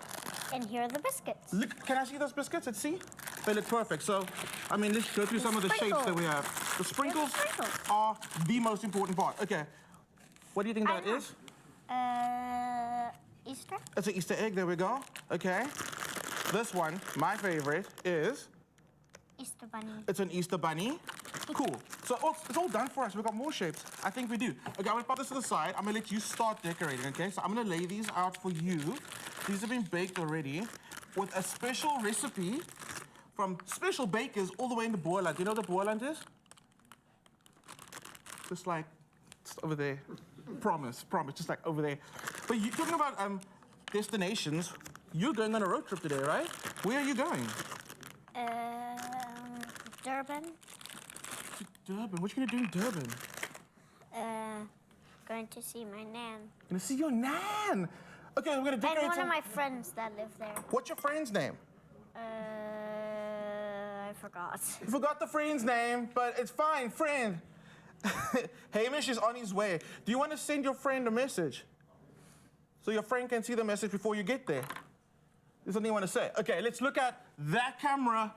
And here are the biscuits. Look, can I see those biscuits? Let's see. They look perfect. So, I mean, let's go through some of the shapes that we have. The sprinkles are the most important part. Okay, what do you think that is? Easter? It's an Easter egg, there we go. Okay. This one, my favorite, is? Easter bunny. It's an Easter bunny. Cool. So it's all done for us. We've got more shapes. I think we do. Okay, I'm gonna put this to the side. I'm gonna let you start decorating, okay? So I'm gonna lay these out for you. These have been baked already with a special recipe from special bakers all the way in the Boerland. Do you know what the Boerland is? Just over there. Promise, just like over there. But you're talking about destinations. You're going on a road trip today, right? Where are you going? Durban. Durban? What are you going to do in Durban? Going to see my nan. Going to see your nan? Okay, we're going to decorate. And one of my friends that live there. What's your friend's name? I forgot. You forgot the friend's name, but it's fine, friend. Hamish is on his way. Do you want to send your friend a message? so your friend can see the message before you get there. There's something you want to say. Okay, let's look at that camera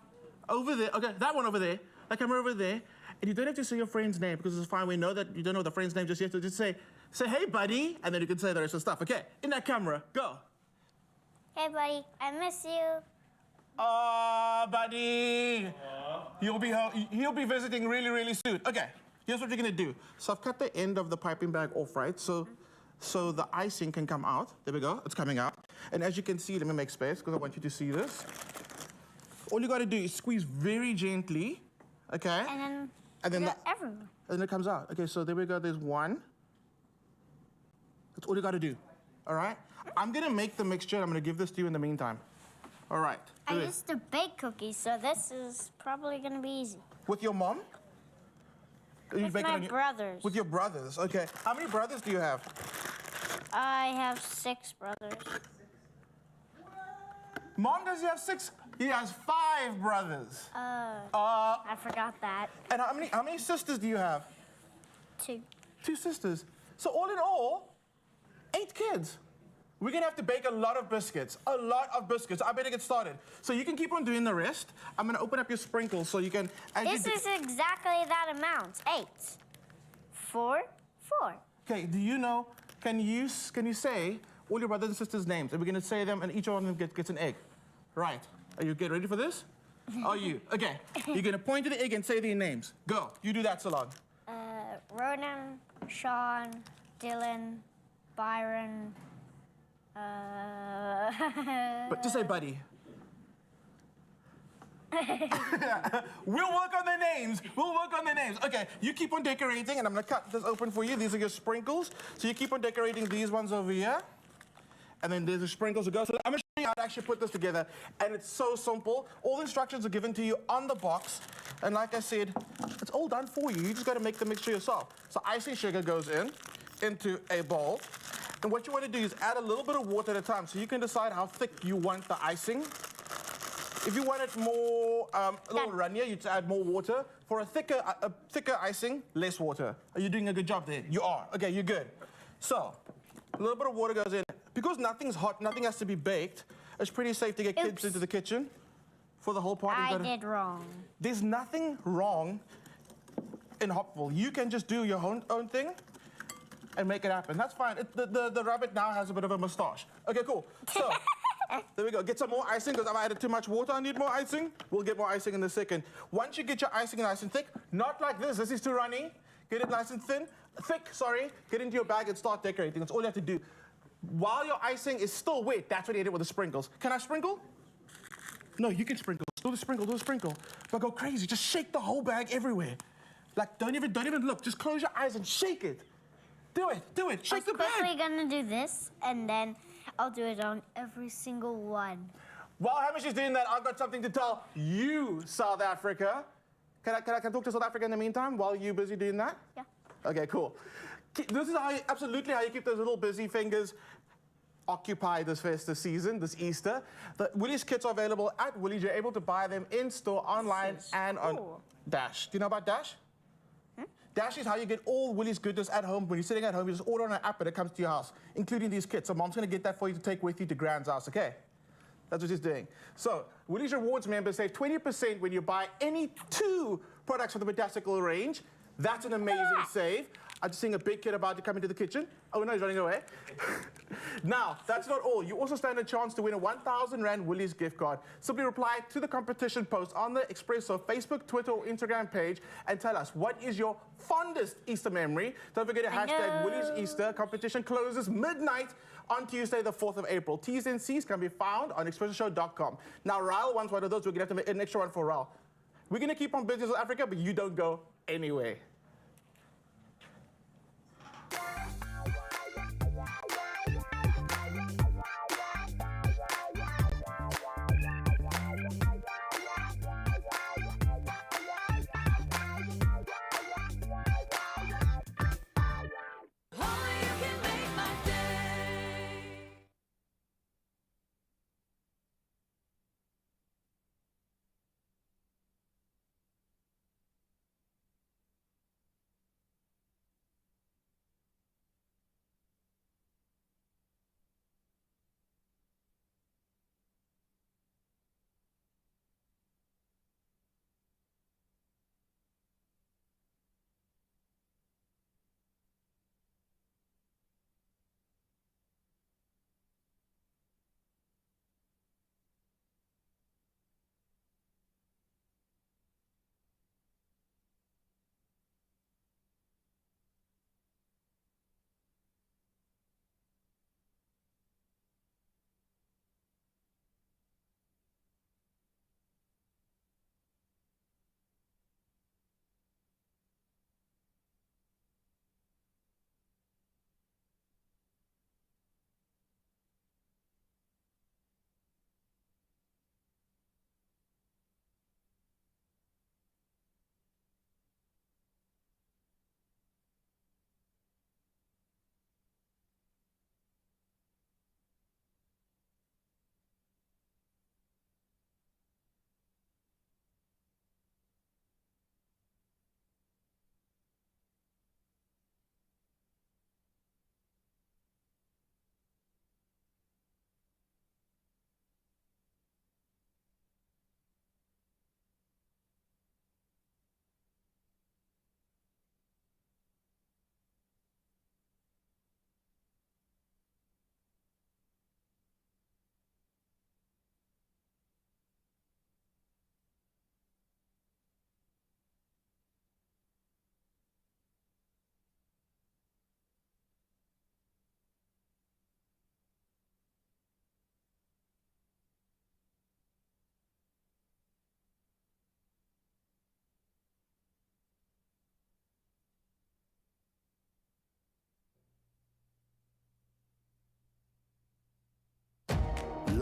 over there. Okay, that one over there. That camera over there. And you don't have to say your friend's name because it's fine. We know that you don't know the friend's name just yet. So just say, hey, buddy, and then you can say the rest of the stuff. Okay, in that camera, go. Hey, buddy, I miss you. Aw, buddy. He'll be visiting really, really soon. Okay, here's what you're gonna do. So I've cut the end of the piping bag off, right? So the icing can come out. There we go, it's coming out. And as you can see, let me make space because I want you to see this. All you gotta do is squeeze very gently, okay? And then everywhere. And then it comes out. Okay, so there we go, there's one. That's all you gotta do, all right? I'm gonna make the mixture and I'm gonna give this to you in the meantime. All right. I used to bake cookies, so this is probably gonna be easy. With your mom? With my brothers. With your brothers, okay. How many brothers do you have? I have 6 brothers. Mom, does he have 6? He has 5 brothers. I forgot that. And how many sisters do you have? 2. 2 sisters. So all in all, 8 kids. We're gonna have to bake a lot of biscuits. A lot of biscuits. I better get started. So you can keep on doing the rest. I'm gonna open up your sprinkles so you can... This is exactly that amount. 8. 4. 4. Okay, do you know, can you say all your brothers and sisters' names? And we're gonna say them and each one of them gets an egg. Right. Are you ready for this? Are you? Okay. You're gonna point to the egg and say their names. Go. You do that, Salon. Ronan, Sean, Dylan, Byron, But just say buddy. We'll work on the names. We'll work on the names. Okay, you keep on decorating, and I'm gonna cut this open for you. These are your sprinkles. So you keep on decorating these ones over here. And then there's the sprinkles to go. So I'm gonna show you how to actually put this together. And it's so simple. All the instructions are given to you on the box. And like I said, it's all done for you. You just gotta make the mixture yourself. So icing sugar goes into a bowl. And what you want to do is add a little bit of water at a time so you can decide how thick you want the icing. If you want it more, a little runnier, you just add more water. For a thicker icing, less water. Are you doing a good job there? You are. Okay, you're good. So, a little bit of water goes in. Because nothing's hot, nothing has to be baked, it's pretty safe to get kids into the kitchen for the whole party. I did wrong. There's nothing wrong in Hopville. You can just do your own thing and make it happen. That's fine. The rabbit now has a bit of a mustache. Okay, cool. So, there we go. Get some more icing because I've added too much water. I need more icing. We'll get more icing in a second. Once you get your icing nice and thick, not like this. This is too runny. Get it nice and thick, sorry. Get into your bag and start decorating. That's all you have to do. While your icing is still wet, that's what you did with the sprinkles. Can I sprinkle? No, you can sprinkle. Do the sprinkle. But go crazy. Just shake the whole bag everywhere. Like, don't even look. Just close your eyes and shake it. Do it. Shake the bag. I'm quickly gonna do this, and then I'll do it on every single one. While Hamish is doing that, I've got something to tell you, South Africa. Can I talk to South Africa in the meantime while you're busy doing that? Yeah. Okay, cool. This is absolutely how you keep those little busy fingers occupied this festive season, this Easter. The Woolies kits are available at Woolies. You're able to buy them in store, online, and on Dash. Do you know about Dash? Dash is how you get all Woolies goodness at home. When you're sitting at home, you just order on an app and it comes to your house, including these kits. So Mom's going to get that for you to take with you to Grand's house, okay? That's what she's doing. So, Woolies Rewards members save 20% when you buy any 2 products from the Fantastical range. That's an amazing save. I'm just seeing a big kid about to come into the kitchen. Oh no, he's running away. Now, that's not all. You also stand a chance to win a 1,000 Rand Woolies gift card. Simply reply to the competition post on the Expresso Facebook, Twitter, or Instagram page and tell us what is your fondest Easter memory. Don't forget to hashtag Woolies Easter. Competition closes midnight on Tuesday, the 4th of April. T's and C's can be found on expressoshow.com. Now, Raul wants one of those. We're going to have to make an extra one for Raul. We're going to keep on business with Africa, but you don't go anywhere.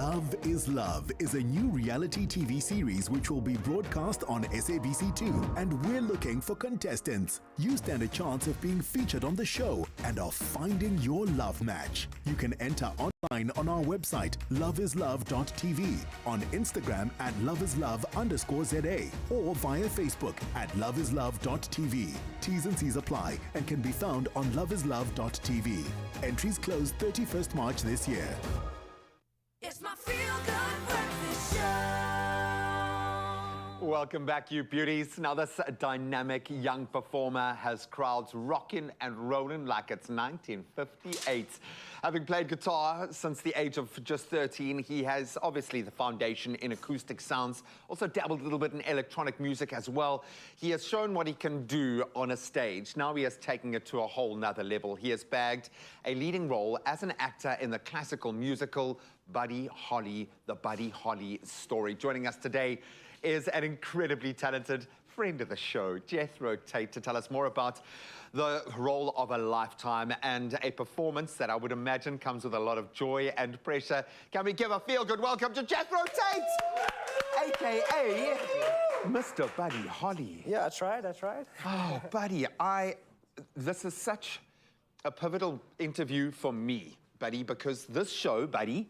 Love is Love is a new reality TV series which will be broadcast on SABC2, and we're looking for contestants. You stand a chance of being featured on the show and of finding your love match. You can enter online on our website loveislove.tv, on Instagram at loveislove_ZA, or via Facebook at loveislove.tv. T's and C's apply and can be found on loveislove.tv. Entries close 31st March this year. It's my feel-good breakfast show. Welcome back, you beauties. Now, this dynamic young performer has crowds rocking and rolling like it's 1958. Having played guitar since the age of just 13, he has obviously the foundation in acoustic sounds, also dabbled a little bit in electronic music as well. He has shown what he can do on a stage. Now he is taking it to a whole nother level. He has bagged a leading role as an actor in the classical musical Buddy Holly, the Buddy Holly story. Joining us today is an incredibly talented friend of the show, Jethro Tate, to tell us more about the role of a lifetime and a performance that I would imagine comes with a lot of joy and pressure. Can we give a feel-good welcome to Jethro Tate, a.k.a. Mr. Buddy Holly. Yeah, I tried. Oh, Buddy, this is such a pivotal interview for me, Buddy, because this show, Buddy,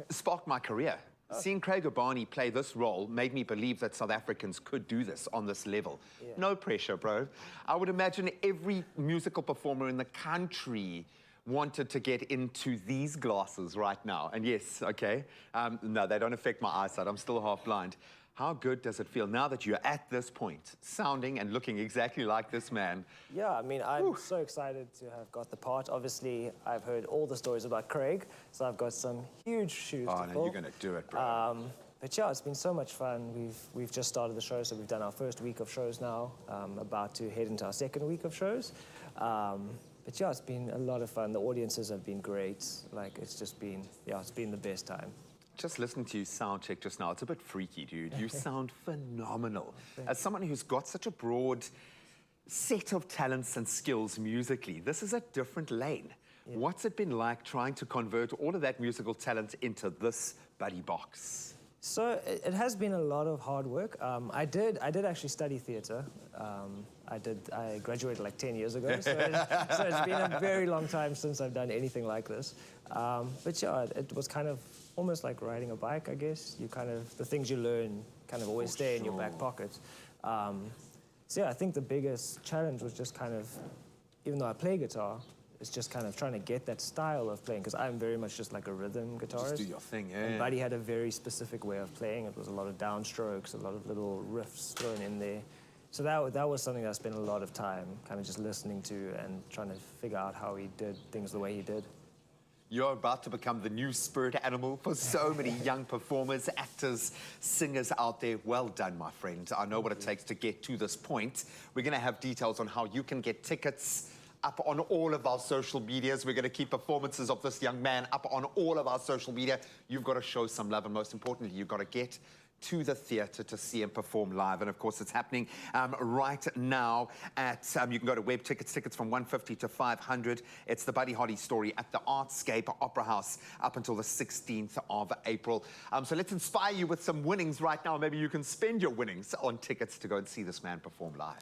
sparked my career. Seeing Craig O'Barney play this role made me believe that South Africans could do this on this level. Yeah. No pressure, bro. I would imagine every musical performer in the country wanted to get into these glasses right now. And yes, okay, no, they don't affect my eyesight. I'm still half blind. How good does it feel now that you're at this point, sounding and looking exactly like this man? Yeah, I mean, I'm so excited to have got the part. Obviously, I've heard all the stories about Craig, so I've got some huge shoes to no, fill. you're going to do it, bro. But yeah, it's been so much fun. We've just started the show, so we've done our first week of shows now, about to head into our second week of shows. But yeah, it's been a lot of fun. The audiences have been great. Like, it's just been, yeah, it's been the best time. Just listening to you sound check just now, it's a bit freaky, dude. You sound phenomenal. As someone who's got such a broad set of talents and skills musically, this is a different lane. Yeah. What's it been like trying to convert all of that musical talent into this buddy box? So it has been a lot of hard work. I did actually study theatre. I graduated like 10 years ago, so it's been a very long time since I've done anything like this. But yeah, it was kind of almost like riding a bike, I guess. You kind of, the things you learn kind of always stay in your back pocket. So yeah, I think the biggest challenge was just kind of, even though I play guitar, it's just kind of trying to get that style of playing, because I'm very much just like a rhythm guitarist. Just do your thing, yeah. And Buddy had a very specific way of playing. It was a lot of downstrokes, a lot of little riffs thrown in there. So that was something that I spent a lot of time kind of just listening to and trying to figure out how he did things the way he did. You're about to become the new spirit animal for so many young performers, actors, singers out there. Well done, my friend. I know what it takes to get to this point. We're going to have details on how you can get tickets up on all of our social medias. We're going to keep performances of this young man up on all of our social media. You've got to show some love, and most importantly, you've got to get to the theatre to see him perform live. And of course, it's happening right now at, you can go to web tickets from 150 to 500. It's the Buddy Holly story at the Artscape Opera House up until the 16th of April. So let's inspire you with some winnings right now. Maybe you can spend your winnings on tickets to go and see this man perform live.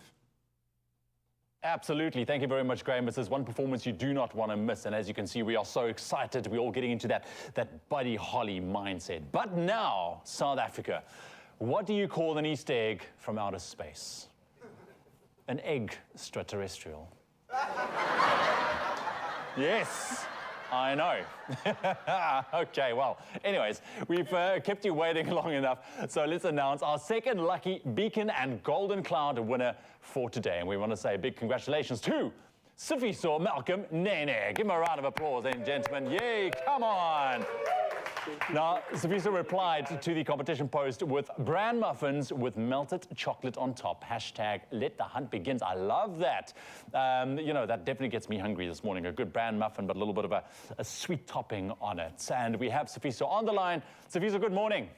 Absolutely. Thank you very much, Graham. This is one performance you do not want to miss. And as you can see, we are so excited. We're all getting into that Buddy Holly mindset. But now, South Africa, what do you call an Easter egg from outer space? An extraterrestrial. Yes, I know. Okay, well, anyways, we've kept you waiting long enough. So let's announce our second lucky Beacon and Golden Cloud winner for today. And we want to say a big congratulations to Sifiso Malcolm Nene. Give him a round of applause, ladies and gentlemen. Yay, come on. Now, Sifiso replied to the competition post with bran muffins with melted chocolate on top. Hashtag let the hunt begins. I love that. You know, that definitely gets me hungry this morning. A good bran muffin, but a little bit of a sweet topping on it. And we have Sifiso on the line. Sifiso, good morning.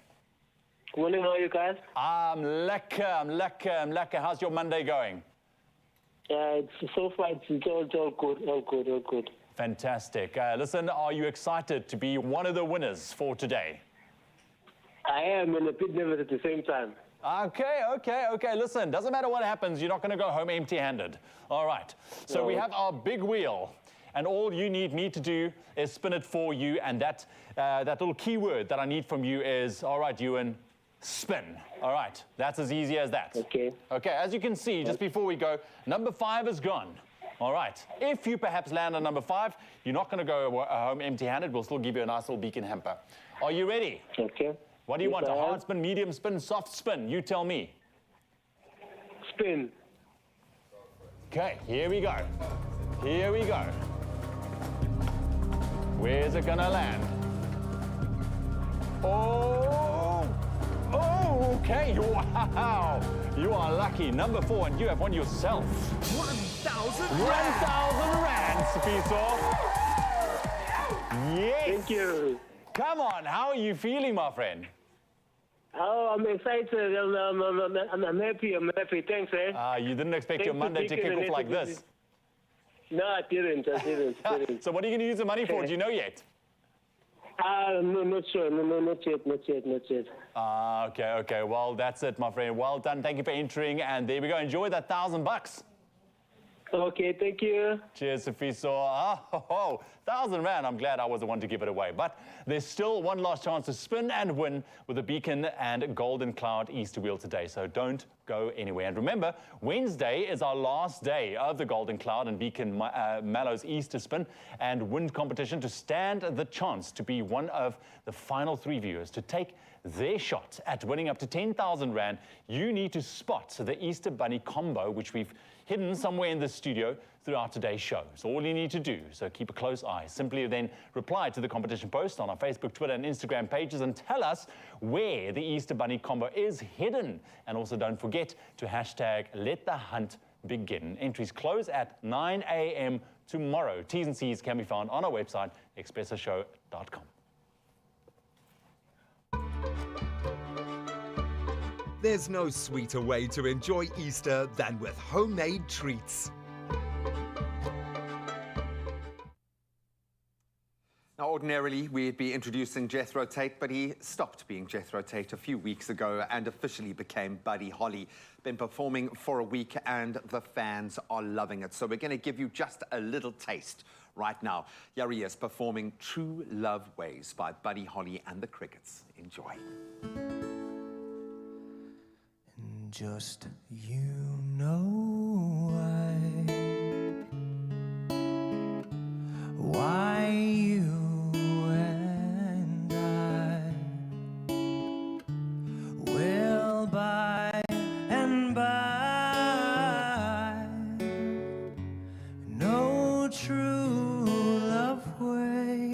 Good morning, how are you guys? I'm lekker. How's your Monday going? So far, it's all good. Fantastic. Listen, are you excited to be one of the winners for today? I am, and a bit nervous at the same time. Okay. Listen, doesn't matter what happens, you're not going to go home empty-handed. All right. So we have our big wheel, and all you need me to do is spin it for you, and that little keyword that I need from you is, all right, Ewan, spin. All right. That's as easy as that. Okay. Okay, as you can see, just before we go, number 5 is gone. All right. If you perhaps land on number 5, you're not going to go home empty-handed. We'll still give you a nice little beacon hamper. Are you ready? Okay. What do you want? A hard spin, medium spin, soft spin? You tell me. Spin. Okay, here we go. Here we go. Where's it gonna land? Oh, okay. Wow. You are lucky. Number 4, and you have won yourself 1,000 rand, Sifiso. Yes. Thank you. Come on, how are you feeling, my friend? Oh, I'm excited. I'm happy. I'm happy. Thanks, eh? You didn't expect your Monday to kick off like this. No, I didn't. So what are you going to use the money for? Do you know yet? No, not sure. No, not yet. Okay. Well, that's it, my friend. Well done. Thank you for entering. And there we go. Enjoy that $1,000. Okay, thank you. Cheers, Sifiso. 1,000 rand. I'm glad I was the one to give it away. But there's still one last chance to spin and win with the Beacon and Golden Cloud Easter Wheel today. So don't go anywhere. And remember, Wednesday is our last day of the Golden Cloud and Beacon Mallows Easter Spin and Win competition to stand the chance to be one of the final 3 viewers to take their shot at winning up to 10,000 rand. You need to spot the Easter Bunny combo, which we've hidden somewhere in the studio throughout today's show. So all you need to do, so keep a close eye, simply then reply to the competition post on our Facebook, Twitter and Instagram pages and tell us where the Easter Bunny combo is hidden. And also don't forget to hashtag Let the Hunt Begin. Entries close at 9 a.m. tomorrow. T's and C's can be found on our website, expressoshow.com. There's no sweeter way to enjoy Easter than with homemade treats. Now, ordinarily, we'd be introducing Jethro Tate, but he stopped being Jethro Tate a few weeks ago and officially became Buddy Holly. Been performing for a week, and the fans are loving it. So we're going to give you just a little taste right now. Here he is performing True Love Ways by Buddy Holly and the Crickets. Enjoy. Just you know why you and I will by and by no true love way.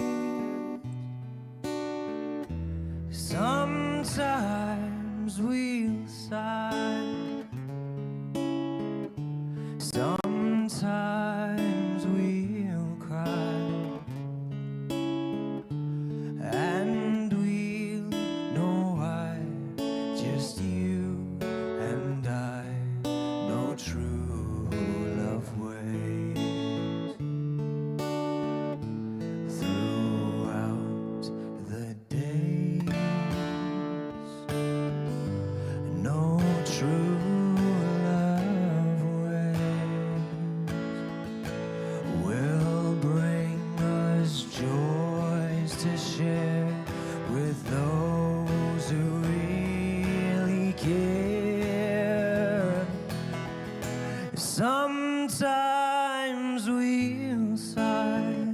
Sometimes we'll sigh. Sometimes we'll cry, and we'll know why. Just you and I know true love ways. Throughout the days, no true sometimes we'll sigh,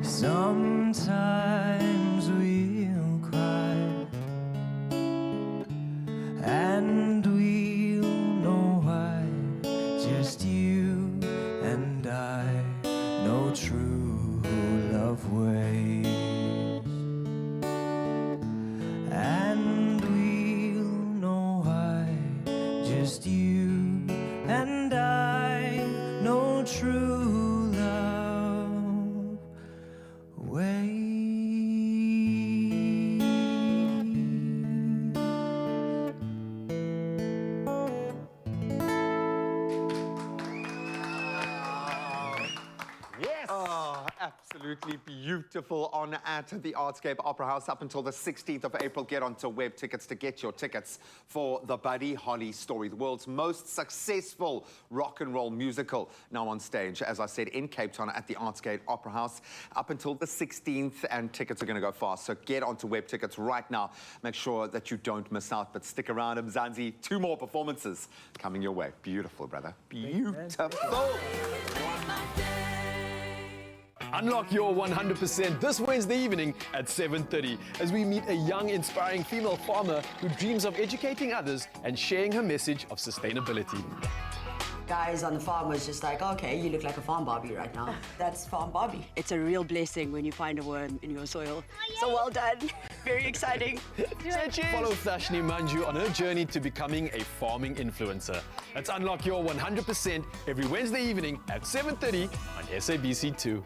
sometimes we'll cry, and we'll know why. Just you and I know true love ways, and we'll know why. Just you and I absolutely beautiful on at the Artscape Opera House up until the 16th of April. Get onto web tickets to get your tickets for the Buddy Holly story, the world's most successful rock and roll musical, now on stage, as I said, in Cape Town at the Artscape Opera House up until the 16th, and tickets are going to go fast. So get onto web tickets right now. Make sure that you don't miss out, but stick around, Mzansi. 2 more performances coming your way. Beautiful, brother. Beautiful. Unlock your 100% this Wednesday evening at 7:30 as we meet a young, inspiring female farmer who dreams of educating others and sharing her message of sustainability. Guys on the farm was just like, okay, you look like a farm Barbie right now. That's farm Barbie. It's a real blessing when you find a worm in your soil. So well done. Very exciting. Follow Thashni Manju on her journey to becoming a farming influencer. Let's unlock your 100% every Wednesday evening at 7:30 on SABC2.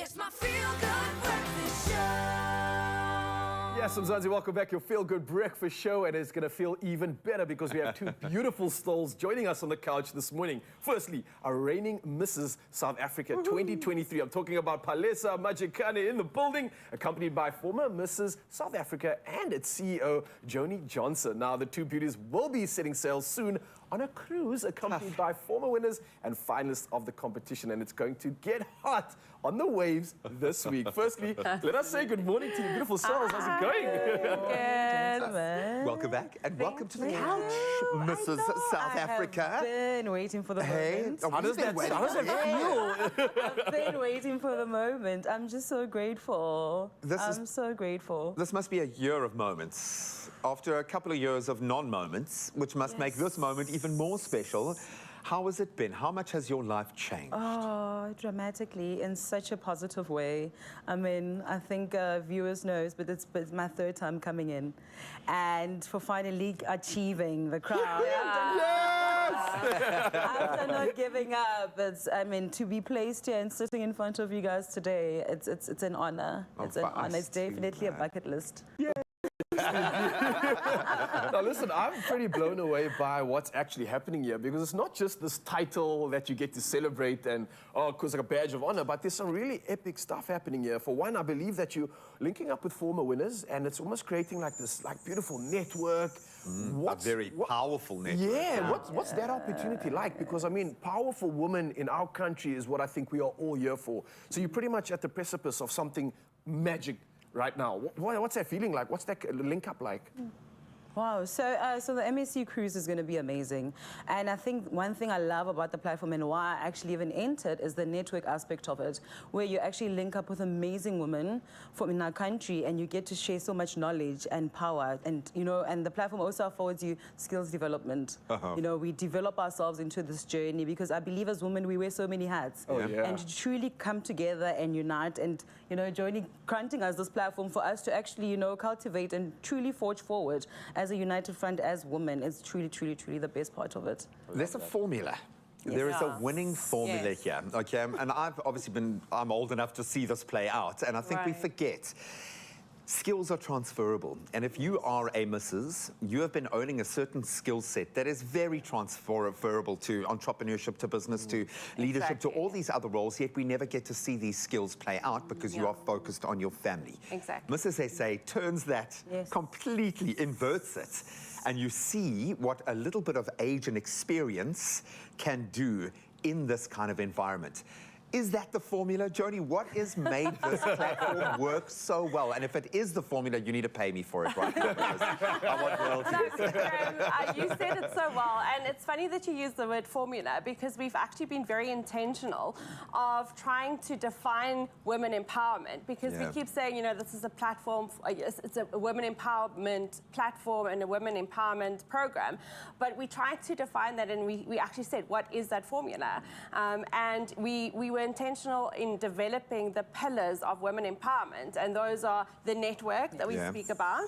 It's my feel-good breakfast show. Yes, Mzansi, welcome back. Your feel-good breakfast show, and it's going to feel even better because we have 2 beautiful stalls joining us on the couch this morning. Firstly, our reigning Mrs. South Africa 2023. I'm talking about Palesa Majekane in the building, accompanied by former Mrs. South Africa and its CEO, Joni Johnson. Now, the 2 beauties will be setting sail soon on a cruise accompanied by former winners and finalists of the competition, and it's going to get hot on the waves this week. Firstly, let us say good morning to your beautiful selves. How's it going? Good, man. Welcome back and welcome to the couch, Mrs. South Africa. I've been waiting for the moment. How does that feel? I've been waiting for the moment. I'm just so grateful. I'm so grateful. This must be a year of moments. After a couple of years of non-moments, which must make this moment even more special. How has it been? How much has your life changed? Oh, dramatically, in such a positive way. I mean, I think viewers knows, but it's my 3rd time coming in. And for finally achieving the crown. After not giving up, I mean, to be placed here and sitting in front of you guys today, it's an honor. It's an honor. It's definitely a bucket list. Yeah. Now listen, I'm pretty blown away by what's actually happening here, because it's not just this title that you get to celebrate and, oh, because like a badge of honor, but there's some really epic stuff happening here. For one, I believe that you're linking up with former winners, and it's almost creating like this beautiful network. A very powerful network. Yeah, what's that opportunity like? Because, I mean, powerful women in our country is what I think we are all here for. So you're pretty much at the precipice of something magic right now. What's that feeling like? What's that link up like? Wow, so the MSC cruise is going to be amazing. And I think one thing I love about the platform and why I actually even entered is the network aspect of it, where you actually link up with amazing women from in our country and you get to share so much knowledge and power. And, you know, and the platform also affords you skills development. You know, we develop ourselves into this journey because I believe as women, we wear so many hats. And to truly come together and unite and, you know, granting us this platform for us to actually, you know, cultivate and truly forge forward as a united front as women is truly, truly, truly the best part of it. There's a formula. There is a winning formula here, okay? And I've obviously I'm old enough to see this play out, and I think we forget. Skills are transferable, and if you are a Mrs., you have been owning a certain skill set that is very transferable to entrepreneurship, to business, to leadership, to all these other roles, yet we never get to see these skills play out because you are focused on your family. Mrs. SA turns that completely, inverts it, and you see what a little bit of age and experience can do in this kind of environment. Is that the formula, Joni? What has made this platform work so well? And if it is the formula, you need to pay me for it right now because I want royalties. You said it so well, and it's funny that you use the word formula because we've actually been very intentional of trying to define women empowerment because we keep saying, you know, this is a platform, it's a women empowerment platform and a women empowerment program, but we tried to define that and we actually said, what is that formula? And we were intentional in developing the pillars of women empowerment, and those are the network that we speak about.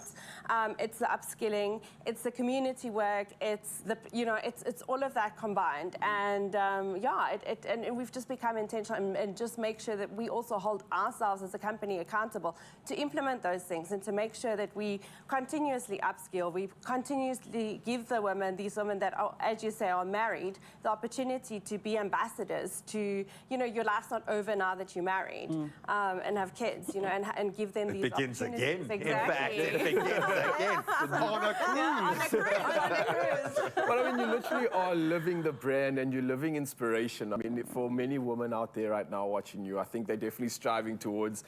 It's the upskilling, it's the community work, it's the it's all of that combined, and and we've just become intentional and just make sure that we also hold ourselves as a company accountable to implement those things and to make sure that we continuously upskill, we continuously give the women, these women that are, as you say, are married, the opportunity to be ambassadors to, you know, your life's not over now that you're married and have kids, you know, and give them these opportunities. Again. In fact, it begins again. On a cruise. On a cruise. But I mean, you literally are living the brand and you're living inspiration. I mean, for many women out there right now watching you, I think they're definitely striving towards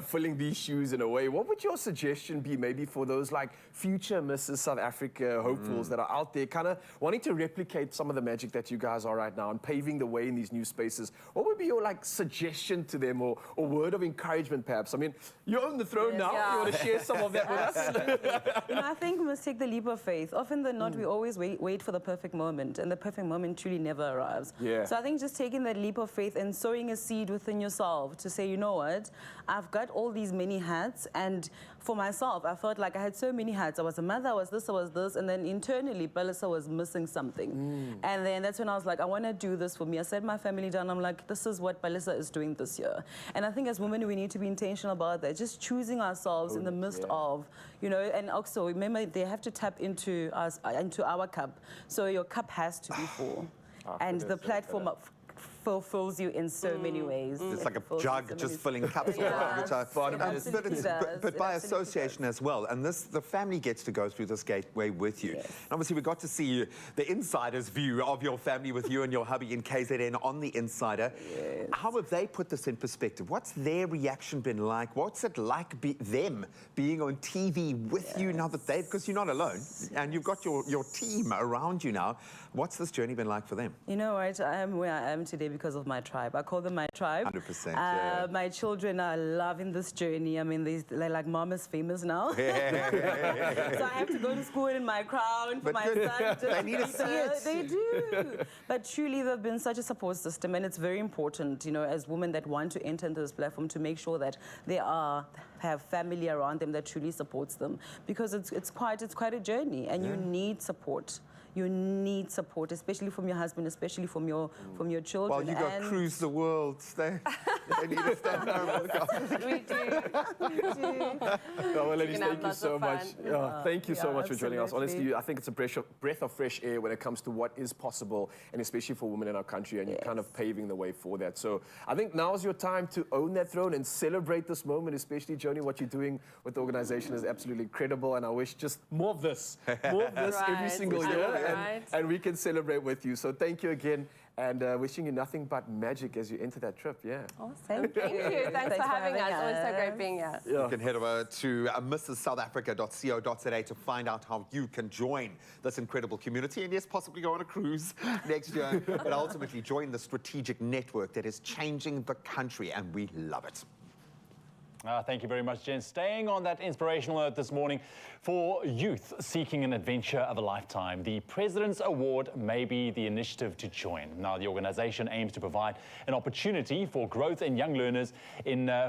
filling these shoes in a way. What would your suggestion be maybe for those like future Mrs. South Africa hopefuls that are out there kind of wanting to replicate some of the magic that you guys are right now and paving the way in these new spaces? What would be your like suggestion to them or word of encouragement perhaps? I mean, you own the throne now. You want to share some of that with us? You know, I think we must take the leap of faith. Often than not, we always wait for the perfect moment, and the perfect moment truly never arrives. So I think just taking that leap of faith and sowing a seed within yourself to say, you know what, I've got all these many hats, and for myself, I felt like I had so many hats. I was a mother, I was this, and then internally, Balisa was missing something. And then that's when I was like, I want to do this for me. I sat my family down, I'm like, this is what Balisa is doing this year. And I think as women, we need to be intentional about that, just choosing ourselves in the midst of, you know, and also remember, they have to tap into us, into our cup. So your cup has to be full. And the platform fulfills you in so many ways. It's like a jug just filling cups. But by association as well. And the family gets to go through this gateway with you. And obviously, we got to see the insider's view of your family with you and your hubby in KZN on The Insider. How have they put this in perspective? What's their reaction been like? What's it like them being on TV with you now that because you're not alone and you've got your team around you now. What's this journey been like for them? You know what? I am where I am today because of my tribe. I call them my tribe. 100%. My children are loving this journey. I mean, they're like, Mom is famous now. So I have to go to school in my crown for my son. They need to see it. They do. But truly, they've been such a support system, and it's very important, you know, as women that want to enter into this platform to make sure that they have family around them that truly supports them, because it's quite a journey, and you need support. You need support, especially from your husband, especially from your children. Well, you go cruise the world. They need to stand there. We do. Well, ladies, thank you so much. Thank you so much for joining us. Honestly, I think it's a breath of fresh air when it comes to what is possible, and especially for women in our country, and you're kind of paving the way for that. So I think now's your time to own that throne and celebrate this moment, especially, Joni, what you're doing with the organization is absolutely incredible, and I wish just more of this every single year. and we can celebrate with you. So thank you again, and wishing you nothing but magic as you enter that trip. Yeah. Awesome. Thank you. Thanks for having us. Always so great being here. You can head over to mrssouthafrica.co.za to find out how you can join this incredible community and, yes, possibly go on a cruise next year, but ultimately join the strategic network that is changing the country, and we love it. Thank you very much, Jen. Staying on that inspirational note this morning, for youth seeking an adventure of a lifetime, the President's Award may be the initiative to join. Now, the organization aims to provide an opportunity for growth in young learners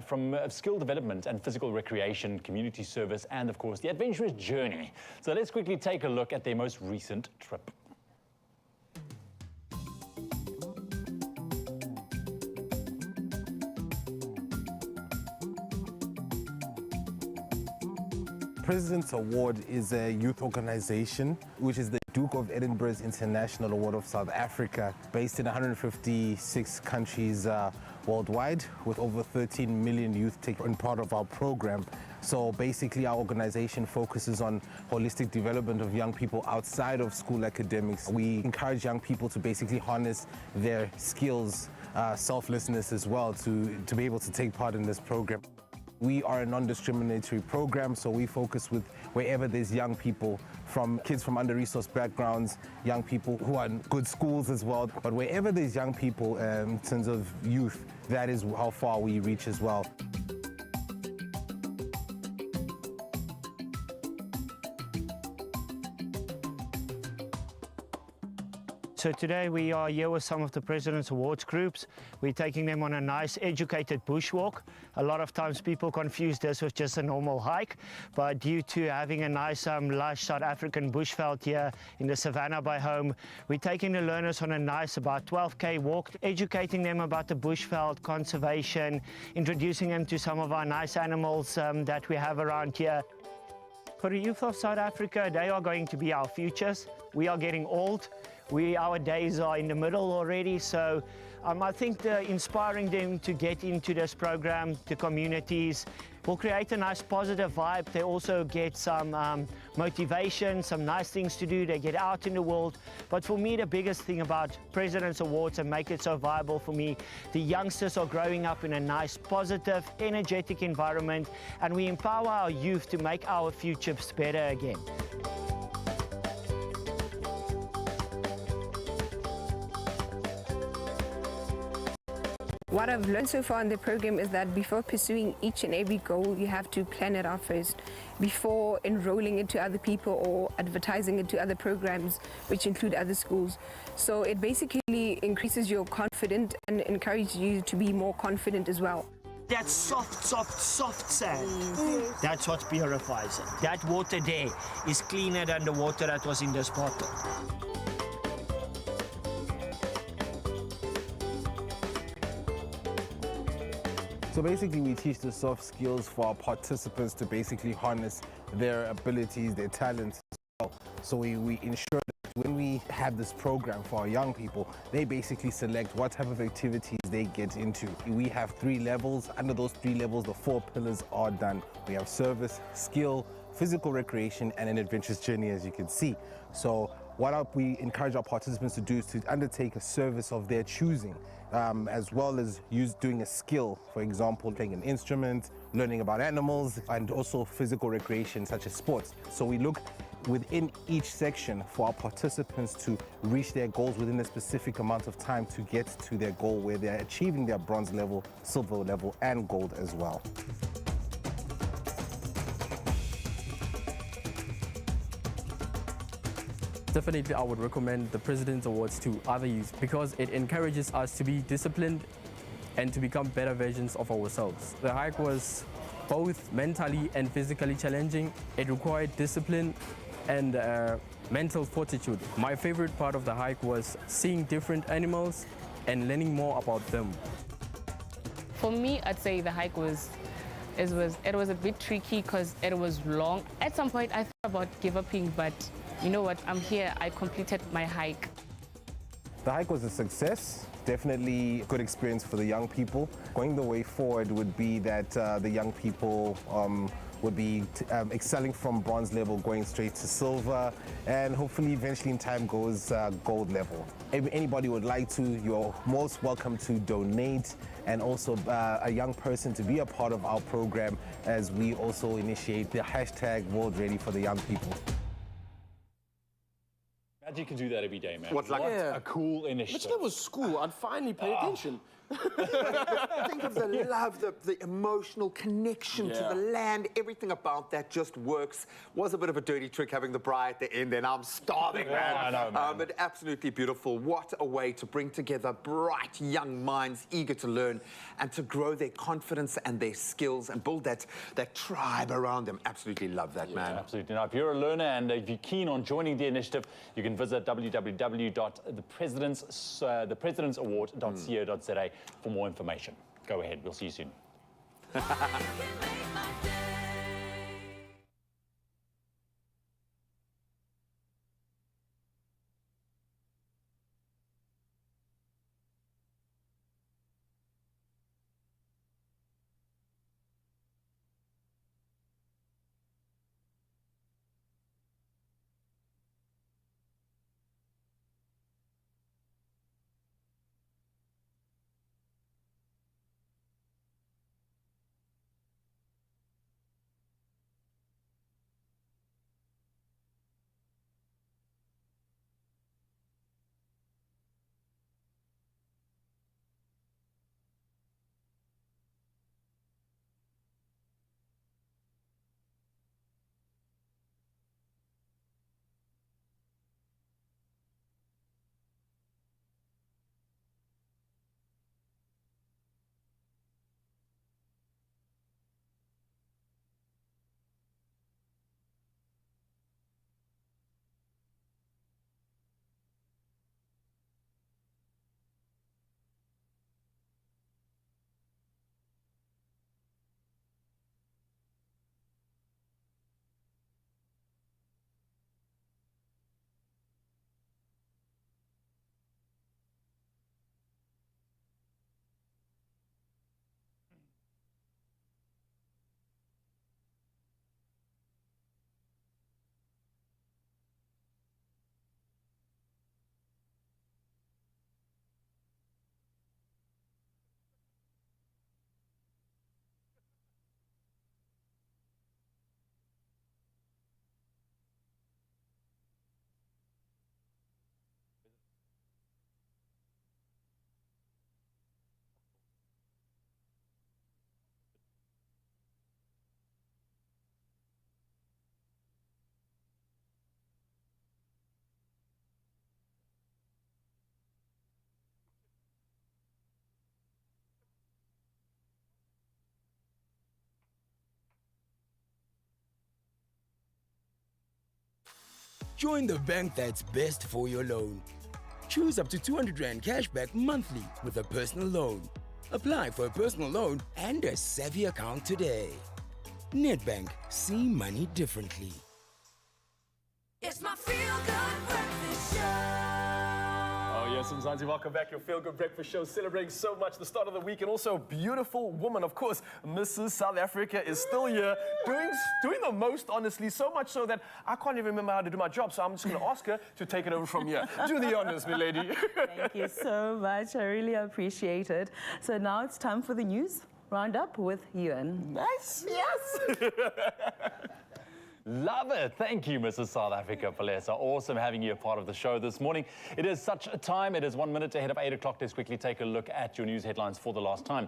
from skill development and physical recreation, community service, and, of course, the adventurous journey. So let's quickly take a look at their most recent trip. President's Award is a youth organization, which is the Duke of Edinburgh's International Award of South Africa, based in 156 countries worldwide, with over 13 million youth taking part of our program. So basically our organization focuses on holistic development of young people outside of school academics. We encourage young people to basically harness their skills, selflessness as well, to be able to take part in this program. We are a non-discriminatory program, so we focus with wherever there's young people, from kids from under-resourced backgrounds, young people who are in good schools as well. But wherever there's young people in terms of youth, that is how far we reach as well. So today we are here with some of the President's Awards groups. We're taking them on a nice educated bushwalk. A lot of times people confuse this with just a normal hike, but due to having a nice lush South African bushveld here in the savannah by home, we're taking the learners on a nice about 12K walk, educating them about the bushveld, conservation, introducing them to some of our nice animals that we have around here. For the youth of South Africa, they are going to be our futures. We are getting old. Our days are in the middle already, so I think inspiring them to get into this program, the communities, will create a nice positive vibe. They also get some motivation, some nice things to do. They get out in the world. But for me, the biggest thing about President's Awards and make it so viable for me, the youngsters are growing up in a nice, positive, energetic environment, and we empower our youth to make our futures better again. What I've learned so far in the program is that before pursuing each and every goal, you have to plan it out first, before enrolling it to other people or advertising it to other programs, which include other schools. So it basically increases your confidence and encourages you to be more confident as well. That soft, soft, soft sand, that's what purifies it. That water there is cleaner than the water that was in this bottle. So basically we teach the soft skills for our participants to basically harness their abilities, their talents as well. So we ensure that when we have this program for our young people, they basically select what type of activities they get into. We have 3 levels. Under those 3 levels, the 4 pillars are done. We have service, skill, physical recreation, and an adventurous journey, as you can see. So what we encourage our participants to do is to undertake a service of their choosing, as well as doing a skill, for example, playing an instrument, learning about animals, and also physical recreation such as sports. So we look within each section for our participants to reach their goals within a specific amount of time to get to their goal, where they're achieving their bronze level, silver level, and gold as well. Definitely, I would recommend the President's Awards to other youth because it encourages us to be disciplined and to become better versions of ourselves. The hike was both mentally and physically challenging. It required discipline and mental fortitude. My favorite part of the hike was seeing different animals and learning more about them. For me, I'd say the hike was a bit tricky because it was long. At some point, I thought about giving up, but you know what? I'm here. I completed my hike. The hike was a success. Definitely a good experience for the young people. Going the way forward would be that the young people would be excelling from bronze level, going straight to silver, and hopefully eventually in time goes gold level. If anybody would like to, you're most welcome to donate, and also a young person to be a part of our program as we also initiate the hashtag World Ready for the Young People. Imagine you can do that every day, man. What a cool initiative. If that was school, I'd finally pay attention. Think of the love, the emotional connection to the land. Everything about that just works. Was a bit of a dirty trick having the braai at the end, and I'm starving, man. I know, man. But absolutely beautiful. What a way to bring together bright young minds eager to learn and to grow their confidence and their skills and build that tribe around them. Absolutely love that, man. Absolutely. Now, if you're a learner and if you're keen on joining the initiative, you can visit www.thepresidentsaward.co.za for more information. Go ahead. We'll see you soon. Join the bank that's best for your loan. Choose up to 200 Rand cashback monthly with a personal loan. Apply for a personal loan and a savvy account today. Nedbank, see money differently. It's my feel-good breakfast show. Oh yes, Mzansi, welcome back. Your Feel Good Breakfast Show, celebrating so much the start of the week, and also a beautiful woman, of course. Mrs. South Africa is still here, doing the most, honestly, so much so that I can't even remember how to do my job, so I'm just going to ask her to take it over from here. Do the honors, my lady. Thank you so much. I really appreciate it. So now it's time for the news roundup with Ewan. Nice. Yes. Love it. Thank you, Mrs. South Africa Palesa. Awesome having you a part of the show this morning. It is such a time. It is 1 minute ahead of 8 o'clock. Let's quickly take a look at your news headlines for the last time.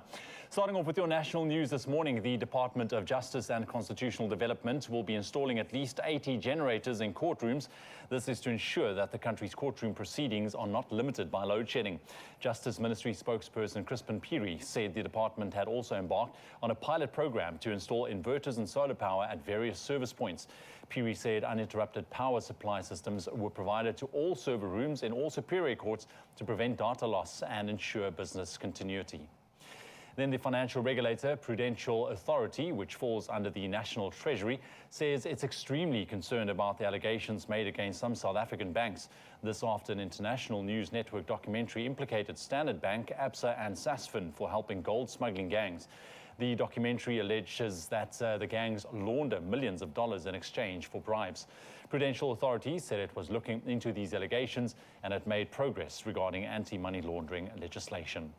Starting off with your national news this morning, the Department of Justice and Constitutional Development will be installing at least 80 generators in courtrooms. This is to ensure that the country's courtroom proceedings are not limited by load shedding. Justice Ministry spokesperson Crispin Piri said the department had also embarked on a pilot program to install inverters and solar power at various service points. Piri said uninterrupted power supply systems were provided to all server rooms in all superior courts to prevent data loss and ensure business continuity. Then the financial regulator, Prudential Authority, which falls under the National Treasury, says it's extremely concerned about the allegations made against some South African banks. This after an international news network documentary implicated Standard Bank, Absa and Sasfin for helping gold smuggling gangs. The documentary alleges that the gangs launder millions of dollars in exchange for bribes. Prudential authorities said it was looking into these allegations and it made progress regarding anti-money laundering legislation.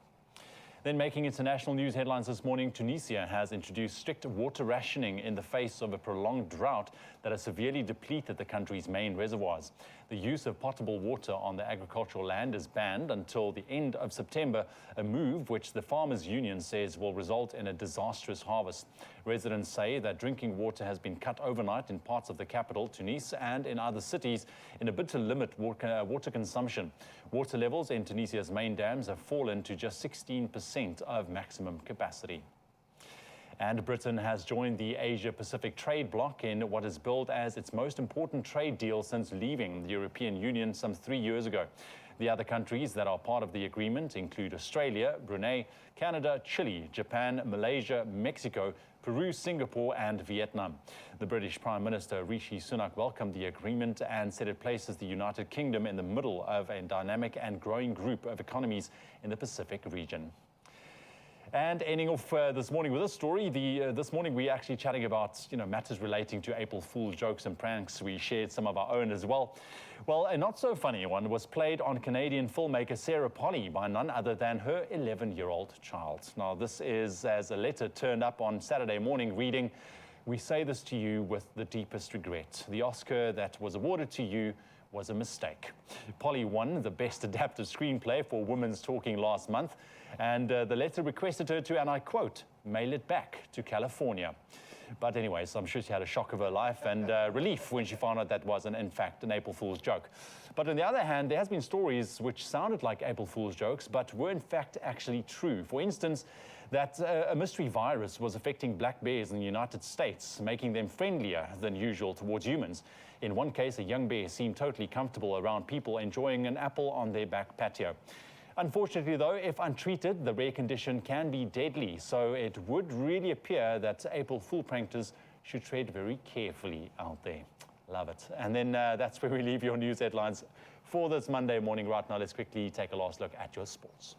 Then making international news headlines this morning, Tunisia has introduced strict water rationing in the face of a prolonged drought that has severely depleted the country's main reservoirs. The use of potable water on the agricultural land is banned until the end of September, a move which the Farmers Union says will result in a disastrous harvest. Residents say that drinking water has been cut overnight in parts of the capital, Tunis, and in other cities in a bid to limit water consumption. Water levels in Tunisia's main dams have fallen to just 16% of maximum capacity. And Britain has joined the Asia-Pacific trade bloc in what is billed as its most important trade deal since leaving the European Union some 3 years ago. The other countries that are part of the agreement include Australia, Brunei, Canada, Chile, Japan, Malaysia, Mexico, Peru, Singapore and Vietnam. The British Prime Minister Rishi Sunak welcomed the agreement and said it places the United Kingdom in the middle of a dynamic and growing group of economies in the Pacific region. And ending off this morning with a story, this morning we're actually chatting about matters relating to April Fool's jokes and pranks. We shared some of our own as well. Well, a not so funny one was played on Canadian filmmaker Sarah Polley by none other than her 11-year-old child. Now, this is as a letter turned up on Saturday morning reading, "We say this to you with the deepest regret. The Oscar that was awarded to you was a mistake." Polley won the Best Adapted Screenplay for Women's Talking last month, and the letter requested her to, and I quote, "mail it back to California." But anyways, I'm sure she had a shock of her life and relief when she found out that was, in fact, an April Fool's joke. But on the other hand, there has been stories which sounded like April Fool's jokes, but were in fact actually true. For instance, that a mystery virus was affecting black bears in the United States, making them friendlier than usual towards humans. In one case, a young bear seemed totally comfortable around people enjoying an apple on their back patio. Unfortunately, though, if untreated, the rare condition can be deadly, so it would really appear that April Fool pranksters should tread very carefully out there. Love it. And then that's where we leave your news headlines for this Monday morning. Right now, let's quickly take a last look at your sports.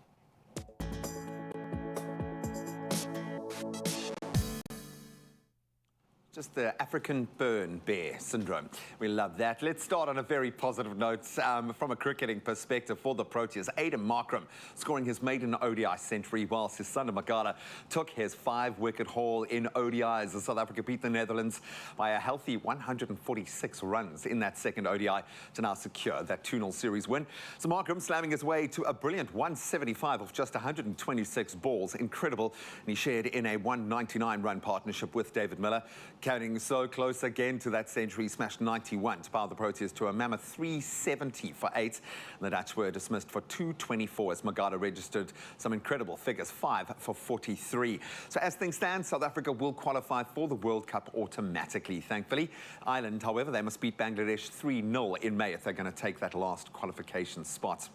Just the African burn bear syndrome. We love that. Let's start on a very positive note from a cricketing perspective for the Proteas. Aiden Markram scoring his maiden ODI century whilst his son Magala took his 5-wicket haul in ODIs. As South Africa beat the Netherlands by a healthy 146 runs in that second ODI to now secure that 2-0 series win. So Markram slamming his way to a brilliant 175 off just 126 balls. Incredible. And he shared in a 199-run partnership with David Miller. Getting so close again to that century, smashed 91 to power the Proteas to a mammoth 370 for 8. And the Dutch were dismissed for 224 as Magada registered some incredible figures, 5 for 43. So as things stand, South Africa will qualify for the World Cup automatically, thankfully. Ireland, however, they must beat Bangladesh 3-0 in May if they're going to take that last qualification spot.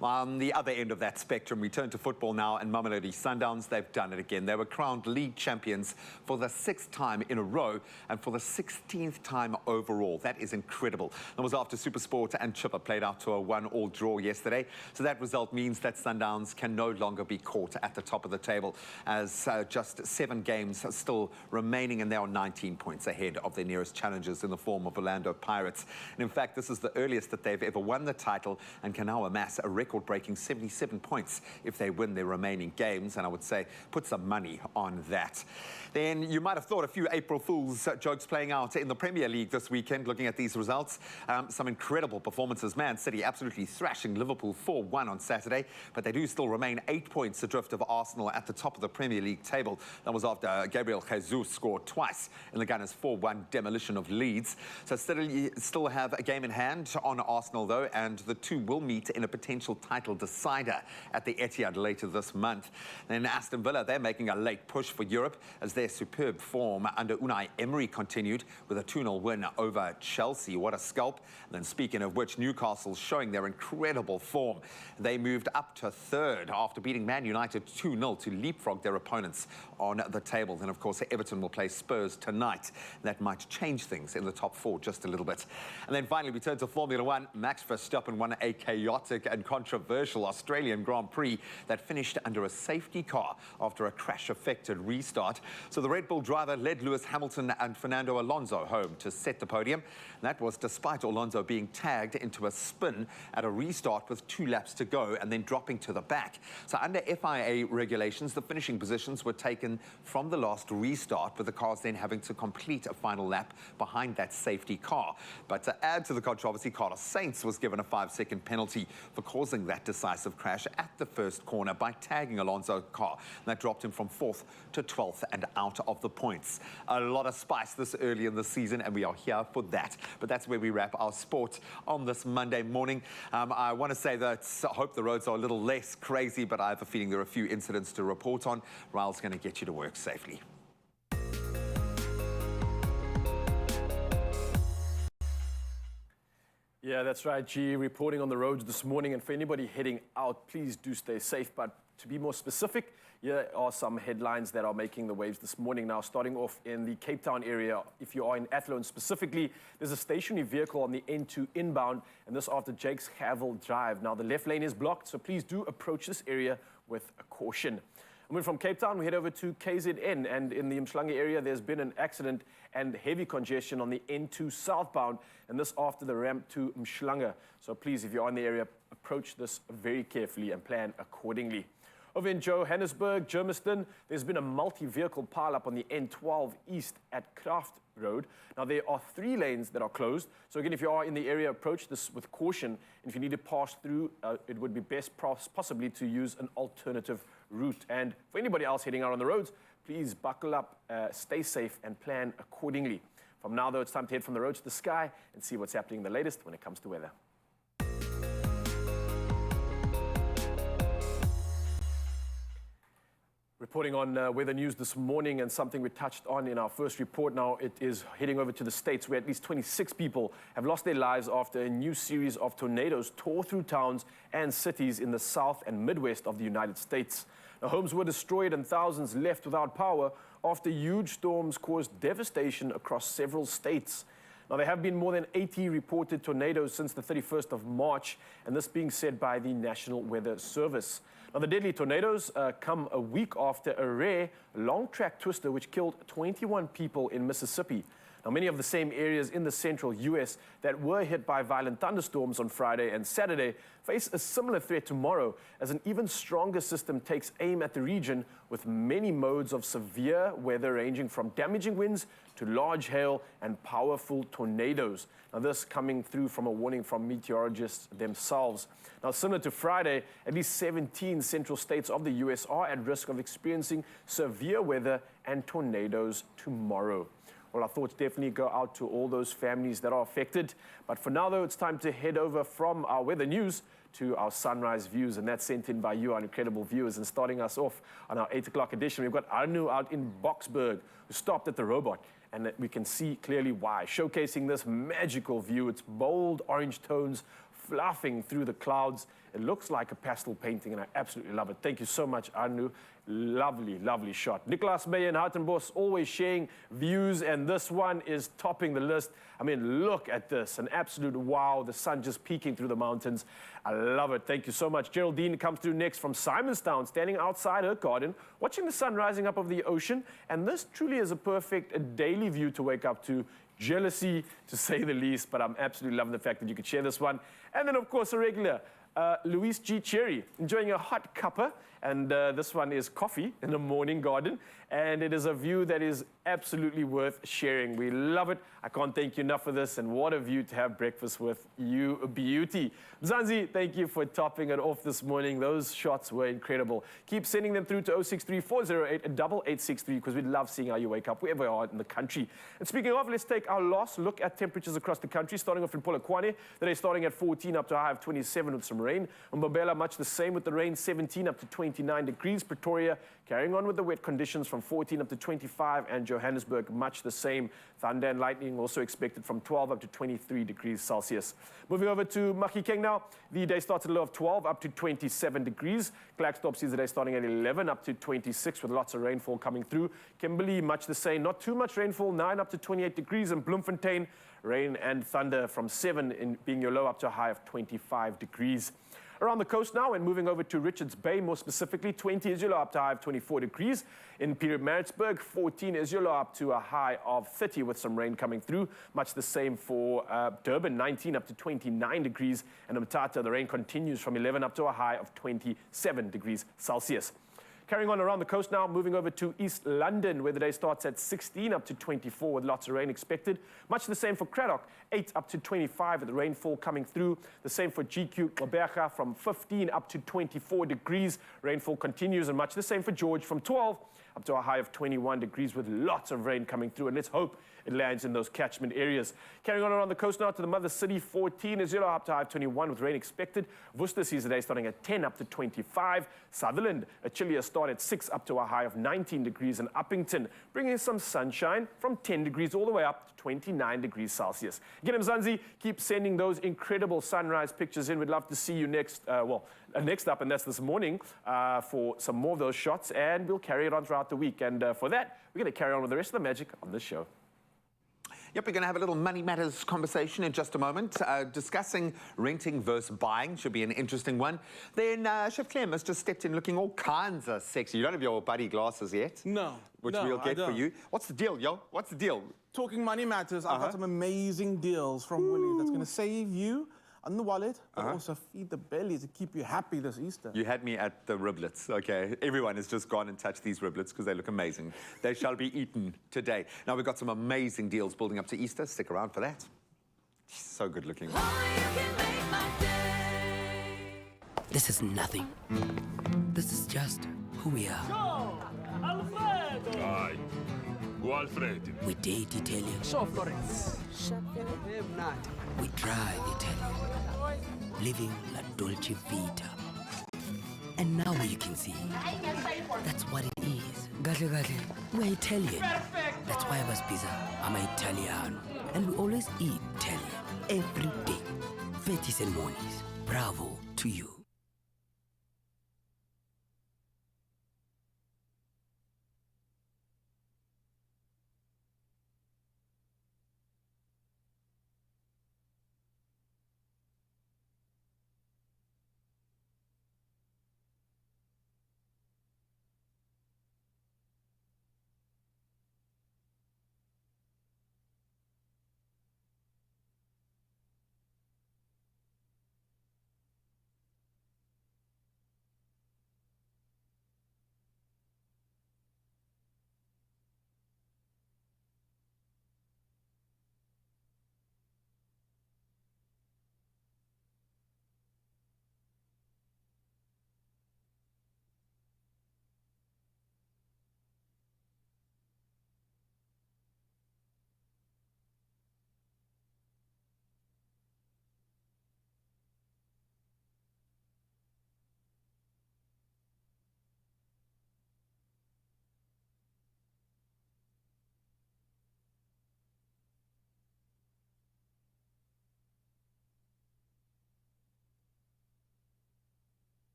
On the other end of that spectrum, we turn to football now, and Mamelodi Sundowns, they've done it again. They were crowned league champions for the 6th time in a row and for the 16th time overall. That is incredible. That was after SuperSport and Chipper played out to a 1-1 draw yesterday. So that result means that Sundowns can no longer be caught at the top of the table, as just 7 games are still remaining, and they are 19 points ahead of their nearest challengers in the form of Orlando Pirates. And in fact, this is the earliest that they've ever won the title and can now amass a record-breaking 77 points if they win their remaining games, and I would say put some money on that. Then you might have thought a few April Fool's jokes playing out in the Premier League this weekend, looking at these results. Some incredible performances. Man City absolutely thrashing Liverpool 4-1 on Saturday, but they do still remain 8 points adrift of Arsenal at the top of the Premier League table. That was after Gabriel Jesus scored twice in the Gunners' 4-1 demolition of Leeds. So still have a game in hand on Arsenal, though, and the two will meet in a potential title decider at the Etihad later this month. Then Aston Villa, they're making a late push for Europe as their superb form under Unai Emery continued with a 2-0 win over Chelsea. What a scalp. And then speaking of which, Newcastle's showing their incredible form. They moved up to 3rd after beating Man United 2-0 to leapfrog their opponents on the table. Then, of course, Everton will play Spurs tonight. That might change things in the top 4 just a little bit. And then finally, we turn to Formula 1. Max Verstappen won a chaotic and controversial Australian Grand Prix that finished under a safety car after a crash-affected restart. So the Red Bull driver led Lewis Hamilton and Fernando Alonso home to set the podium. And that was despite Alonso being tagged into a spin at a restart with 2 laps to go and then dropping to the back. So under FIA regulations, the finishing positions were taken from the last restart, with the cars then having to complete a final lap behind that safety car. But to add to the controversy, Carlos Sainz was given a 5-second penalty for causing that decisive crash at the first corner by tagging Alonso's car. And that dropped him from 4th to 12th and out of the points. A lot of spice this early in the season, and we are here for that. But that's where we wrap our sport on this Monday morning. I want to say that I hope the roads are a little less crazy, but I have a feeling there are a few incidents to report on. Raul's going to get you to work safely. Yeah, that's right, G. Reporting on the roads this morning. And for anybody heading out, please do stay safe. But to be more specific, here are some headlines that are making the waves this morning. Now, starting off in the Cape Town area, if you are in Athlone specifically, there's a stationary vehicle on the N2 inbound, and this after Jake's Havel Drive. Now, the left lane is blocked, so please do approach this area with caution. And from Cape Town, we head over to KZN, and in the Mshlanga area, there's been an accident and heavy congestion on the N2 southbound, and this after the ramp to Mshlanga. So please, if you're in the area, approach this very carefully and plan accordingly. Over in Johannesburg, Germiston, there's been a multi-vehicle pileup on the N12 east at Kraft Road. Now, there are 3 lanes that are closed. So again, if you are in the area, approach this with caution. And if you need to pass through, it would be best possibly to use an alternative route. And for anybody else heading out on the roads, please buckle up, stay safe, and plan accordingly. From now, though, it's time to head from the road to the sky and see what's happening the latest when it comes to weather. Reporting on weather news this morning, and something we touched on in our first report. Now it is heading over to the States, where at least 26 people have lost their lives after a new series of tornadoes tore through towns and cities in the south and Midwest of the United States. Now, homes were destroyed and thousands left without power after huge storms caused devastation across several states. Now, there have been more than 80 reported tornadoes since the 31st of March, and this being said by the National Weather Service. Now, the deadly tornadoes come a week after a rare long-track twister which killed 21 people in Mississippi. Now, many of the same areas in the central U.S. that were hit by violent thunderstorms on Friday and Saturday face a similar threat tomorrow, as an even stronger system takes aim at the region, with many modes of severe weather ranging from damaging winds to large hail and powerful tornadoes. Now, this coming through from a warning from meteorologists themselves. Now, similar to Friday, at least 17 central states of the U.S. are at risk of experiencing severe weather and tornadoes tomorrow. Well, our thoughts definitely go out to all those families that are affected. But for now, though, it's time to head over from our weather news to our sunrise views, and that's sent in by you, our incredible viewers. And starting us off on our 8 o'clock edition, we've got Anu out in Boksburg, who stopped at the robot, and we can see clearly why, showcasing this magical view. It's bold orange tones fluffing through the clouds. It looks like a pastel painting, and I absolutely love it. Thank you so much, Anu. Lovely, lovely shot. Nicholas Meyer and Hartenbos always sharing views, and this one is topping the list. I mean, look at this, an absolute wow. The sun just peeking through the mountains. I love it. Thank you so much. Geraldine comes through next from Simonstown, standing outside her garden, watching the sun rising up over the ocean. And this truly is a perfect daily view to wake up to. Jealousy, to say the least, but I'm absolutely loving the fact that you could share this one. And then, of course, a regular, Louise G. Cherry, enjoying a hot cuppa. And this one is coffee in the morning garden. And it is a view that is absolutely worth sharing. We love it. I can't thank you enough for this. And what a view to have breakfast with you, beauty. Zanzi, thank you for topping it off this morning. Those shots were incredible. Keep sending them through to 063-408-8863, because we'd love seeing how you wake up wherever you are in the country. And speaking of, let's take our last look at temperatures across the country, starting off in Polokwane. Today starting at 14 up to a high of 27 with some rain. Mbombela, much the same with the rain, 17 up to 29 degrees. Pretoria carrying on with the wet conditions from 14 up to 25, and Johannesburg much the same. Thunder and lightning also expected from 12 up to 23 degrees Celsius. Moving over to Mahikeng now. The day starts at a low of 12 up to 27 degrees. Klerksdorp sees the day starting at 11 up to 26 with lots of rainfall coming through. Kimberley much the same, not too much rainfall, 9 up to 28 degrees. And Bloemfontein, rain and thunder from 7 in being your low up to a high of 25 degrees. Around the coast now and moving over to Richards Bay, more specifically, 20 is your low up to a high of 24 degrees. In Pietermaritzburg, 14 is your low up to a high of 30 with some rain coming through. Much the same for Durban, 19 up to 29 degrees. And Mthatha, the rain continues from 11 up to a high of 27 degrees Celsius. Carrying on around the coast now, moving over to East London, where the day starts at 16 up to 24 with lots of rain expected. Much the same for Cradock, 8 up to 25 with the rainfall coming through. The same for GQ Gqeberha from 15 up to 24 degrees. Rainfall continues, and much the same for George from 12 up to a high of 21 degrees with lots of rain coming through. And let's hope it lands in those catchment areas. Carrying on around the coast now to the Mother City, 14 is 0 up to high of 21 with rain expected. Worcester sees the day starting at 10 up to 25. Sutherland, a chillier start at 6 up to a high of 19 degrees. And Uppington, bringing some sunshine from 10 degrees all the way up to 29 degrees Celsius. Again, Mzansi, keep sending those incredible sunrise pictures in. We'd love to see you next up, and that's this morning, for some more of those shots, and we'll carry it on throughout the week. And for that, we're going to carry on with the rest of the magic on this show. Yep, we're going to have a little money matters conversation in just a moment. Discussing renting versus buying should be an interesting one. Then Chef Clem has just stepped in looking all kinds of sexy. You don't have your buddy glasses yet? No. Which no, we'll get for you. What's the deal, yo? What's the deal? Talking money matters, I've got some amazing deals from Woolies that's going to save you on the wallet, but also feed the belly to keep you happy this Easter. You had me at the riblets, okay? Everyone has just gone and touched these riblets because they look amazing. They shall be eaten today. Now, we've got some amazing deals building up to Easter. Stick around for that. So good looking. This is nothing. This is just who we are. Go! Alfredo! Vai. O Alfredo. We date Italian. So, Florence. We drive Italian. Living la dolce vita. And now you can see. That's what it is. Gahle gahle. We're Italian. Perfect. That's why I was pizza. I'm Italiano. And we always eat Italian. Every day. Fetis and mornings. Bravo to you.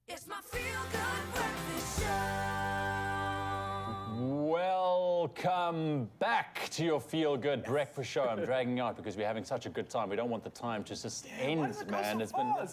It's my feel-good breakfast show. Welcome Welcome back to your feel-good breakfast show. I'm dragging out because we're having such a good time. We don't want the time to just end, man.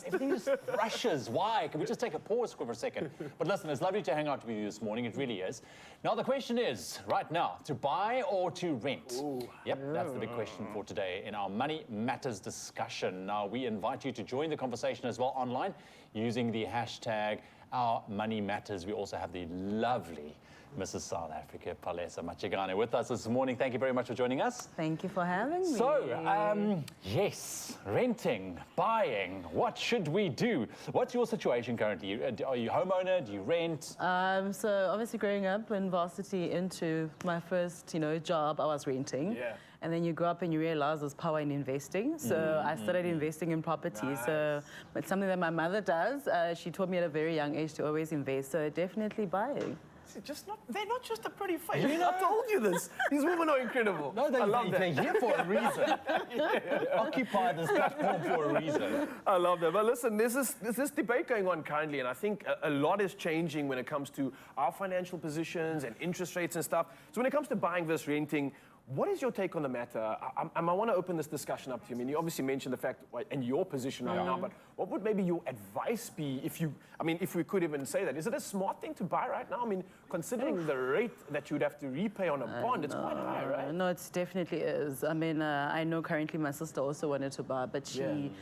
Everything just rushes. Why? Can we just take a pause for a second? But listen, it's lovely to hang out with you this morning. It really is. Now, the question is, right now, to buy or to rent? Ooh. Yep, that's the big question for today in our Money Matters discussion. Now, we invite you to join the conversation as well online using the hashtag Our Money Matters. We also have the lovely Mrs. South Africa, Palesa Machigane, with us this morning. Thank you very much for joining us. Thank you for having me. So, yes, renting, buying, what should we do? What's your situation currently? Are you homeowner? Do you rent? So obviously growing up in varsity into my first, job, I was renting. Yeah. And then you grow up and you realize there's power in investing. So I started investing in property. Nice. So it's something that my mother does. She taught me at a very young age to always invest. So definitely buying. They're not just a pretty face. I told you this. These women are incredible. No, they're here for a reason. Occupy this platform for a reason. I love that. But listen, there's this debate going on currently, and I think a lot is changing when it comes to our financial positions and interest rates and stuff. So when it comes to buying versus renting, what is your take on the matter? I want to open this discussion up to you. I mean, you obviously mentioned the fact and your position right now, but what would maybe your advice be if we could even say that? Is it a smart thing to buy right now? I mean, considering the rate that you'd have to repay on a bond, it's quite high, right? No, it definitely is. I mean, I know currently my sister also wanted to buy, but she...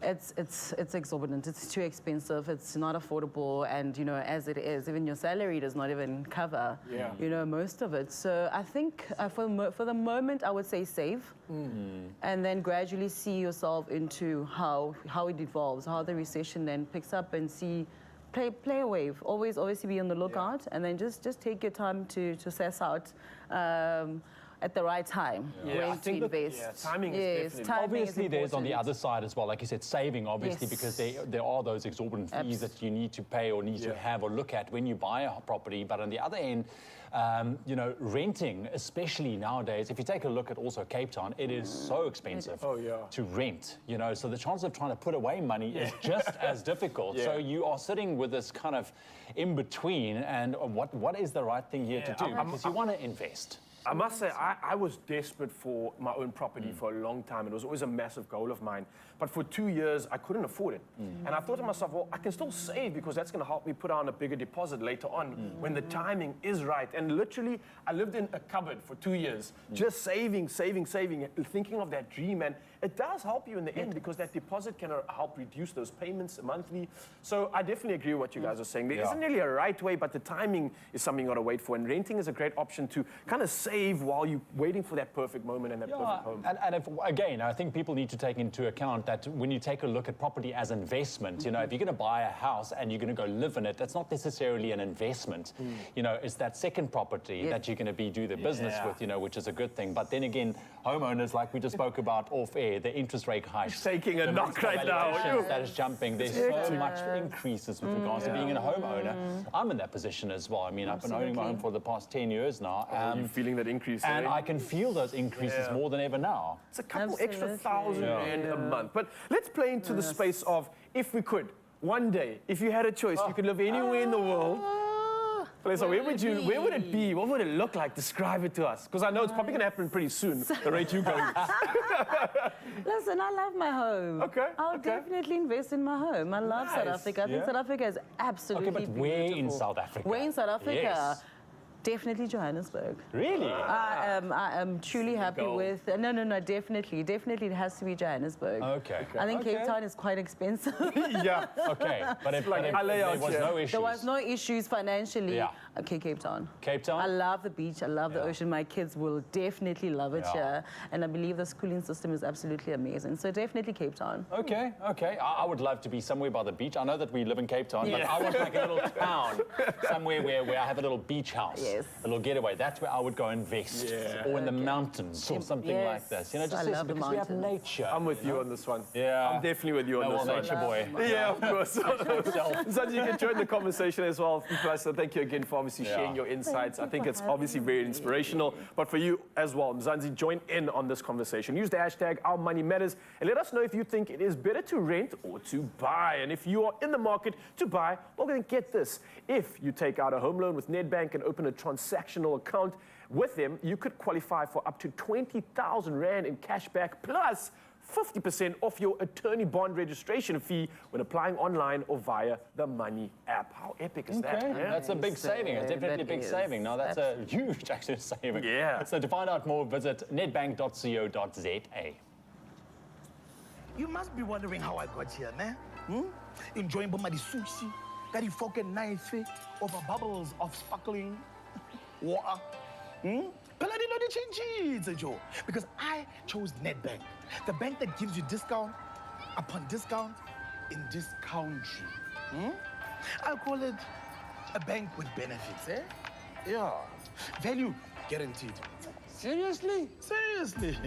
It's exorbitant. It's too expensive. It's not affordable, and as it is, even your salary does not even cover, most of it. So I think for the moment, I would say save, and then gradually see yourself into how it evolves, how the recession then picks up, and see. Play a wave. Always obviously be on the lookout, and then just take your time to assess out. At the right time, when to invest. Timing is definitely. Obviously, there's on the other side as well, like you said, saving, obviously, because there are those exorbitant fees that you need to pay or need to have or look at when you buy a property. But on the other end, renting, especially nowadays, if you take a look at also Cape Town, it is so expensive to rent, so the chance of trying to put away money is just as difficult. So you are sitting with this kind of in between, and what is the right thing here to do? Because you want to invest. I must say, I was desperate for my own property for a long time. It was always a massive goal of mine. But for 2 years, I couldn't afford it. And I thought to myself, well, I can still save because that's going to help me put on a bigger deposit later on when the timing is right. And literally, I lived in a cupboard for 2 years, just saving, thinking of that dream. And it does help you in the end because that deposit can help reduce those payments monthly. So I definitely agree with what you guys are saying. There isn't really a right way, but the timing is something you got to wait for. And renting is a great option to kind of save while you're waiting for that perfect moment and that perfect home. And again, I think people need to take into account that when you take a look at property as investment, if you're going to buy a house and you're going to go live in it, that's not necessarily an investment. It's that second property that you're going to do the business with, which is a good thing. But then again, homeowners, like we just spoke about off air, the interest rate hikes. It's taking a knock right now. That is jumping. There's so much increases with regards to being a homeowner. I'm in that position as well. I mean, I've been owning my home for the past 10 years now. You're feeling that increase, and I can feel those increases more than ever now. It's a couple extra thousand rand a month. But let's play into the space of, if we could, one day, if you had a choice, you could live anywhere in the world. So where would it be? What would it look like? Describe it to us. Because I know it's probably going to happen pretty soon, the rate you go. Listen, I love my home. I'll definitely invest in my home. I love South Africa. I think South Africa is absolutely beautiful. Where in South Africa? Where in South Africa? Definitely Johannesburg. Really? I am truly happy with... No, definitely it has to be Johannesburg. Okay. I think Cape Town is quite expensive. Okay. But if there was no issues. There was no issues financially. Okay, Cape Town. Cape Town? I love the beach. I love the ocean. My kids will definitely love it here. And I believe the schooling system is absolutely amazing. So definitely Cape Town. Okay. I would love to be somewhere by the beach. I know that we live in Cape Town, but I want like a little town, somewhere where I have a little beach house. A little getaway. That's where I would go invest. Or in the mountains or something like this. I love the mountains. We have nature. I'm with you on this one. Yeah. I'm definitely with you on this one. Nature boy. Yeah, of course. So you can join the conversation as well. Plus, thank you again for obviously sharing your insights. I think it's obviously very inspirational. But for you as well, Mzansi, join in on this conversation. Use the hashtag #OurMoneyMatters and let us know if you think it is better to rent or to buy. And if you are in the market to buy, well, then get this. If you take out a home loan with Nedbank and open a transactional account with them, you could qualify for up to 20,000 Rand in cash back plus 50% off your attorney bond registration fee when applying online or via the Money app. How epic is that? Okay, that's a big saving. It's definitely a big saving. Now, that's a huge actually saving. Yeah. So to find out more, visit nedbank.co.za. You must be wondering how I got here, man. Enjoying Bomadi sushi, got you fucking knife over bubbles of sparkling water. But I didn't know the changes, Joe. Because I chose Nedbank, the bank that gives you discount upon discount in this country. I'll call it a bank with benefits, eh? Yeah. Value guaranteed. Seriously? Seriously.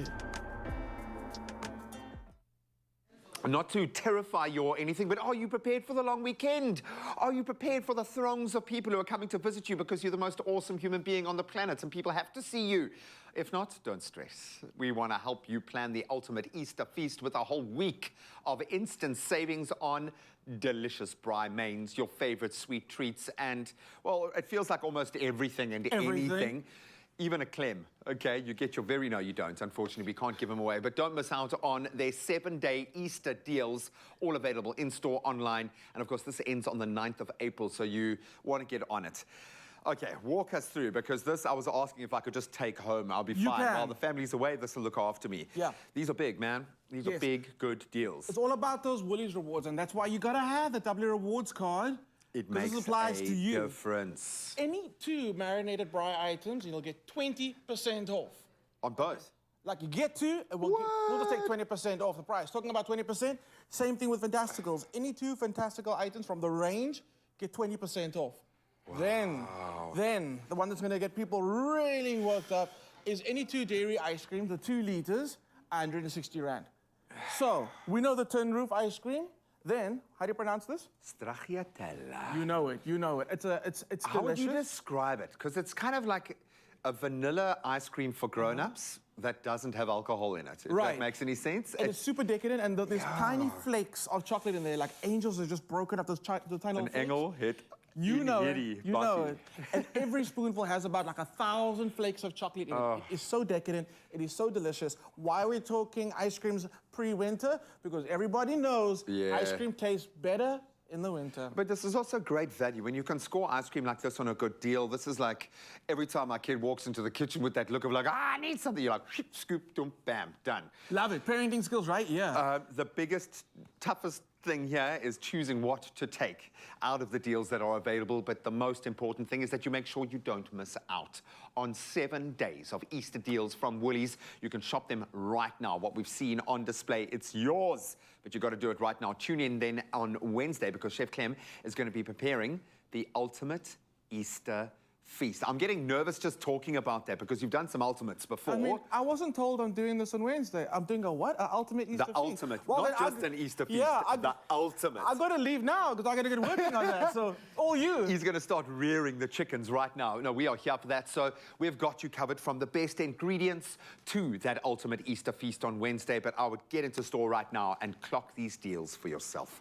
Not to terrify you or anything, but are you prepared for the long weekend? Are you prepared for the throngs of people who are coming to visit you because you're the most awesome human being on the planet and people have to see you? If not, don't stress. We want to help you plan the ultimate Easter feast with a whole week of instant savings on delicious braai mains, your favorite sweet treats, and, well, it feels like almost everything and anything. Even a clem, okay? You get your very... No, you don't. Unfortunately, we can't give them away. But don't miss out on their 7-day Easter deals, all available in-store, online. And, of course, this ends on the 9th of April, so you want to get on it. Okay, walk us through, because this, I was asking if I could just take home. I'll be fine. While the family's away, this will look after me. Yeah. These are big, man. These are big, good deals. It's all about those Woolies rewards, and that's why you got to have the W Rewards card. It makes applies a to you. difference. Any 2 marinated braai items, you'll get 20% off. On both? Like you get 2, and we'll just take 20% off the price. Talking about 20%, same thing with Fantasticals. Any 2 Fantastical items from the range, get 20% off. Wow. Then, the one that's going to get people really worked up is any 2 dairy ice creams, the 2 liters, 160 Rand. So, we know the tin roof ice cream. Then, how do you pronounce this? Stracciatella. You know it, you know it. It's delicious. How would you describe it? Because it's kind of like a vanilla ice cream for grown-ups that doesn't have alcohol in it. If that makes any sense. And it's super decadent, and there's tiny flakes of chocolate in there, like angels are just broken up, those tiny little flakes. Engel hit. You know it, you know it. And every spoonful has about like 1,000 flakes of chocolate in it. It is so decadent, it is so delicious. Why are we talking ice creams pre-winter? Because everybody knows ice cream tastes better in the winter. But this is also great value. When you can score ice cream like this on a good deal, this is like every time my kid walks into the kitchen with that look of like, I need something, you're like, scoop, dump, bam, done. Love it. Parenting skills, right? Yeah. The biggest, toughest thing here is choosing what to take out of the deals that are available, but the most important thing is that you make sure you don't miss out on 7 days of Easter deals from Woolies. You can shop them right now. What we've seen on display, it's yours, but you've got to do it right now. Tune in then on Wednesday because Chef Clem is going to be preparing the ultimate Easter feast. I'm getting nervous just talking about that because you've done some ultimates before. I mean, I wasn't told I'm doing this on Wednesday. I'm doing a what? An ultimate Easter feast? The ultimate, not just an Easter feast, the ultimate. I got to leave now because I got to get working on that, so all you. He's going to start rearing the chickens right now. No, we are here for that, so we've got you covered from the best ingredients to that ultimate Easter feast on Wednesday, but I would get into store right now and clock these deals for yourself.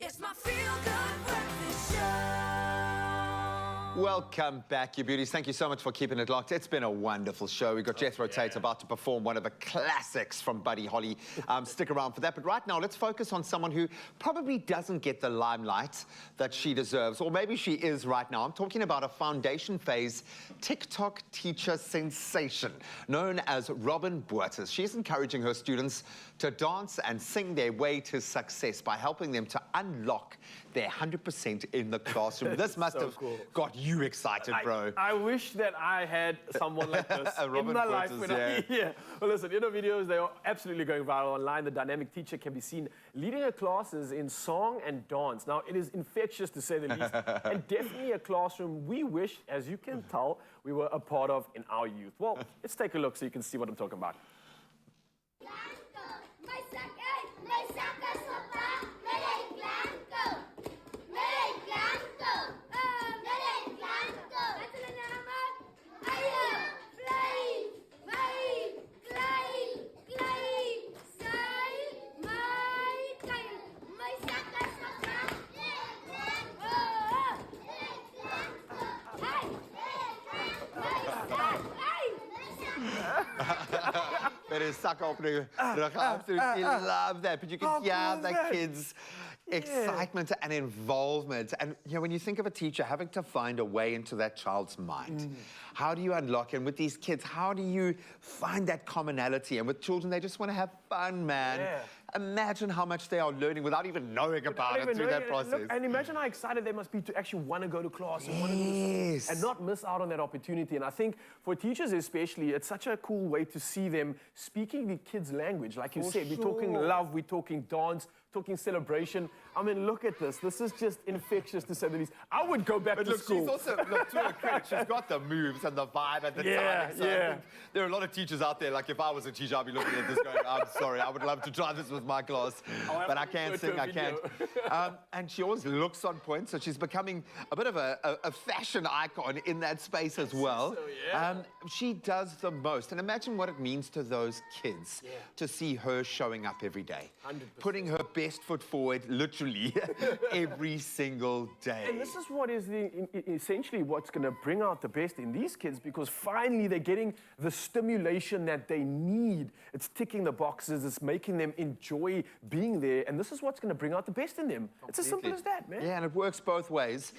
It's my feel-good breakfast show. Welcome back, you beauties. Thank you so much for keeping it locked. It's been a wonderful show. We've got Jethro Tate about to perform one of the classics from Buddy Holly. Stick around for that. But right now, let's focus on someone who probably doesn't get the limelight that she deserves, or maybe she is right now. I'm talking about a foundation phase TikTok teacher sensation known as Robin Boertes. She's encouraging her students to dance and sing their way to success by helping them to unlock their 100% in the classroom. This must have got you excited, bro. I wish that I had someone like this in my life. Yeah. Well, listen, in the videos, they are absolutely going viral online. The dynamic teacher can be seen leading her classes in song and dance. Now, it is infectious to say the least, and definitely a classroom we wish, as you can tell, we were a part of in our youth. Well, let's take a look so you can see what I'm talking about. It is suck up. I absolutely love that. But you can hear the kids' excitement and involvement. And you know, when you think of a teacher having to find a way into that child's mind, how do you unlock? And with these kids, how do you find that commonality? And with children, they just want to have fun, man. Imagine how much they are learning without even knowing about it through that process. Look, and imagine how excited they must be to actually want to go to class and want to do this and not miss out on that opportunity. And I think for teachers especially, it's such a cool way to see them speaking the kids' language. Like you said, we're talking love, we're talking dance, talking celebration. I mean, look at this. This is just infectious to say the least. I would go back to school. She's also, look, to her credit, she's got the moves and the vibe and the timing. So I think there are a lot of teachers out there, like if I was a teacher, I'd be looking at this going, I'm sorry, I would love to try this with my class, but I can't sing, I can't. And she always looks on point, so she's becoming a bit of a fashion icon in that space as well. She does the most, and imagine what it means to those kids to see her showing up every day, 100%. putting her best foot forward, literally, every single day. And this is what is essentially what's going to bring out the best in these kids, because finally they're getting the stimulation that they need. It's ticking the boxes, it's making them enjoy being there, and this is what's going to bring out the best in them. It's as simple as that, man. Yeah, and it works both ways.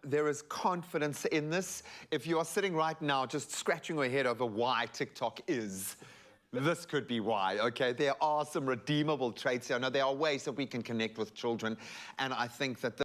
There is confidence in this. If you are sitting right now just scratching your head over why TikTok is, this could be why, okay? There are some redeemable traits here. Now, there are ways that we can connect with children, and I think that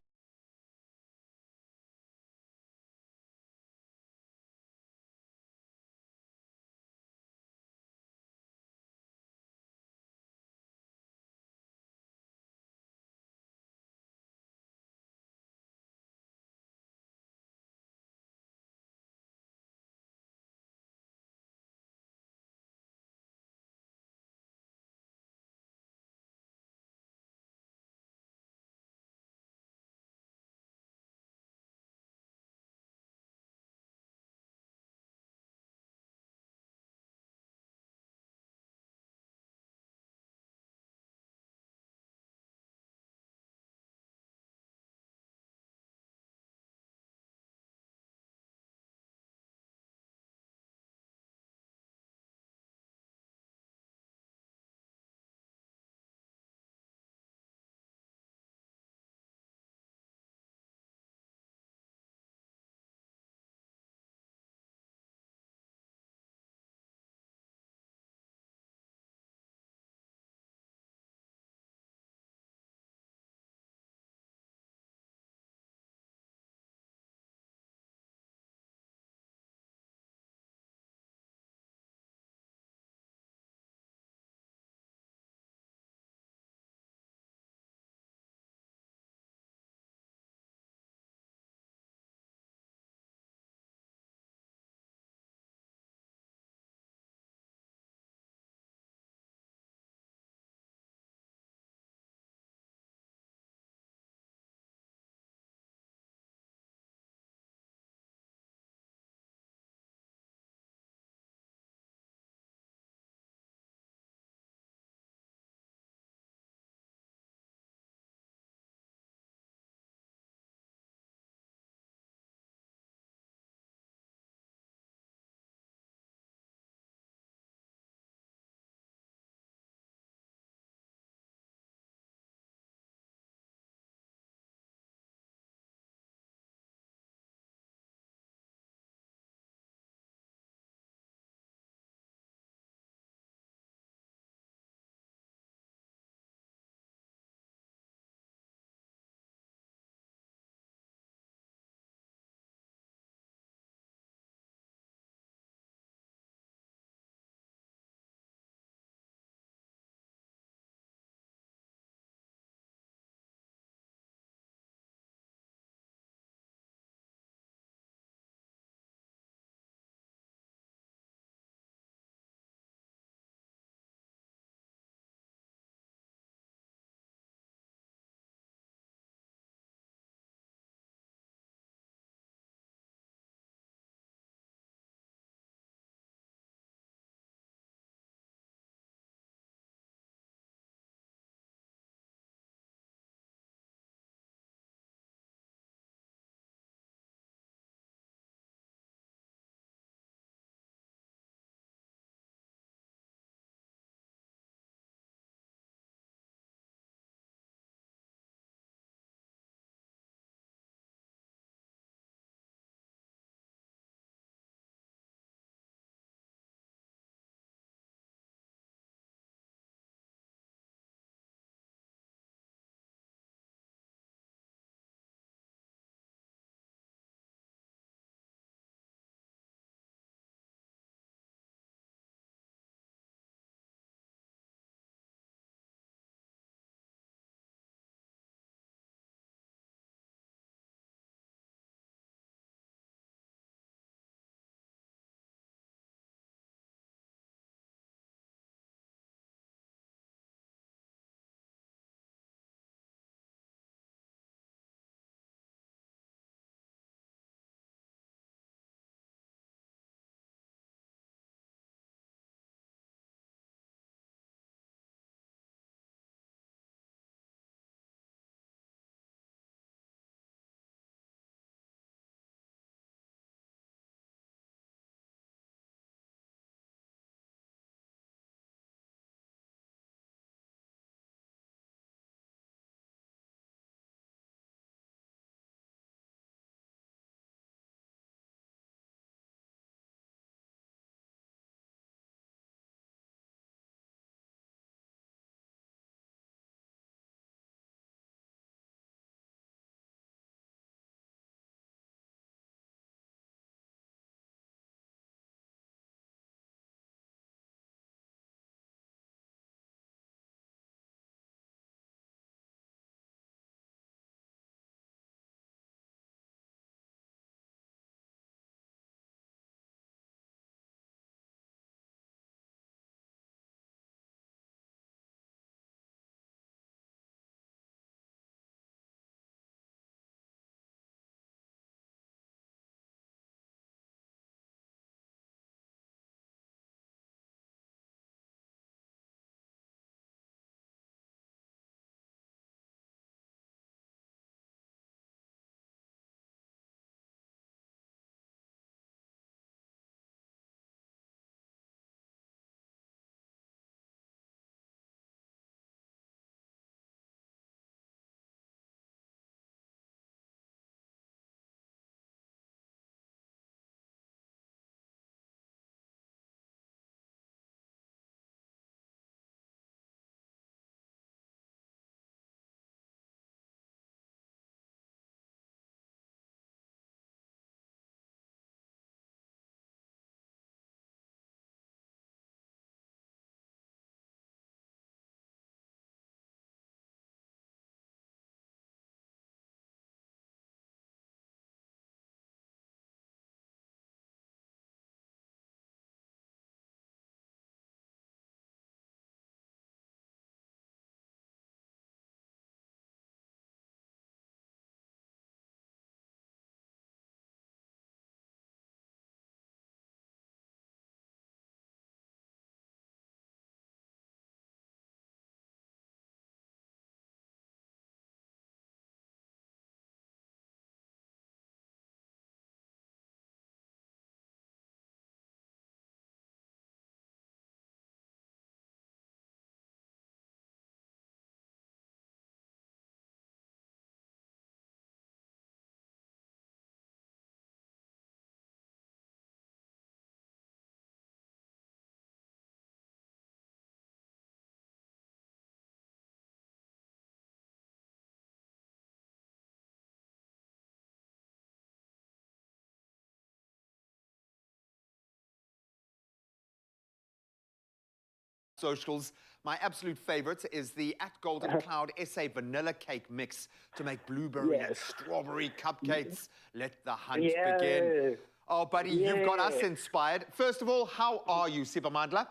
socials. My absolute favorite is the at Golden Cloud SA vanilla cake mix to make blueberry and strawberry cupcakes. Let the hunt begin. Oh, buddy, you've got us inspired. First of all, how are you, Sibamandla?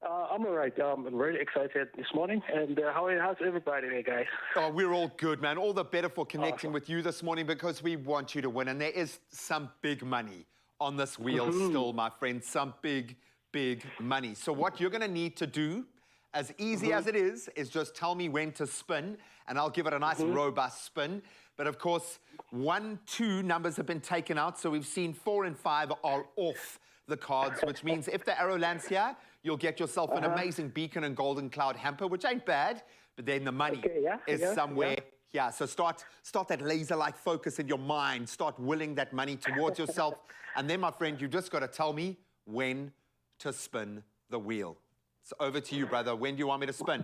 I'm all right. I'm really excited this morning. And how's everybody there, guys? Oh, we're all good, man. All the better for connecting with you this morning because we want you to win. And there is some big money on this wheel still, my friend. Some big, big money. So what you're going to need to do, as easy as it is just tell me when to spin, and I'll give it a nice robust spin. But of course, 1, 2 numbers have been taken out. So we've seen 4 and 5 are off the cards, which means if the arrow lands here, you'll get yourself an amazing Beacon and Golden Cloud hamper, which ain't bad, but then the money is somewhere here. So start that laser-like focus in your mind. Start willing that money towards yourself. And then, my friend, you've just got to tell me when to spin the wheel. So over to you, brother. When do you want me to spin?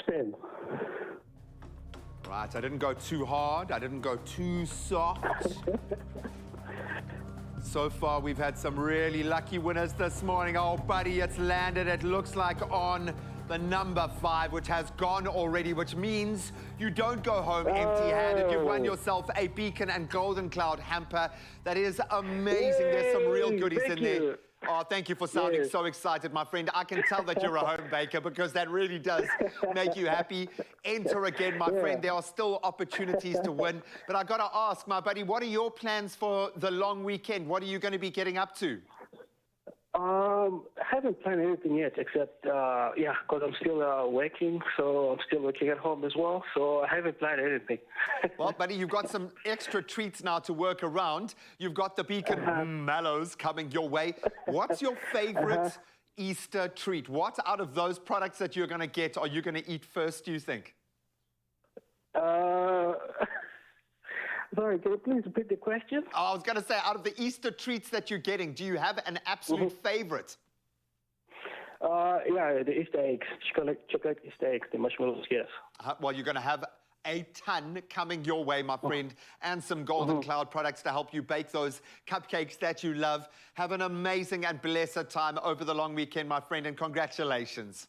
Spin. Right, I didn't go too hard. I didn't go too soft. So far, we've had some really lucky winners this morning. Oh, buddy, it's landed, it looks like, on the number 5, which has gone already, which means you don't go home empty-handed. You've won yourself a Beacon and Golden Cloud hamper. That is amazing. There's some real goodies in there. Oh, thank you for sounding so excited, my friend. I can tell that you're a home baker because that really does make you happy. Enter again, my friend. There are still opportunities to win. But I got to ask, my buddy, what are your plans for the long weekend? What are you going to be getting up to? I haven't planned anything yet, except, because I'm still working, so I'm still working at home as well, so I haven't planned anything. Well, buddy, you've got some extra treats now to work around. You've got the Beacon Mallows coming your way. What's your favorite Easter treat? What out of those products that you're going to get are you going to eat first, do you think? Sorry, can you please repeat the question? Oh, I was going to say, out of the Easter treats that you're getting, do you have an absolute favorite? The Easter eggs, chocolate Easter eggs, the marshmallows, yes. Well, you're going to have a ton coming your way, my friend, and some Golden Cloud products to help you bake those cupcakes that you love. Have an amazing and blessed time over the long weekend, my friend, and congratulations.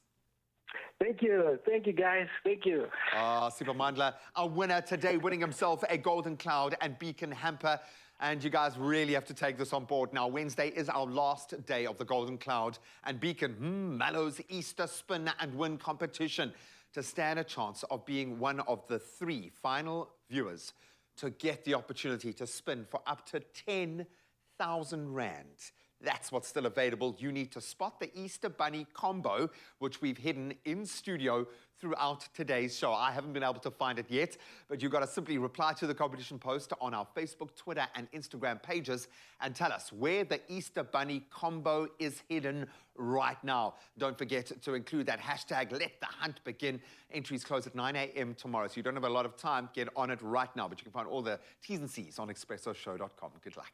Thank you, guys. Thank you. Sibamandla, our winner today, winning himself a Golden Cloud and Beacon hamper. And you guys really have to take this on board now. Wednesday is our last day of the Golden Cloud and Beacon Mallows Easter Spin and Win competition to stand a chance of being one of the 3 final viewers to get the opportunity to spin for up to 10,000 Rand. That's what's still available. You need to spot the Easter Bunny combo, which we've hidden in studio throughout today's show. I haven't been able to find it yet, but you've got to simply reply to the competition post on our Facebook, Twitter, and Instagram pages and tell us where the Easter Bunny combo is hidden right now. Don't forget to include that hashtag, Let the Hunt Begin. Entries close at 9 a.m. tomorrow, so you don't have a lot of time. Get on it right now, but you can find all the T's and C's on expressoshow.com. Good luck.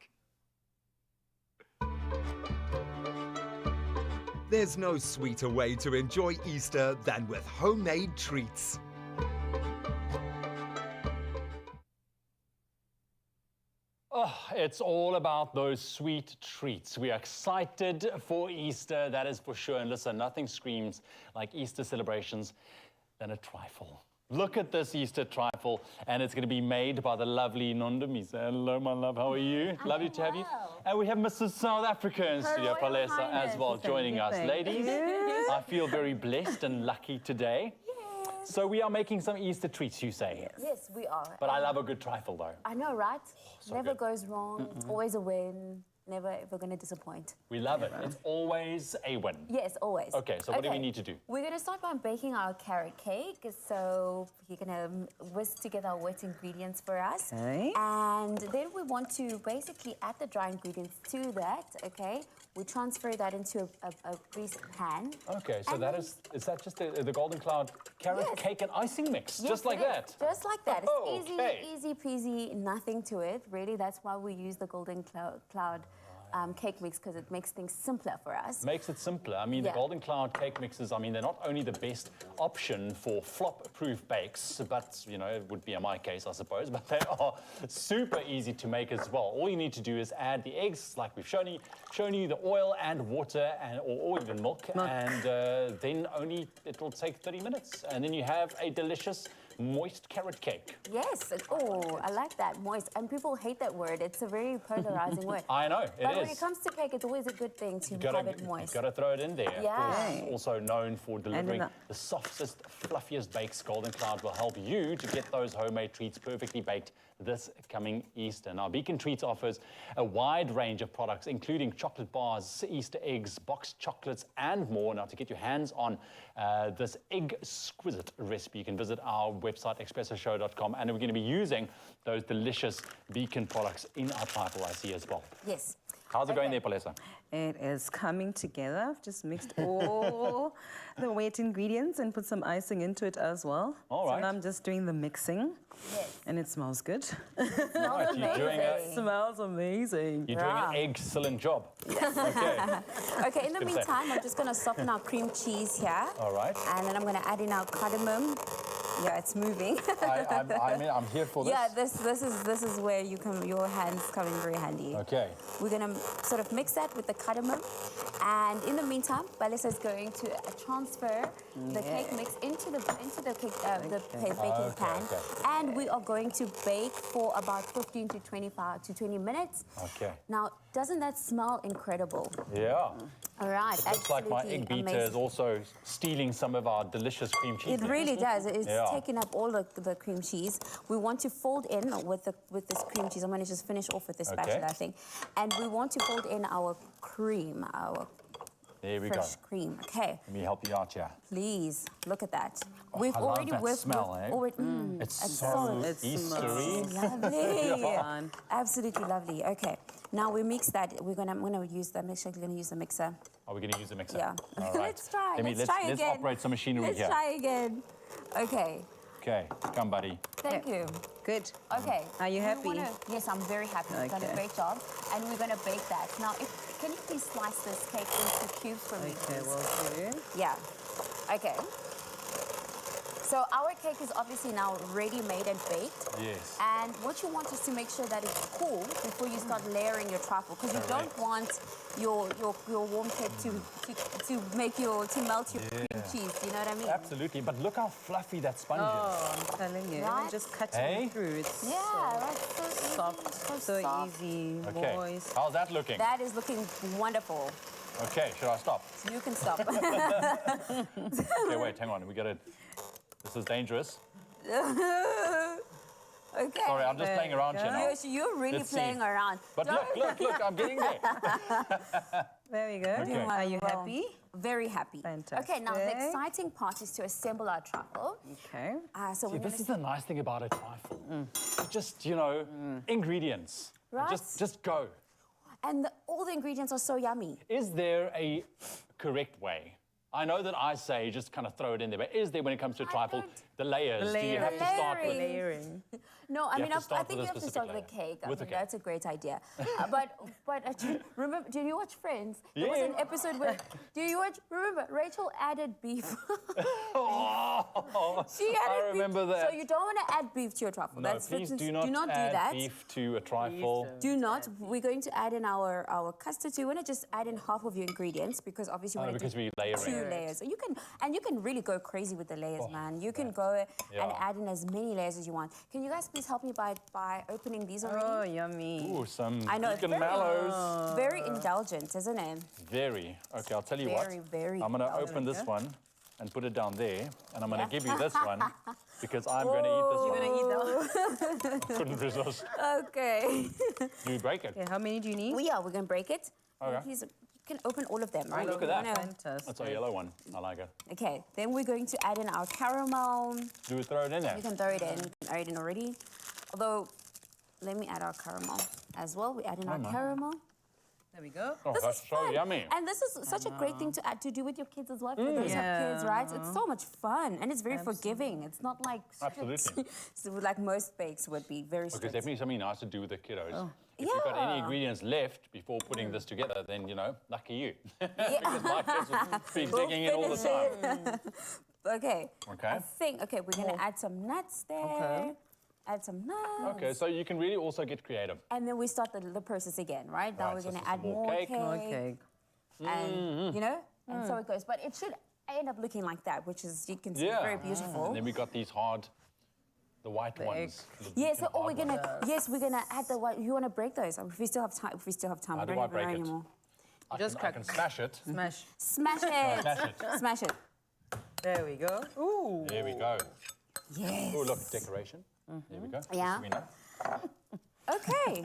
There's no sweeter way to enjoy Easter than with homemade treats. Oh, it's all about those sweet treats. We are excited for Easter, that is for sure. And listen, nothing screams like Easter celebrations than a trifle. Look at this Easter trifle, and it's going to be made by the lovely Nondamisa. Hello, my love. How are you? Lovely to have you. And we have Mrs. South Africa in studio, Palesa, as well, joining us. Ladies, I feel very blessed and lucky today. So we are making some Easter treats, you say? Yes, we are. But I love a good trifle, though. I know, right? So Never good. goes wrong. It's always a win. Never ever going to disappoint. We love it. It's always a win. Yes, always. Okay, so what do we need to do? We're going to start by baking our carrot cake. So you're going to whisk together our wet ingredients for us. Okay. And then we want to basically add the dry ingredients to that, okay? We transfer that into a greased pan. Okay, so that is that just the Golden Cloud carrot cake and icing mix? Yes, just like that? Just like that. It's okay. easy peasy, nothing to it. Really, that's why we use the Golden Cloud cake mix because it makes things simpler for us. Makes it simpler. I mean, the Golden Cloud cake mixes, I mean, they're not only the best option for flop-proof bakes, but, you know, it would be in my case, I suppose, but they are super easy to make as well. All you need to do is add the eggs, like we've shown you the oil and water, or even milk. And then it'll take 30 minutes. And then you have a delicious moist carrot cake. Yes. Oh, I like that, moist. And people hate that word. It's a very polarizing word. I know, it but is. when it comes to cake, it's always a good thing to have it moist. You've got to throw it in there. Yeah. Of course, also known for delivering the softest, fluffiest bakes. Golden Cloud will help you to get those homemade treats perfectly baked this coming Easter. Now, Beacon Treats offers a wide range of products, including chocolate bars, Easter eggs, boxed chocolates, and more. Now, to get your hands on this exquisite recipe, you can visit our website, expressoshow.com, and we're going to be using those delicious Beacon products in our trifle I see as well. Yes. How's it going there, Palesa? It is coming together. I've just mixed all the wet ingredients and put some icing into it as well. All right. So now I'm just doing the mixing. Yes. And it smells good. It smells amazing. It smells amazing. You're doing an excellent job. Yes. Okay. Okay, in the meantime, I'm just going to soften our cream cheese here. All right. And then I'm going to add in our cardamom. Yeah, it's moving. I'm here for this. Yeah, this is where your hands come in very handy. Okay. We're going to sort of mix that with the cardamom. And in the meantime, Balisa is going to transfer the cake mix into the baking pan. And we are going to bake for about 15 to 20 minutes. Okay. Now, doesn't that smell incredible? Yeah. All right. Looks like my egg beater is also stealing some of our delicious cream cheese. It really does. It's taking up all the cream cheese. We want to fold in with this cream cheese. I'm going to just finish off with this spatula, I think. And we want to fold in our cream, our fresh cream. Okay. Let me help you out here. Please, look at that. I love that smell, eh? It's so Eastery. Lovely. Yeah. Absolutely lovely. Okay. Now we mix that. I'm going to use the mixer. We're going to use the mixer. Are we going to use the mixer? Yeah. All right. Let's try. Let's operate some machinery here. Let's try again. Okay. Okay. Come, buddy. Thank you. Good. Okay. Are you happy? Yes, I'm very happy. You've done a great job. And we're going to bake that. Now, can you please slice this cake into cubes for me, please? Okay, well, yeah. Okay. So our cake is obviously now ready made and baked. Yes. And what you want is to make sure that it's cool before you start layering your truffle, because you don't want your warm cake to melt your cream cheese. Do you know what I mean? Absolutely. But look how fluffy that sponge is. Oh, I'm telling you. Right? Just cutting through. It's so soft, so soft. easy, Okay. moist. How's that looking? That is looking wonderful. Okay, should I stop? You can stop. Okay, wait, hang on. This is dangerous. Okay. Sorry, I'm just playing around here now. You're really playing around. But look, I'm getting there. There we go. Okay. Are you happy? Very happy. Fantastic. Okay, now the exciting part is to assemble our truffle. Okay. This is the nice thing about a trifle. Just, ingredients. Right. Just go. And all the ingredients are so yummy. Is there a correct way? I know that I say just kind of throw it in there, but is there, when it comes to trifle, the layers? Do you have to start with layering? No, I mean, I think you have to start with the cake. I think that's a great idea. But remember, did you watch Friends? Yeah. There was an episode where, remember, Rachel added beef. She added I remember beef. that. So you don't want to add beef to your truffle. No, please do not add beef to a trifle. Do not. We're going to add in our custard. So you want to just add in half of your ingredients, because obviously we want to do two layers. So you can really go crazy with the layers, man. You can go and add in as many layers as you want. Can you guys please help me by opening these already? Oh, yummy. Ooh, some vegan mallows. Very indulgent, isn't it? Very. Okay, I'll tell you what. Very I'm going to open this one and put it down there, and I'm going to give you this one because I'm going to eat this one. You're going to eat that one? Couldn't resist. Okay. Do you break it? Okay, how many do you need? We're going to break it. Okay. You can open all of them, right? Look at that. Fantastic. That's a yellow one. I like it. Okay, then we're going to add in our caramel. Do we throw it in there? You can throw it in. You can add it in already. Although, let me add our caramel as well. We add in our caramel. There we go. Oh, that's so yummy. And this is such a great thing to do with your kids as well. For those who have kids, right? It's so much fun, and it's very forgiving. It's not like strict. Absolutely. So like most bakes would be very strict. Because definitely something nice to do with the kiddos. if you've got any ingredients left before putting this together, then, you know, lucky you. Yeah. Because my kids will be digging in all the time. Okay. Okay. I think, okay, we're going to add some nuts there. Okay. Add some nuts. Okay, so you can really also get creative. And then we start the process again, right? Now Right, we're so going to some add more more cake. cake. More cake. And, you know, and so it goes. But it should end up looking like that, which is, you can see, very beautiful. And then we got these hard, the white ones. Yeah, so we're going to, yes, we're going to add the white. You want to break those? If we still have time, How we do don't I have break it? anymore. I can smash it. Smash. Smash it. Smash it. Smash it. There we go. Ooh. There we go. Yes. Oh, look, decoration. There we go. Yeah. Just so we know. Okay.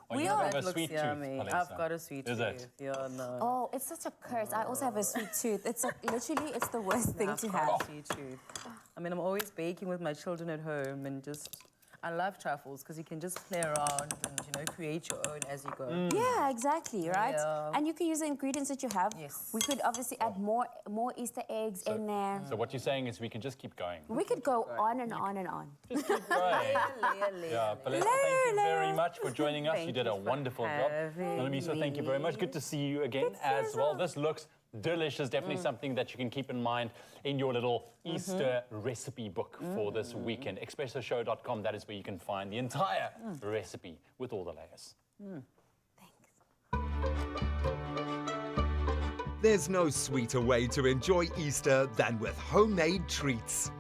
Well, We you are- have a Looks sweet yummy. tooth. I've got a sweet Is tooth. it? Yeah, no. Oh, it's such a curse. I also have a sweet tooth. It's like, literally, it's the worst thing I've to got have. a sweet tooth. I mean, I'm always baking with my children at home and just, I love truffles because you can just play around and, you know, create your own as you go. Yeah, exactly, right? Yeah. And you can use the ingredients that you have. Yes. We could obviously add more Easter eggs in there. So what you're saying is we can just keep going. We could go on and on and on. Right. Yeah, Palesa, thank you very much for joining us. Thank You did a you for wonderful job. Lalomisa, thank you very much. Good to see you again as well. This looks delicious. Definitely something that you can keep in mind in your little Easter recipe book for this weekend. ExpressoShow.com, that is where you can find the entire recipe with all the layers. There's no sweeter way to enjoy Easter than with homemade treats.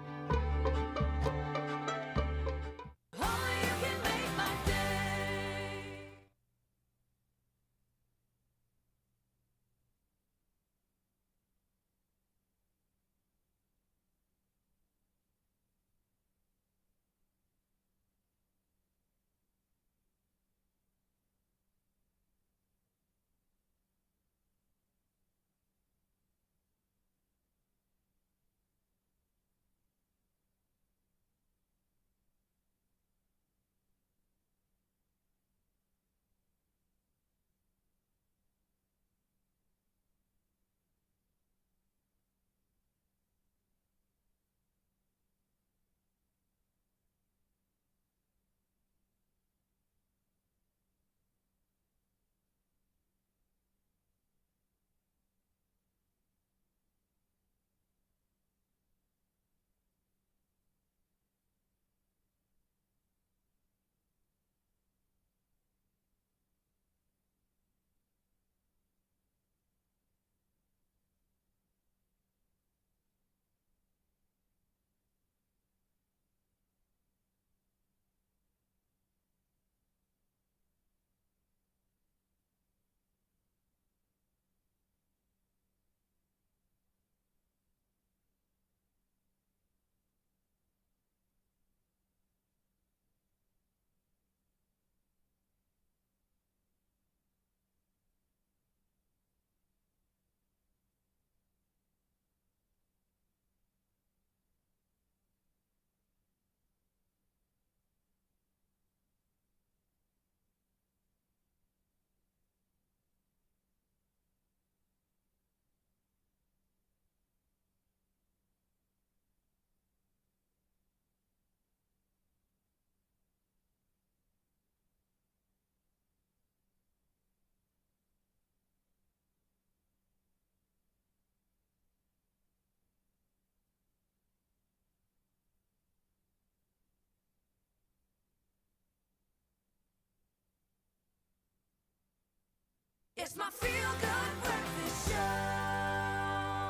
It's my feel-good breakfast show.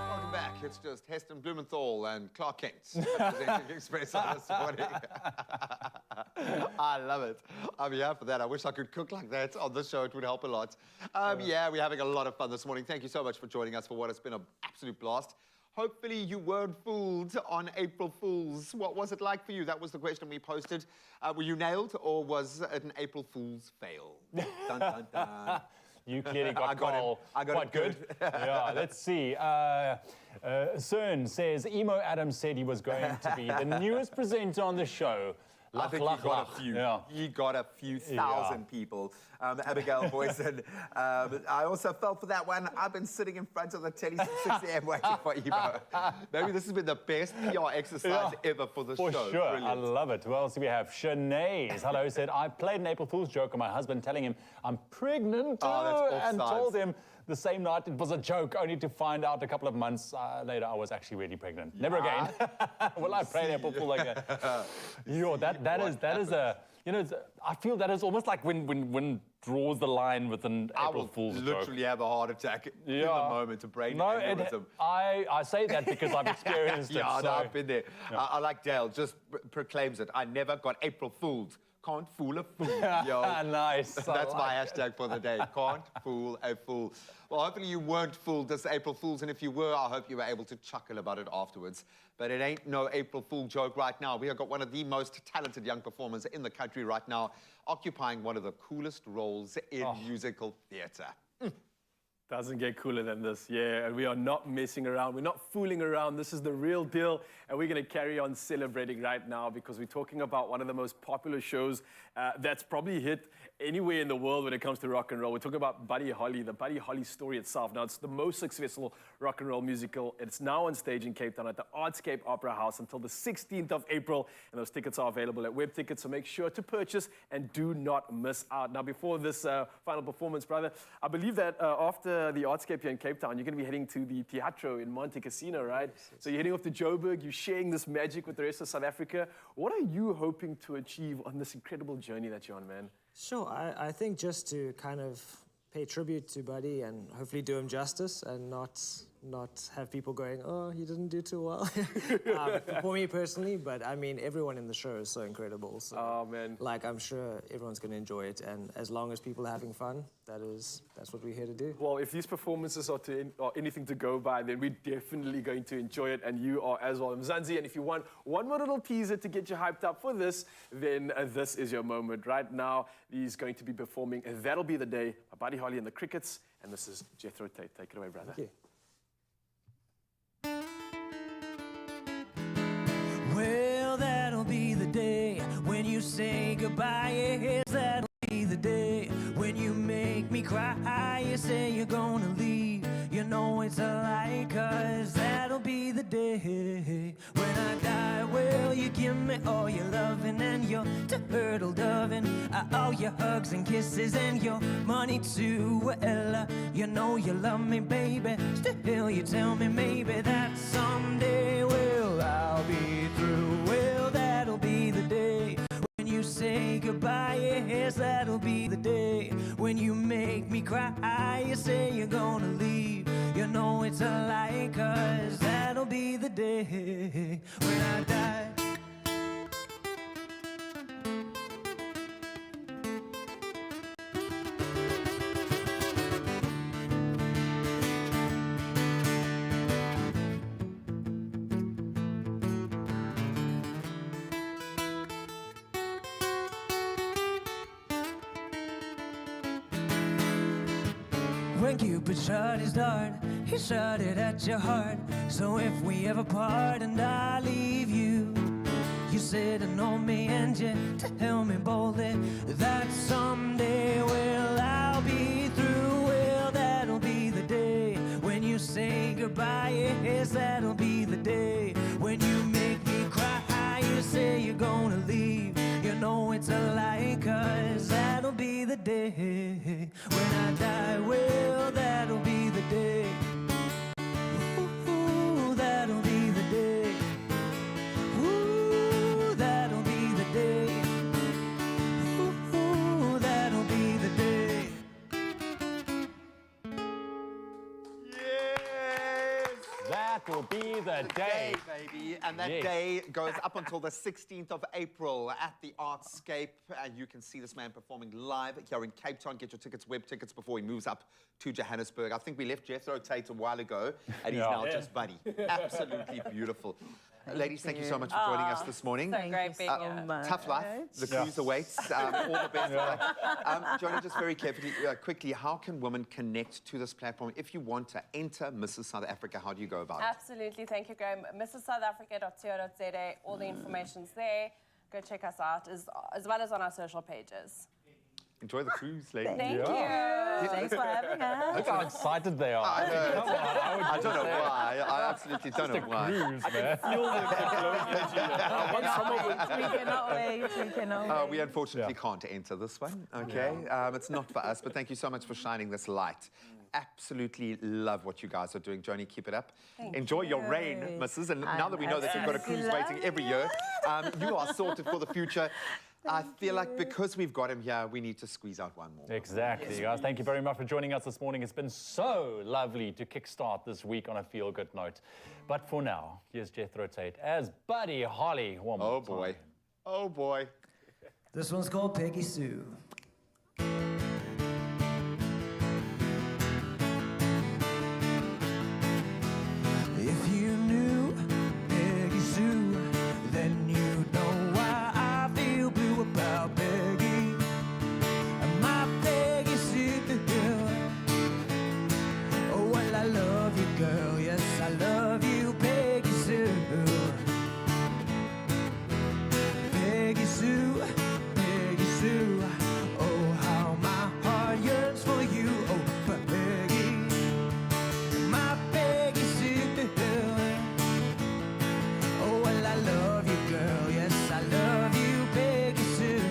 Welcome back. It's just Heston Blumenthal and Clark Kent presenting Expresso this morning. I love it. I'm here for that. I wish I could cook like that on this show. It would help a lot. Yeah, we're having a lot of fun this morning. Thank you so much for joining us for what has been an absolute blast. Hopefully you weren't fooled on April Fool's. What was it like for you? That was the question we posted. Were you nailed or was it an April Fool's fail? Dun, dun, dun. You clearly got Carl I got quite it good. Yeah, let's see. CERN says Emo Adams said he was going to be the newest presenter on the show. I think he got a few. Yeah. He got a few thousand people. Abigail Boyson. I also fell for that one. I've been sitting in front of the telly since 6 a.m. waiting for Evo. Maybe this has been the best PR exercise ever for the show. For sure. Brilliant. I love it. Who else do we have? Shanae. Hello, said, I played an April Fool's joke on my husband telling him I'm pregnant and told him the same night it was a joke, only to find out a couple of months later I was actually really pregnant. Never again. Will I play an April Fool like that? That is a, you know, I feel that is almost like when draws the line with an April Fool's joke. I will literally have a heart attack in the moment, a brain aneurysm. I say that because I've experienced it. Yeah, no, I've been there. I like Dale, just proclaims it. I never got April Fooled. Can't fool a fool. Yo. Nice. That's my hashtag for the day. Can't fool a fool. Well, hopefully you weren't fooled this April Fool's, and if you were, I hope you were able to chuckle about it afterwards. But it ain't no April Fool joke right now. We have got one of the most talented young performers in the country right now, occupying one of the coolest roles in musical theatre. Doesn't get cooler than this, yeah. And we are not messing around. We're not fooling around. This is the real deal. And we're going to carry on celebrating right now because we're talking about one of the most popular shows that's probably hit anywhere in the world when it comes to rock and roll. We're talking about Buddy Holly, the Buddy Holly story itself. Now, it's the most successful rock and roll musical. It's now on stage in Cape Town at the Artscape Opera House until the 16th of April. And those tickets are available at Web Tickets, so make sure to purchase and do not miss out. Now, before this final performance, brother, I believe that after the Artscape here in Cape Town, you're going to be heading to the Teatro in Monte Casino, right? So you're heading off to Joburg, you're sharing this magic with the rest of South Africa. What are you hoping to achieve on this incredible journey that you're on, man? Sure, I think just to kind of pay tribute to Buddy and hopefully do him justice and not have people going, oh, he didn't do too well. For me personally, but I mean, everyone in the show is so incredible. So, oh, man. Like, I'm sure everyone's going to enjoy it. And as long as people are having fun, that's what we're here to do. Well, if these performances are anything to go by, then we're definitely going to enjoy it, and you are as well. Mzansi, and if you want one more little teaser to get you hyped up for this, then this is your moment. Right now, he's going to be performing That'll Be the Day by Buddy Holly and the Crickets, and this is Jethro Tate. Take it away, brother. Thank you. Well, that'll be the day when you say goodbye. Yes, that'll be the day when you make me cry. You say you're gonna leave, you know it's a lie, 'cause that'll be the day when I die. Well, you give me all your loving and your turtle doving, all your hugs and kisses and your money too. Well, you know you love me, baby. Still, you tell me maybe that someday, well, I'll be through. Well, that'll be the day when you say goodbye. Yes, that'll be the day when you make me cry. You say you're gonna leave, you know it's a lie, 'cause that'll be the day when I die. When Cupid shot his dart, he shot it at your heart. So if we ever part and I leave you, you sitting on me and you tell me boldly that someday, well, I'll be through. Well, that'll be the day when you say goodbye. Yes, that'll be the day when you make me cry. You say you're gonna leave, you know it's a lie, 'cause that'll be the day when I die. Well, that'll be the day. Ooh, that'll be the day. Ooh, that'll be the day. Ooh, that'll be the day. That will be the day. Baby. And that day goes up until the 16th of April at the Artscape. And you can see this man performing live here in Cape Town. Get your tickets, Web Tickets, before he moves up to Johannesburg. I think we left Jethro Tate a while ago, and he's now just Buddy. Absolutely beautiful. Ladies, thank you so much for joining us this morning. So great being here. Tough life. The cruise awaits. All the best. Johnny, just very quickly, how can women connect to this platform? If you want to enter Mrs. South Africa, how do you go about it? Absolutely. Thank you, Graham. MrsSouthAfrica.co.za. All the information's there. go check us out, as well as on our social pages. Enjoy the cruise, ladies. Thank you. Thanks for having us. Look how excited they are. I know. Come on, I don't know why. I absolutely don't know why. Cruise, I can feel the We cannot wait. We cannot wait. We unfortunately can't enter this one, okay? It's not for us, but thank you so much for shining this light. Absolutely love what you guys are doing. Joni, keep it up. Enjoy your rain, missus. And now that we know that you've got a cruise waiting every year, you are sorted for the future. I feel like because we've got him here, we need to squeeze out one more. Exactly, guys. Thank you very much for joining us this morning. It's been so lovely to kickstart this week on a feel-good note. But for now, here's Jethro Tate as Buddy Holly. One more boy. Oh, boy. This one's called Peggy Sue. If you knew Peggy Sue, then you'd know why I feel blue about Peggy. My Peggy Sue. Oh, well, I love you, girl. Yes, I love you, Peggy Sue. Peggy Sue, Peggy Sue. Oh, how my heart yearns for you. Oh, Peggy, my Peggy Sue. Oh, well, I love you, girl. Yes, I love you, Peggy Sue.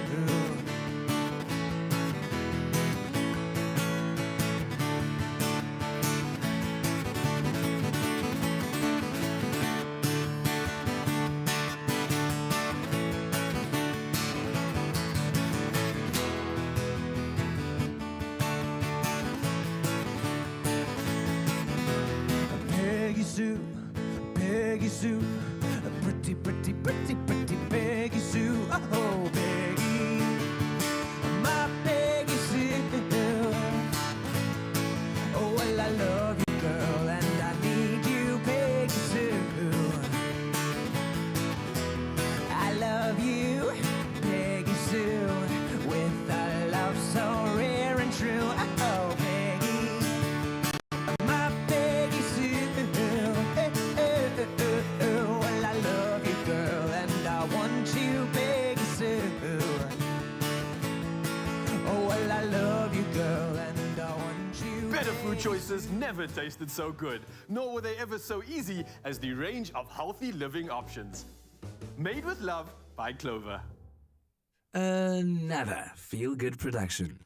Peggy Sue, Peggy Sue, pretty, pretty, pretty, pretty Peggy Sue. Oh, Peggy, my Peggy Sue. Oh, well, I love you, girl, and I need you, Peggy Sue. I love you, Peggy Sue, with a love so rare and true. Oh, Peggy, my Peggy Sue. Well, I love you, girl, and I want you, Peggy Sue. Oh, well, I love you, girl, and I want you. Better food choices never tasted so good, nor were they ever so easy as the range of healthy living options. Made with love by Clover. Another feel-good production.